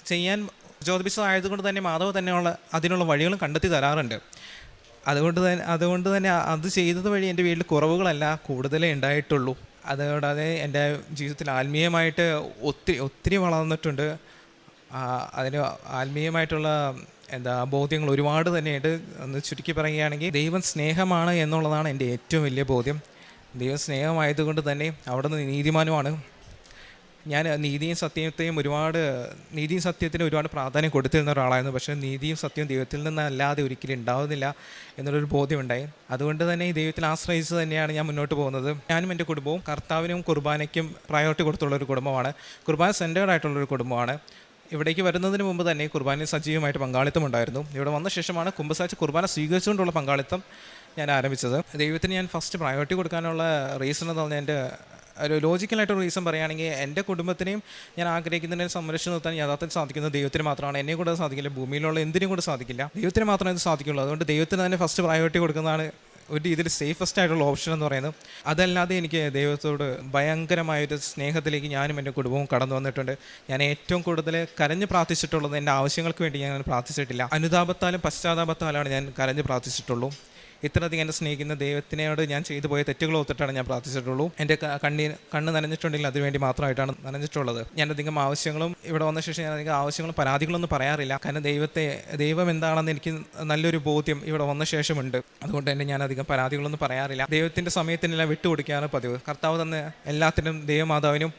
ചെയ്യാൻ പ്രചോദിപ്പിച്ചതായതുകൊണ്ട് തന്നെ മാതാവ് തന്നെയുള്ള അതിനുള്ള വഴികളും കണ്ടെത്തി തരാറുണ്ട്. അതുകൊണ്ട് തന്നെ അത് ചെയ്തത് വഴി എൻ്റെ വീട്ടിൽ കുറവുകളല്ല കൂടുതലേ ഉണ്ടായിട്ടുള്ളൂ. അതുകൂടാതെ എൻ്റെ ജീവിതത്തിൽ ആത്മീയമായിട്ട് ഒത്തിരി വളർന്നിട്ടുണ്ട്. അതിന് ആത്മീയമായിട്ടുള്ള ബോധ്യങ്ങൾ ഒരുപാട് തന്നെയുണ്ട്. ഒന്ന് ചുരുക്കി പറയുകയാണെങ്കിൽ ദൈവം സ്നേഹമാണ് എന്നുള്ളതാണ് എൻ്റെ ഏറ്റവും വലിയ ബോധ്യം. ദൈവം സ്നേഹമായതുകൊണ്ട് തന്നെ അവിടെ നിന്ന് നീതിമാനുമാണ്. ഞാൻ നീതിയും സത്യത്തിനും ഒരുപാട് പ്രാധാന്യം കൊടുത്തിരുന്ന ഒരാളായിരുന്നു. പക്ഷേ നീതിയും സത്യവും ദൈവത്തിൽ നിന്നല്ലാതെ ഒരിക്കലും ഉണ്ടാവുന്നില്ല എന്നുള്ളൊരു ബോധ്യമുണ്ടായി. അതുകൊണ്ട് തന്നെ ഈ ദൈവത്തിൽ ആശ്രയിച്ച് തന്നെയാണ് ഞാൻ മുന്നോട്ട് പോകുന്നത്. ഞാനും എൻ്റെ കുടുംബവും കർത്താവിനും കുർബാനയ്ക്കും പ്രയോറിറ്റി കൊടുത്തുള്ളൊരു കുടുംബമാണ്. കുർബാന സെൻറ്റേർഡ് ആയിട്ടുള്ളൊരു കുടുംബമാണ്. ഇവിടേക്ക് വരുന്നതിന് മുമ്പ് തന്നെ കുർബാനയിൽ സജീവമായിട്ട് പങ്കാളിത്തം ഉണ്ടായിരുന്നു. ഇവിടെ വന്ന ശേഷമാണ് കുമ്പസാരിച്ച് കുർബാന സ്വീകരിച്ചുകൊണ്ടുള്ള പങ്കാളിത്തം ഞാൻ ആരംഭിച്ചത്. ദൈവത്തിന് ഞാൻ ഫസ്റ്റ് പ്രയോറിറ്റി കൊടുക്കാനുള്ള റീസൺ എന്ന് പറഞ്ഞാൽ എൻ്റെ ഒരു ലോജിക്കലായിട്ടൊരു റീസൺ പറയുകയാണെങ്കിൽ എൻ്റെ കുടുംബത്തിനെയും ഞാൻ ആഗ്രഹിക്കുന്നതിനെ സംരക്ഷിച്ച് നിർത്താൻ യഥാർത്ഥത്തിൽ സാധിക്കുന്നത് ദൈവത്തിന് മാത്രമാണ്. എന്നെ കൂടെ സാധിക്കില്ല, ഭൂമിയിലുള്ള എന്തിനും കൂടെ സാധിക്കില്ല, ദൈവത്തിന് മാത്രമേ ഇത് സാധിക്കുള്ളൂ. അതുകൊണ്ട് ദൈവത്തിന് തന്നെ ഫസ്റ്റ് പ്രയോറിറ്റി കൊടുക്കുന്നതാണ് ഒരു ഇതിൽ സേഫസ്റ്റ് ആയിട്ടുള്ള ഓപ്ഷൻ എന്ന് പറയുന്നത്. അതല്ലാതെ എനിക്ക് ദൈവത്തോട് ഭയങ്കരമായൊരു സ്നേഹത്തിലേക്ക് ഞാനും എൻ്റെ കുടുംബവും കടന്നു വന്നിട്ടുണ്ട്. ഞാൻ ഏറ്റവും കൂടുതൽ കരഞ്ഞ് പ്രാർത്ഥിച്ചിട്ടുള്ളത് എൻ്റെ ആവശ്യങ്ങൾക്ക് വേണ്ടി ഞാൻ പ്രാർത്ഥിച്ചിട്ടില്ല. അനുതാപത്താലും പശ്ചാത്താപത്താലാണ് ഞാൻ കരഞ്ഞ് പ്രാർത്ഥിച്ചിട്ടുള്ളൂ. ഇത്രയധികം എന്നെ സ്നേഹിക്കുന്ന ദൈവത്തിനോട് ഞാൻ ചെയ്തു പോയ തെറ്റുകൾ ഓർത്തിട്ടാണ് ഞാൻ പ്രാർത്ഥിച്ചിട്ടുള്ളൂ. എൻ്റെ കണ്ണ് നനഞ്ഞിട്ടുണ്ടെങ്കിൽ അതിനുവേണ്ടി മാത്രമായിട്ടാണ് നനഞ്ഞിട്ടുള്ളത്. ഞാനധികം ആവശ്യങ്ങളും ഇവിടെ വന്ന ശേഷം ഞാനധികം ആവശ്യങ്ങളും പരാതികളൊന്നും പറയാറില്ല. കാരണം ദൈവം എന്താണെന്ന് എനിക്ക് നല്ലൊരു ബോധ്യം ഇവിടെ വന്ന ശേഷമുണ്ട്. അതുകൊണ്ട് തന്നെ ഞാനധികം പരാതികളൊന്നും പറയാറില്ല. ദൈവത്തിൻ്റെ സമയത്തിനെല്ലാം വിട്ടുകൊടുക്കുകയാണ് പതിവ്. കർത്താവ് തന്നെ എല്ലാത്തിനും ദൈവമാതാവിനും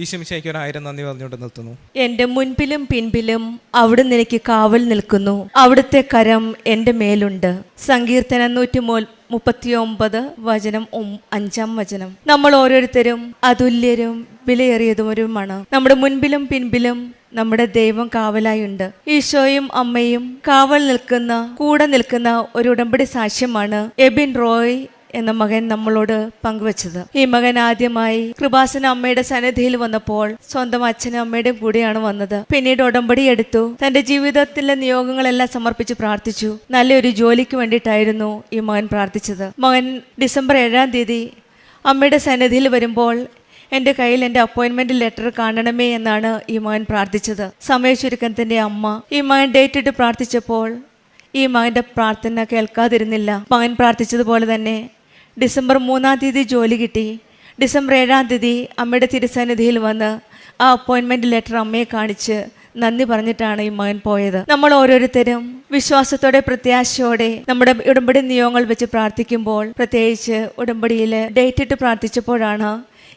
ഈശോമിശിഹായ്ക്ക് 1000 നന്ദി പറഞ്ഞുകൊണ്ട് നിർത്തുന്നു.
എൻ്റെ മുൻപിലും പിൻപിലും അവിടുന്ന് എനിക്ക് കാവൽ നിൽക്കുന്നു. അവിടുത്തെ കരം എൻ്റെ മേലുണ്ട്. സങ്കീർത്തനം 139 5 നമ്മൾ ഓരോരുത്തരും അതുല്യരും വിലയേറിയതുമൊരുമാണ്. നമ്മുടെ മുൻപിലും പിൻപിലും നമ്മുടെ ദൈവം കാവലായുണ്ട്. ഈശോയും അമ്മയും കാവൽ നിൽക്കുന്ന, കൂടെ നിൽക്കുന്ന ഒരു ഉടമ്പടി സാക്ഷ്യമാണ് എബിൻ റോയ് എന്ന മകൻ നമ്മളോട് പങ്കുവച്ചത്. ഈ മകൻ ആദ്യമായി കൃപാസന അമ്മയുടെ സന്നിധിയിൽ വന്നപ്പോൾ സ്വന്തം അച്ഛനും അമ്മയുടെയും കൂടെയാണ് വന്നത്. പിന്നീട് ഉടമ്പടി എടുത്തു. തന്റെ ജീവിതത്തിലെ നിയോഗങ്ങളെല്ലാം സമർപ്പിച്ച് പ്രാർത്ഥിച്ചു. നല്ലൊരു ജോലിക്ക് വേണ്ടിയിട്ടായിരുന്നു ഈ മകൻ പ്രാർത്ഥിച്ചത്. മകൻ ഡിസംബർ 7 അമ്മയുടെ സന്നിധിയിൽ വരുമ്പോൾ എൻ്റെ കയ്യിൽ എൻ്റെ അപ്പോയിൻമെന്റ് ലെറ്റർ കാണണമേ എന്നാണ് ഈ മകൻ പ്രാർത്ഥിച്ചത്. സമയചുരുക്കത്തിൻ്റെ അമ്മ ഈ മകൻ ഡേറ്റ് ഇട്ട് പ്രാർത്ഥിച്ചപ്പോൾ ഈ മകൻ്റെ പ്രാർത്ഥന കേൾക്കാതിരുന്നില്ല. മകൻ പ്രാർത്ഥിച്ചതുപോലെ തന്നെ ഡിസംബർ 3 ജോലി കിട്ടി. ഡിസംബർ 7 അമ്മയുടെ തിരുസന്നിധിയിൽ വന്ന് ആ അപ്പോയിൻമെന്റ് ലെറ്റർ അമ്മയെ കാണിച്ച് നന്ദി പറഞ്ഞിട്ടാണ് ഈ മകൻ പോയത്. നമ്മൾ ഓരോരുത്തരും വിശ്വാസത്തോടെ പ്രത്യാശയോടെ നമ്മുടെ ഉടമ്പടി നിയോഗങ്ങൾ വെച്ച് പ്രാർത്ഥിക്കുമ്പോൾ, പ്രത്യേകിച്ച് ഉടമ്പടിയിൽ ഡേറ്റ് ഇട്ട് പ്രാർത്ഥിച്ചപ്പോഴാണ്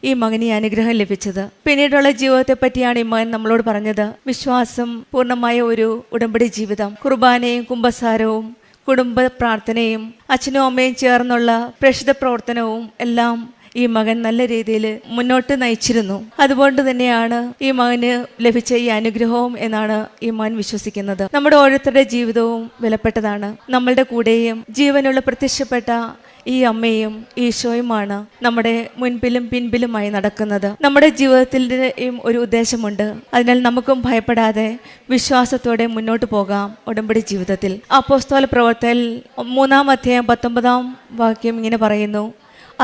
ഈ മകന് ഈ അനുഗ്രഹം ലഭിച്ചത്. പിന്നീടുള്ള ജീവിതത്തെ പറ്റിയാണ് ഈ മകൻ നമ്മളോട് പറഞ്ഞത്. വിശ്വാസം പൂർണ്ണമായ ഒരു ഉടമ്പടി ജീവിതം, കുർബാനയും കുമ്പസാരവും കുടുംബ പ്രാർത്ഥനയും അച്ഛനും അമ്മയും ചേർന്നുള്ള പ്രേക്ഷിത പ്രവർത്തനവും എല്ലാം ഈ മകൻ നല്ല രീതിയിൽ മുന്നോട്ട് നയിച്ചിരുന്നു. അതുകൊണ്ട് തന്നെയാണ് ഈ മകന് ലഭിച്ച ഈ അനുഗ്രഹവും എന്നാണ് ഈ മകൻ വിശ്വസിക്കുന്നത്. നമ്മുടെ ഓരോരുത്തരുടെ ജീവിതവും വിലപ്പെട്ടതാണ്. നമ്മളുടെ കൂടെയും ജീവനുള്ള പ്രത്യക്ഷപ്പെട്ട ഈ അമ്മയും ഈശോയുമാണ് നമ്മുടെ മുൻപിലും പിൻപിലുമായി നടക്കുന്നത്. നമ്മുടെ ജീവിതത്തിൻ്റെയും ഒരു ഉദ്ദേശമുണ്ട്. അതിനാൽ നമുക്കും ഭയപ്പെടാതെ വിശ്വാസത്തോടെ മുന്നോട്ട് പോകാം. ഉടമ്പടി ജീവിതത്തിൽ അപ്പോസ്തല പ്രവർത്തനത്തിൽ 3-ാം അധ്യായം 19-ാം വാക്യം ഇങ്ങനെ പറയുന്നു: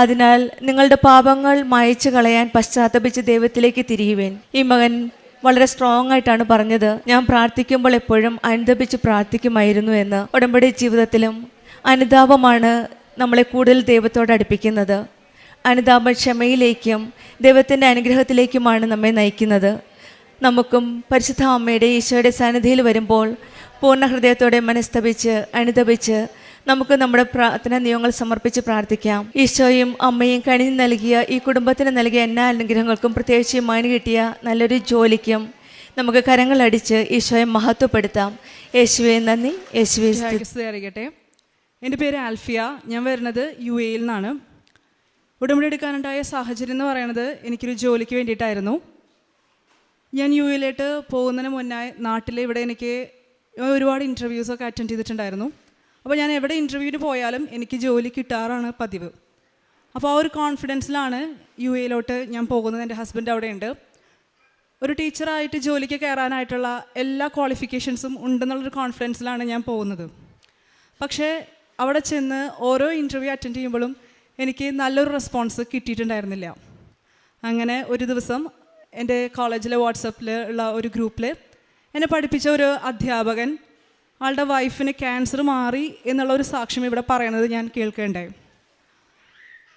അതിനാൽ നിങ്ങളുടെ പാപങ്ങൾ മായ്ച്ചു കളയാൻ പശ്ചാത്തപിച്ച് ദൈവത്തിലേക്ക് തിരിയുവേൻ. ഈ മകൻ വളരെ സ്ട്രോങ് ആയിട്ടാണ് പറഞ്ഞത്. ഞാൻ പ്രാർത്ഥിക്കുമ്പോൾ എപ്പോഴും അനുതപിച്ച് പ്രാർത്ഥിക്കുമായിരുന്നു എന്ന്. ഉടമ്പടി ജീവിതത്തിലും അനുതാപമാണ് നമ്മളെ കൂടുതൽ ദൈവത്തോട് അടുപ്പിക്കുന്നത്. അനുതാപം ക്ഷമയിലേക്കും ദൈവത്തിൻ്റെ അനുഗ്രഹത്തിലേക്കുമാണ് നമ്മെ നയിക്കുന്നത്. നമുക്കും പരിശുദ്ധ അമ്മയുടെ ഈശോയുടെ സന്നിധിയിൽ വരുമ്പോൾ പൂർണ്ണ ഹൃദയത്തോടെ മനസ്തപിച്ച് അനുതപിച്ച് നമുക്ക് നമ്മുടെ പ്രാർത്ഥന നിയമങ്ങൾ സമർപ്പിച്ച് പ്രാർത്ഥിക്കാം. ഈശോയും അമ്മയും കനിഞ്ഞു നൽകിയ ഈ കുടുംബത്തിന് നൽകിയ എല്ലാ അനുഗ്രഹങ്ങൾക്കും, പ്രത്യേകിച്ച് മകന് കിട്ടിയ നല്ലൊരു ജോലിക്കും നമുക്ക് കരങ്ങളടിച്ച് ഈശോയെ മഹത്വപ്പെടുത്താം. യേശുവെ നന്ദി, യേശുവെ
സ്തുതി. എൻ്റെ പേര് ആൽഫിയ. ഞാൻ വരുന്നത് UAE നിന്നാണ്. ഉടമ്പടി എടുക്കാനുണ്ടായ സാഹചര്യം എന്ന് പറയുന്നത് എനിക്കൊരു ജോലിക്ക് വേണ്ടിയിട്ടായിരുന്നു. ഞാൻ UAE പോകുന്നതിന് മുന്നേ നാട്ടിൽ ഇവിടെ എനിക്ക് ഒരുപാട് ഇൻ്റർവ്യൂസൊക്കെ അറ്റൻഡ് ചെയ്തിട്ടുണ്ടായിരുന്നു. അപ്പോൾ ഞാൻ എവിടെ ഇൻ്റർവ്യൂവിന് പോയാലും എനിക്ക് ജോലി കിട്ടാറാണ് പതിവ്. അപ്പോൾ ആ ഒരു കോൺഫിഡൻസിലാണ് UAE ഞാൻ പോകുന്നത്. എൻ്റെ ഹസ്ബൻഡ് അവിടെയുണ്ട്. ഒരു ടീച്ചറായിട്ട് ജോലിക്ക് കയറാനായിട്ടുള്ള എല്ലാ ക്വാളിഫിക്കേഷൻസും ഉണ്ടെന്നുള്ളൊരു കോൺഫിഡൻസിലാണ് ഞാൻ പോകുന്നത്. പക്ഷേ അവിടെ ചെന്ന് ഓരോ ഇൻ്റർവ്യൂ അറ്റൻഡ് ചെയ്യുമ്പോഴും എനിക്ക് നല്ലൊരു റെസ്പോൺസ് കിട്ടിയിട്ടുണ്ടായിരുന്നില്ല. അങ്ങനെ ഒരു ദിവസം എൻ്റെ കോളേജിലെ വാട്സപ്പിൽ ഉള്ള ഒരു ഗ്രൂപ്പിൽ എന്നെ പഠിപ്പിച്ച ഒരു അധ്യാപകൻ ആളുടെ വൈഫിന് ക്യാൻസർ മാറി എന്നുള്ള ഒരു സാക്ഷ്യം ഇവിടെ പറയുന്നത് ഞാൻ കേൾക്കേണ്ടായി.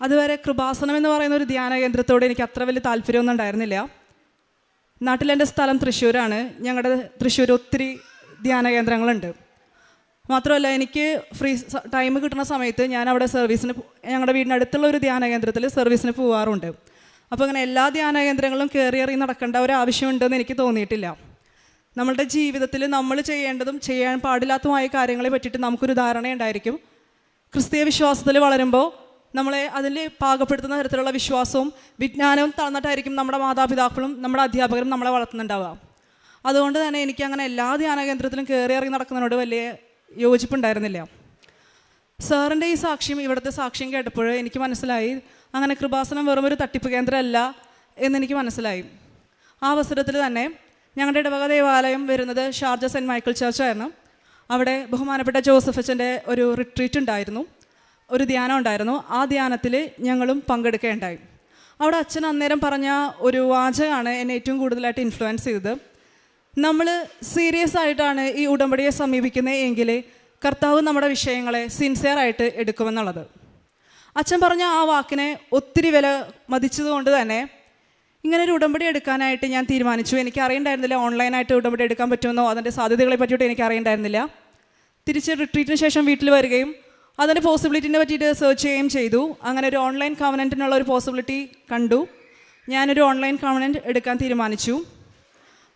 അതുവരെ കൃപാസനം എന്ന് പറയുന്ന ഒരു ധ്യാന കേന്ദ്രത്തോട് എനിക്ക് അത്ര വലിയ താല്പര്യമൊന്നും ഉണ്ടായിരുന്നില്ല. നാട്ടിലെൻ്റെ സ്ഥലം തൃശ്ശൂരാണ്. ഞങ്ങളുടെ തൃശ്ശൂർ ഒത്തിരി ധ്യാന കേന്ദ്രങ്ങളുണ്ട്. മാത്രമല്ല, എനിക്ക് ഫ്രീ ടൈം കിട്ടുന്ന സമയത്ത് ഞാൻ അവിടെ സർവീസിന്, ഞങ്ങളുടെ വീടിനടുത്തുള്ള ഒരു ധ്യാന കേന്ദ്രത്തിൽ സർവീസിന് പോകാറുണ്ട്. അപ്പോൾ അങ്ങനെ എല്ലാ ധ്യാന കേന്ദ്രങ്ങളും കയറി നടക്കേണ്ട ഒരു ആവശ്യമുണ്ടെന്ന് എനിക്ക് തോന്നിയിട്ടില്ല. നമ്മളുടെ ജീവിതത്തിൽ നമ്മൾ ചെയ്യേണ്ടതും ചെയ്യാൻ പാടില്ലാത്തതുമായ കാര്യങ്ങളെ പറ്റിയിട്ട് നമുക്കൊരു ധാരണയുണ്ടായിരിക്കും. ക്രിസ്തീയ വിശ്വാസത്തിൽ വളരുമ്പോൾ നമ്മളെ അതിൽ പാകപ്പെടുത്തുന്ന തരത്തിലുള്ള വിശ്വാസവും വിജ്ഞാനവും തന്നിട്ടായിരിക്കും നമ്മുടെ മാതാപിതാക്കളും നമ്മുടെ അധ്യാപകരും നമ്മളെ വളർത്തുന്നുണ്ടാവുക. അതുകൊണ്ട് തന്നെ എനിക്ക് അങ്ങനെ എല്ലാ ധ്യാന കേന്ദ്രത്തിലും കയറി നടക്കുന്നതിനോട് വലിയ യോജിപ്പുണ്ടായിരുന്നില്ല. സാറിൻ്റെ ഈ സാക്ഷ്യം, ഇവിടുത്തെ സാക്ഷ്യം കേട്ടപ്പോൾ എനിക്ക് മനസ്സിലായി അങ്ങനെ കൃപാസനം വെറും ഒരു തട്ടിപ്പ് കേന്ദ്രമല്ല എന്നെനിക്ക് മനസ്സിലായി. ആ അവസരത്തിൽ തന്നെ ഞങ്ങളുടെ ഇടവക ദേവാലയം വരുന്നത് ഷാർജ സെൻറ്റ് മൈക്കിൾ ചർച്ചായിരുന്നു. അവിടെ ബഹുമാനപ്പെട്ട ജോസഫ് അച്ഛൻ്റെ ഒരു റിട്രീറ്റ് ഉണ്ടായിരുന്നു, ഒരു ധ്യാനം ഉണ്ടായിരുന്നു. ആ ധ്യാനത്തിൽ ഞങ്ങളും പങ്കെടുക്കുകയുണ്ടായി. അവിടെ അച്ഛൻ അന്നേരം പറഞ്ഞ ഒരു വാചകമാണ് എന്നെ ഏറ്റവും കൂടുതലായിട്ട് ഇൻഫ്ലുവൻസ് ചെയ്തത്. നമ്മൾ സീരിയസ് ആയിട്ടാണ് ഈ ഉടമ്പടിയെ സമീപിക്കുന്നത് എങ്കിൽ കർത്താവ് നമ്മുടെ വിഷയങ്ങളെ സിൻസിയറായിട്ട് എടുക്കുമെന്നുള്ളത്. അച്ഛൻ പറഞ്ഞ ആ വാക്കിനെ ഒത്തിരി വില മതിച്ചതുകൊണ്ട് തന്നെ ഇങ്ങനെ ഒരു ഉടമ്പടി എടുക്കാനായിട്ട് ഞാൻ തീരുമാനിച്ചു. എനിക്ക് അറിയണ്ടായിരുന്നില്ല ഓൺലൈനായിട്ട് ഉടമ്പടി എടുക്കാൻ പറ്റുമെന്നോ അതിൻ്റെ സാധ്യതകളെ പറ്റിയിട്ട് എനിക്ക് അറിയണ്ടായിരുന്നില്ല. തിരിച്ച് റിട്രീറ്റിന് ശേഷം വീട്ടിൽ വരികയും അതിൻ്റെ പോസിബിലിറ്റിനെ പറ്റിയിട്ട് സെർച്ച് ചെയ്യുകയും ചെയ്തു. അങ്ങനെ ഒരു ഓൺലൈൻ കവനൻറ്റിനുള്ള ഒരു പോസിബിലിറ്റി കണ്ടു. ഞാനൊരു ഓൺലൈൻ കവനൻറ്റ് എടുക്കാൻ തീരുമാനിച്ചു.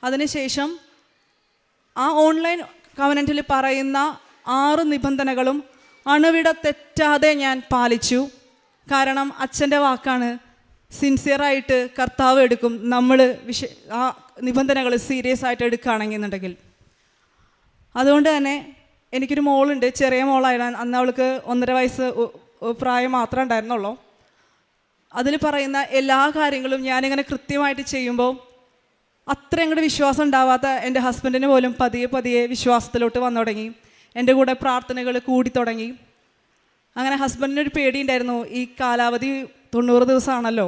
അതിനുശേഷം ആ ഓൺലൈൻ കവനൻറ്റിൽ പറയുന്ന 6 നിബന്ധനകളും അണുവിട തെറ്റാതെ ഞാൻ പാലിച്ചു. കാരണം അച്ഛൻ്റെ വാക്കാണ്, സിൻസിയറായിട്ട് കർത്താവ് എടുക്കും നമ്മൾ ആ നിബന്ധനകൾ സീരിയസ് ആയിട്ട് എടുക്കുകയാണെന്നുണ്ടെങ്കിൽ. അതുകൊണ്ട് തന്നെ എനിക്കൊരു മോളുണ്ട്, ചെറിയ മോളായിരുന്നു. അന്ന് അവൾക്ക് 1.5 വയസ്സ് പ്രായം മാത്രമേ ഉണ്ടായിരുന്നുള്ളൂ. അതിൽ പറയുന്ന എല്ലാ കാര്യങ്ങളും ഞാനിങ്ങനെ കൃത്യമായിട്ട് ചെയ്യുമ്പോൾ അത്ര അങ്ങോട്ട് വിശ്വാസം ഉണ്ടാവാത്ത എൻ്റെ ഹസ്ബൻഡിന് പോലും പതിയെ വിശ്വാസത്തിലോട്ട് വന്നു തുടങ്ങി. എൻ്റെ കൂടെ പ്രാർത്ഥനകൾ കൂടി തുടങ്ങി. അങ്ങനെ ഹസ്ബൻഡിനൊരു പേടിയുണ്ടായിരുന്നു, ഈ കാലാവധി 90 ദിവസമാണല്ലോ,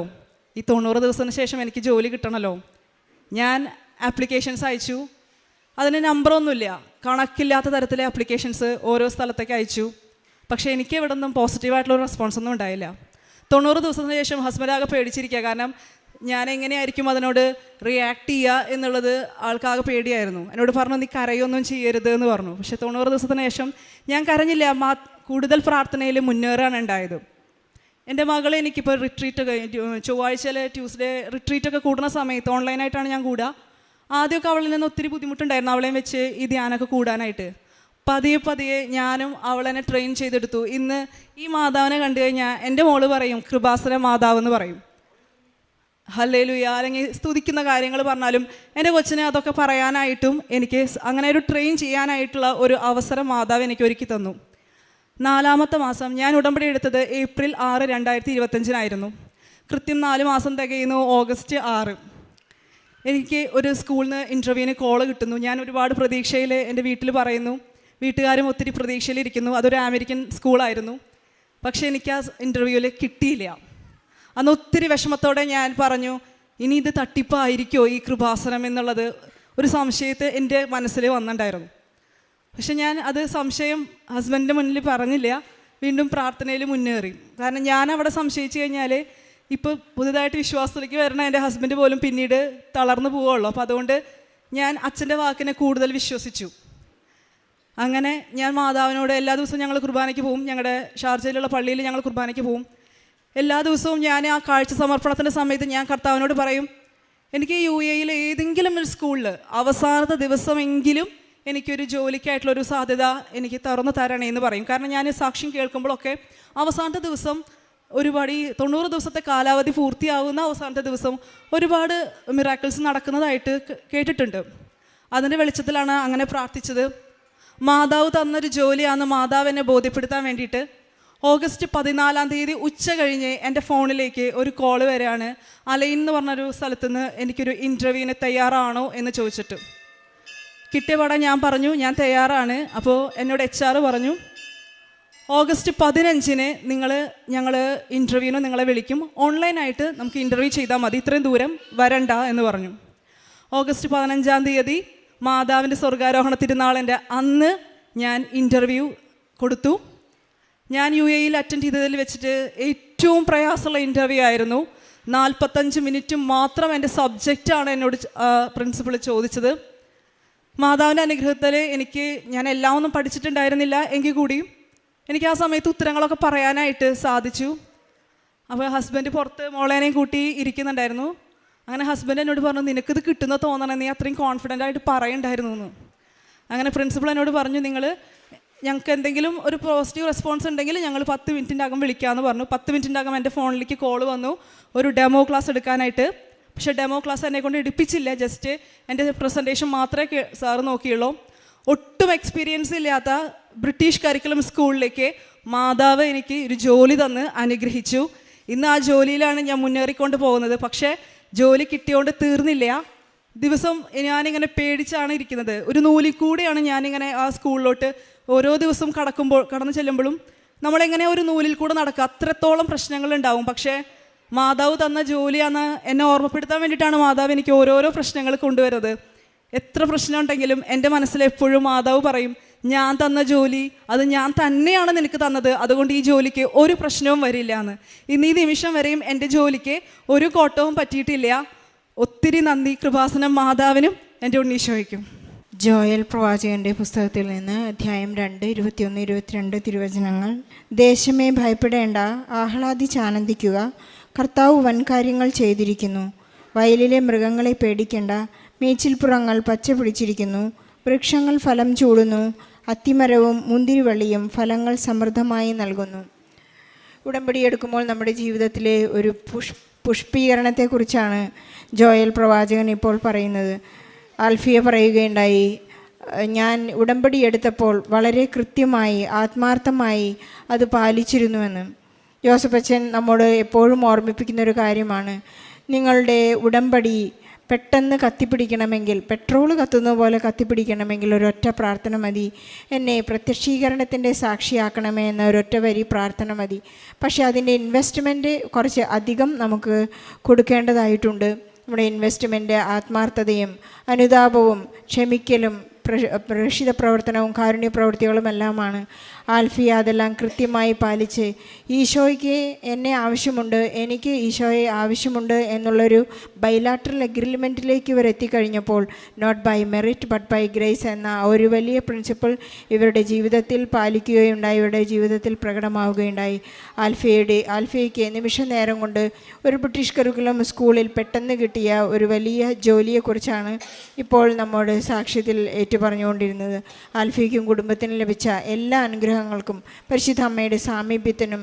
ഈ 90 ദിവസത്തിന് ശേഷം എനിക്ക് ജോലി കിട്ടണമല്ലോ. ഞാൻ ആപ്ലിക്കേഷൻസ് അയച്ചു. അതിന് നമ്പറൊന്നുമില്ല, കണക്കില്ലാത്ത തരത്തിലെ ആപ്ലിക്കേഷൻസ് ഓരോ സ്ഥലത്തേക്ക് അയച്ചു. പക്ഷേ എനിക്ക് ഇവിടെ നിന്നും പോസിറ്റീവായിട്ടുള്ള റെസ്പോൺസൊന്നും ഉണ്ടായില്ല. 90 ദിവസത്തിന് ശേഷം ഹസ്ബൻഡ് ആകെ പേടിച്ചിരിക്കുക. കാരണം ഞാൻ എങ്ങനെയായിരിക്കും അതിനോട് റിയാക്ട് ചെയ്യുക എന്നുള്ളത് ആൾക്കാകെ പേടിയായിരുന്നു. എന്നോട് പറഞ്ഞു, നീ കരയൊന്നും ചെയ്യരുത് എന്ന് പറഞ്ഞു. പക്ഷേ 90 ദിവസത്തിന് ശേഷം ഞാൻ കരഞ്ഞില്ല, കൂടുതൽ പ്രാർത്ഥനയിൽ മുന്നേറാണ് ഉണ്ടായത്. എൻ്റെ മകളെ എനിക്കിപ്പോൾ റിട്രീറ്റ് ചൊവ്വാഴ്ചയിൽ ട്യൂസ്ഡേ റിട്രീറ്റൊക്കെ കൂടുന്ന സമയത്ത് ഓൺലൈനായിട്ടാണ് ഞാൻ കൂടുക. ആദ്യമൊക്കെ അവളിൽ നിന്ന് ഒത്തിരി ബുദ്ധിമുട്ടുണ്ടായിരുന്നു അവളെയും വെച്ച് ഈ ധ്യാനമൊക്കെ കൂടാനായിട്ട്. പതിയെ പതിയെ ഞാനും അവളെന്നെ ട്രെയിൻ ചെയ്തെടുത്തു. ഇന്ന് ഈ മാതാവിനെ കണ്ടു കഴിഞ്ഞാൽ എൻ്റെ മോള് പറയും കൃപാസന മാതാവ് എന്ന് പറയും. ഹല്ലേലൂയ, അല്ലെങ്കിൽ സ്തുതിക്കുന്ന കാര്യങ്ങൾ പറഞ്ഞാലും എൻ്റെ കൊച്ചിനെ അതൊക്കെ പറയാനായിട്ടും എനിക്ക് അങ്ങനെ ഒരു ട്രെയിൻ ചെയ്യാനായിട്ടുള്ള ഒരു അവസരം മാതാവ് എനിക്ക് ഒരുക്കി തന്നു. 4-ാമത്തെ മാസം ഞാൻ ഉടമ്പടി എടുത്തത് ഏപ്രിൽ 6, 2025 കൃത്യം 4 മാസം തികയുന്നു ഓഗസ്റ്റ് 6. എനിക്ക് ഒരു സ്കൂളിൽ നിന്ന് ഇൻ്റർവ്യൂവിന് കോള് കിട്ടുന്നു. ഞാൻ ഒരുപാട് പ്രതീക്ഷയിൽ എൻ്റെ വീട്ടിൽ പറയുന്നു, വീട്ടുകാരും ഒത്തിരി പ്രതീക്ഷയിലിരിക്കുന്നു. അതൊരു അമേരിക്കൻ സ്കൂളായിരുന്നു. പക്ഷേ എനിക്ക് ആ ഇൻ്റർവ്യൂവിൽ കിട്ടിയില്ല. അന്ന് ഒത്തിരി വിഷമത്തോടെ ഞാൻ പറഞ്ഞു, ഇനി ഇത് തട്ടിപ്പായിരിക്കുമോ ഈ കൃപാസനം എന്നുള്ളത് ഒരു സംശയത്തെ എൻ്റെ മനസ്സിൽ വന്നിട്ടുണ്ടായിരുന്നു. പക്ഷെ ഞാൻ അത് സംശയം ഹസ്ബൻഡിൻ്റെ മുന്നിൽ പറഞ്ഞില്ല, വീണ്ടും പ്രാർത്ഥനയിൽ മുന്നേറി. കാരണം ഞാൻ അവിടെ സംശയിച്ചു കഴിഞ്ഞാൽ ഇപ്പോൾ പുതുതായിട്ട് വിശ്വാസത്തിലേക്ക് വരണ എൻ്റെ ഹസ്ബൻഡ് പോലും പിന്നീട് തളർന്നു പോവുള്ളൂ. അപ്പോൾ അതുകൊണ്ട് ഞാൻ അച്ഛൻ്റെ വാക്കിനെ കൂടുതൽ വിശ്വസിച്ചു. അങ്ങനെ ഞാൻ മാതാവിനോട് എല്ലാ ദിവസവും ഞങ്ങൾ കുർബാനയ്ക്ക് പോവും. ഞങ്ങളുടെ ഷാർജയിലുള്ള പള്ളിയിൽ ഞങ്ങൾ കുർബാനയ്ക്ക് പോവും. എല്ലാ ദിവസവും ഞാൻ ആ കാഴ്ച സമർപ്പണത്തിൻ്റെ സമയത്ത് ഞാൻ കർത്താവിനോട് പറയും, എനിക്ക് UAE ഏതെങ്കിലും ഒരു സ്കൂളിൽ അവസാനത്തെ ദിവസമെങ്കിലും എനിക്കൊരു ജോലിക്കായിട്ടുള്ളൊരു സാധ്യത എനിക്ക് തുറന്നു തരണേ എന്ന് പറയും. കാരണം ഞാൻ സാക്ഷ്യം കേൾക്കുമ്പോഴൊക്കെ അവസാനത്തെ ദിവസം ഒരുപാട് 90 ദിവസത്തെ കാലാവധി പൂർത്തിയാവുന്ന അവസാനത്തെ ദിവസം ഒരുപാട് മിറാക്കിൾസ് നടക്കുന്നതായിട്ട് കേട്ടിട്ടുണ്ട്. അതിൻ്റെ വെളിച്ചത്തിലാണ് അങ്ങനെ പ്രാർത്ഥിച്ചത്. മാതാവ് തന്നൊരു ജോലിയാണെന്ന് മാതാവ് എന്നെ ബോധ്യപ്പെടുത്താൻ വേണ്ടിയിട്ട് ഓഗസ്റ്റ് 14 ഉച്ച കഴിഞ്ഞ് എൻ്റെ ഫോണിലേക്ക് ഒരു കോള് വരികയാണ്. അലൈൻ എന്ന് പറഞ്ഞൊരു സ്ഥലത്തുനിന്ന് എനിക്കൊരു ഇൻ്റർവ്യൂവിന് തയ്യാറാണോ എന്ന് ചോദിച്ചിട്ട്. കിട്ടിയ പാടെ ഞാൻ പറഞ്ഞു ഞാൻ തയ്യാറാണ്. അപ്പോൾ എന്നോട് HR പറഞ്ഞു, ഓഗസ്റ്റ് 15 ഞങ്ങൾ ഇൻ്റർവ്യൂവിന് നിങ്ങളെ വിളിക്കും, ഓൺലൈനായിട്ട് നമുക്ക് ഇൻ്റർവ്യൂ ചെയ്താൽ മതി, ഇത്രയും ദൂരം വരണ്ട എന്ന് പറഞ്ഞു. ഓഗസ്റ്റ് 15 മാതാവിൻ്റെ സ്വർഗാരോഹണ തിരുനാളിൻ്റെ അന്ന് ഞാൻ ഇൻ്റർവ്യൂ കൊടുത്തു. ഞാൻ UAE അറ്റൻഡ് ചെയ്തതിൽ വെച്ചിട്ട് ഏറ്റവും പ്രയാസമുള്ള ഇൻ്റർവ്യൂ ആയിരുന്നു. 45 മിനിറ്റ് മാത്രം എൻ്റെ സബ്ജക്റ്റാണ് എന്നോട് പ്രിൻസിപ്പൾ ചോദിച്ചത്. മാതാവിൻ്റെ അനുഗ്രഹത്തിൽ ഞാൻ എല്ലാം ഒന്നും പഠിച്ചിട്ടുണ്ടായിരുന്നില്ല, എങ്കിൽ കൂടിയും എനിക്ക് ആ സമയത്ത് ഉത്തരങ്ങളൊക്കെ പറയാനായിട്ട് സാധിച്ചു. അപ്പോൾ ഹസ്ബൻഡ് പുറത്ത് മോളേനെയും കൂട്ടി ഇരിക്കുന്നുണ്ടായിരുന്നു. അങ്ങനെ ഹസ്ബൻഡ് എന്നോട് പറഞ്ഞു, നിനക്കിത് കിട്ടുന്ന തോന്നണം, നീ അത്രയും കോൺഫിഡൻ്റ് ആയിട്ട് പറയണ്ടായിരുന്നു എന്ന്. അങ്ങനെ പ്രിൻസിപ്പൾ എന്നോട് പറഞ്ഞു, ഞങ്ങൾക്ക് എന്തെങ്കിലും ഒരു പോസിറ്റീവ് റെസ്പോൺസ് ഉണ്ടെങ്കിൽ ഞങ്ങൾ 10 മിനിറ്റിൻ്റെ അകം വിളിക്കാമെന്ന് പറഞ്ഞു. 10 മിനിറ്റിൻ്റെ അകം എൻ്റെ ഫോണിലേക്ക് കോൾ വന്നു ഒരു ഡെമോ ക്ലാസ് എടുക്കാനായിട്ട്. പക്ഷേ ഡെമോ ക്ലാസ് എന്നെ കൊണ്ട് എടുപ്പിച്ചില്ല, ജസ്റ്റ് എൻ്റെ പ്രസൻറ്റേഷൻ മാത്രമേ സാറ് നോക്കിയുള്ളൂ. ഒട്ടും എക്സ്പീരിയൻസ് ഇല്ലാത്ത ബ്രിട്ടീഷ് കരിക്കുലം സ്കൂളിലേക്ക് മാതാവ് എനിക്ക് ഒരു ജോലി തന്ന് അനുഗ്രഹിച്ചു. ഇന്ന് ആ ജോലിയിലാണ് ഞാൻ മുന്നേറിക്കൊണ്ട് പോകുന്നത്. പക്ഷേ ജോലി കിട്ടിയോണ്ട് തീർന്നില്ല. ദിവസം ഞാനിങ്ങനെ പേടിച്ചാണ് ഇരിക്കുന്നത്. ഒരു നൂലിൽ കൂടെയാണ് ഞാനിങ്ങനെ ആ സ്കൂളിലോട്ട് ഓരോ ദിവസം കടന്നു ചെല്ലുമ്പോഴും നമ്മളെങ്ങനെ ഒരു നൂലിൽ കൂടെ നടക്കുക, അത്രത്തോളം പ്രശ്നങ്ങളുണ്ടാവും. പക്ഷേ മാതാവ് തന്ന ജോലിയാണെന്ന് എന്നെ ഓർമ്മപ്പെടുത്താൻ വേണ്ടിയിട്ടാണ് മാതാവ് എനിക്ക് ഓരോരോ പ്രശ്നങ്ങൾ കൊണ്ടുവരുന്നത്. എത്ര പ്രശ്നം ഉണ്ടെങ്കിലും എൻ്റെ മനസ്സിൽ എപ്പോഴും മാതാവ് പറയും, ഞാൻ തന്ന ജോലി അത് ഞാൻ തന്നെയാണ് നിനക്ക് തന്നത്, അതുകൊണ്ട് ഈ ജോലിക്ക് ഒരു പ്രശ്നവും വരില്ല എന്ന്. ഇന്ന് ഈ നിമിഷം വരെയും എൻ്റെ ജോലിക്ക് ഒരു കോട്ടവും പറ്റിയിട്ടില്ല. ഒത്തിരി നന്ദി കൃപാസനം മാതാവിനും എൻ്റെ ഉണ്ണീശോയ്ക്കും.
ജോയൽ പ്രവാചകൻ്റെ പുസ്തകത്തിൽ നിന്ന് അധ്യായം 2, 21, 22 തിരുവചനങ്ങൾ. ദേശമേ ഭയപ്പെടേണ്ട, ആഹ്ലാദിച്ചാനന്ദിക്കുക, കർത്താവ് വൻകാര്യങ്ങൾ ചെയ്തിരിക്കുന്നു. വയലിലെ മൃഗങ്ങളെ പേടിക്കേണ്ട, മേച്ചിൽപ്പുറങ്ങൾ പച്ച പിടിച്ചിരിക്കുന്നു, വൃക്ഷങ്ങൾ ഫലം ചൂടുന്നു, അത്തിമരവും മുന്തിരിവള്ളിയും ഫലങ്ങൾ സമൃദ്ധമായി നൽകുന്നു. ഉടമ്പടി എടുക്കുമ്പോൾ നമ്മുടെ ജീവിതത്തിലെ ഒരു പുഷ്പീകരണത്തെക്കുറിച്ചാണ് ജോയൽ പ്രവാചകൻ ഇപ്പോൾ പറയുന്നത്. ആൽഫിയ പറയുകയുണ്ടായി, ഞാൻ ഉടമ്പടി എടുത്തപ്പോൾ വളരെ കൃത്യമായി ആത്മാർത്ഥമായി അത് പാലിച്ചിരുന്നുവെന്ന്. ജോസഫ് അച്ഛൻ നമ്മോട് എപ്പോഴും ഓർമ്മിപ്പിക്കുന്നൊരു കാര്യമാണ്, നിങ്ങളുടെ ഉടമ്പടി പെട്ടെന്ന് കത്തിപ്പിടിക്കണമെങ്കിൽ, പെട്രോൾ കത്തുന്ന പോലെ കത്തിപ്പിടിക്കണമെങ്കിൽ ഒരൊറ്റ പ്രാർത്ഥന മതി, എന്നെ പ്രത്യക്ഷീകരണത്തിൻ്റെ സാക്ഷിയാക്കണമേ എന്ന ഒരൊറ്റ വരി പ്രാർത്ഥന മതി. പക്ഷേ അതിൻ്റെ ഇൻവെസ്റ്റ്മെൻറ്റ് കുറച്ച് അധികം നമുക്ക് കൊടുക്കേണ്ടതായിട്ടുണ്ട്. നമ്മുടെ ഇൻവെസ്റ്റ്മെൻറ്റ് ആത്മാർത്ഥതയും അനുതാപവും ക്ഷമിക്കലും പ്രേക്ഷിത പ്രവർത്തനവും കാരുണ്യ പ്രവൃത്തികളുമെല്ലാമാണ്. ആൽഫിയ അതെല്ലാം കൃത്യമായി പാലിച്ച് ഈശോയ്ക്ക് എന്നെ ആവശ്യമുണ്ട്, എനിക്ക് ഈശോയെ ആവശ്യമുണ്ട് എന്നുള്ളൊരു ബൈലാറ്ററൽ അഗ്രിമെൻറ്റിലേക്ക് ഇവർ എത്തിക്കഴിഞ്ഞപ്പോൾ not by merit but by grace എന്ന ഒരു വലിയ പ്രിൻസിപ്പിൾ ഇവരുടെ ജീവിതത്തിൽ പാലിക്കുകയുണ്ടായി, ഇവരുടെ ജീവിതത്തിൽ പ്രകടമാവുകയുണ്ടായി. ആൽഫിയയ്ക്ക് നിമിഷ നേരം കൊണ്ട് ഒരു ബ്രിട്ടീഷ് കരിക്കുലം സ്കൂളിൽ പെട്ടെന്ന് കിട്ടിയ ഒരു വലിയ ജോലിയെക്കുറിച്ചാണ് ഇപ്പോൾ നമ്മോട് സാക്ഷ്യത്തിൽ ഏറ്റുപറഞ്ഞുകൊണ്ടിരുന്നത്. ആൽഫിയയ്ക്കും കുടുംബത്തിനും ലഭിച്ച എല്ലാ അനുഗ്രഹങ്ങൾക്കും പരിശുദ്ധ അമ്മയുടെ സാമീപ്യത്തിനും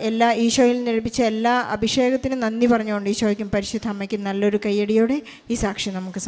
എല്ലാ ഈശോയിൽ നിന്ന് ലഭിച്ച എല്ലാ അഭിഷേകത്തിനും നന്ദി പറഞ്ഞുകൊണ്ട് ഈശോയ്ക്കും പരിശുദ്ധ അമ്മയ്ക്കും നല്ലൊരു കയ്യടിയോടെ ഈ സാക്ഷി നമുക്ക്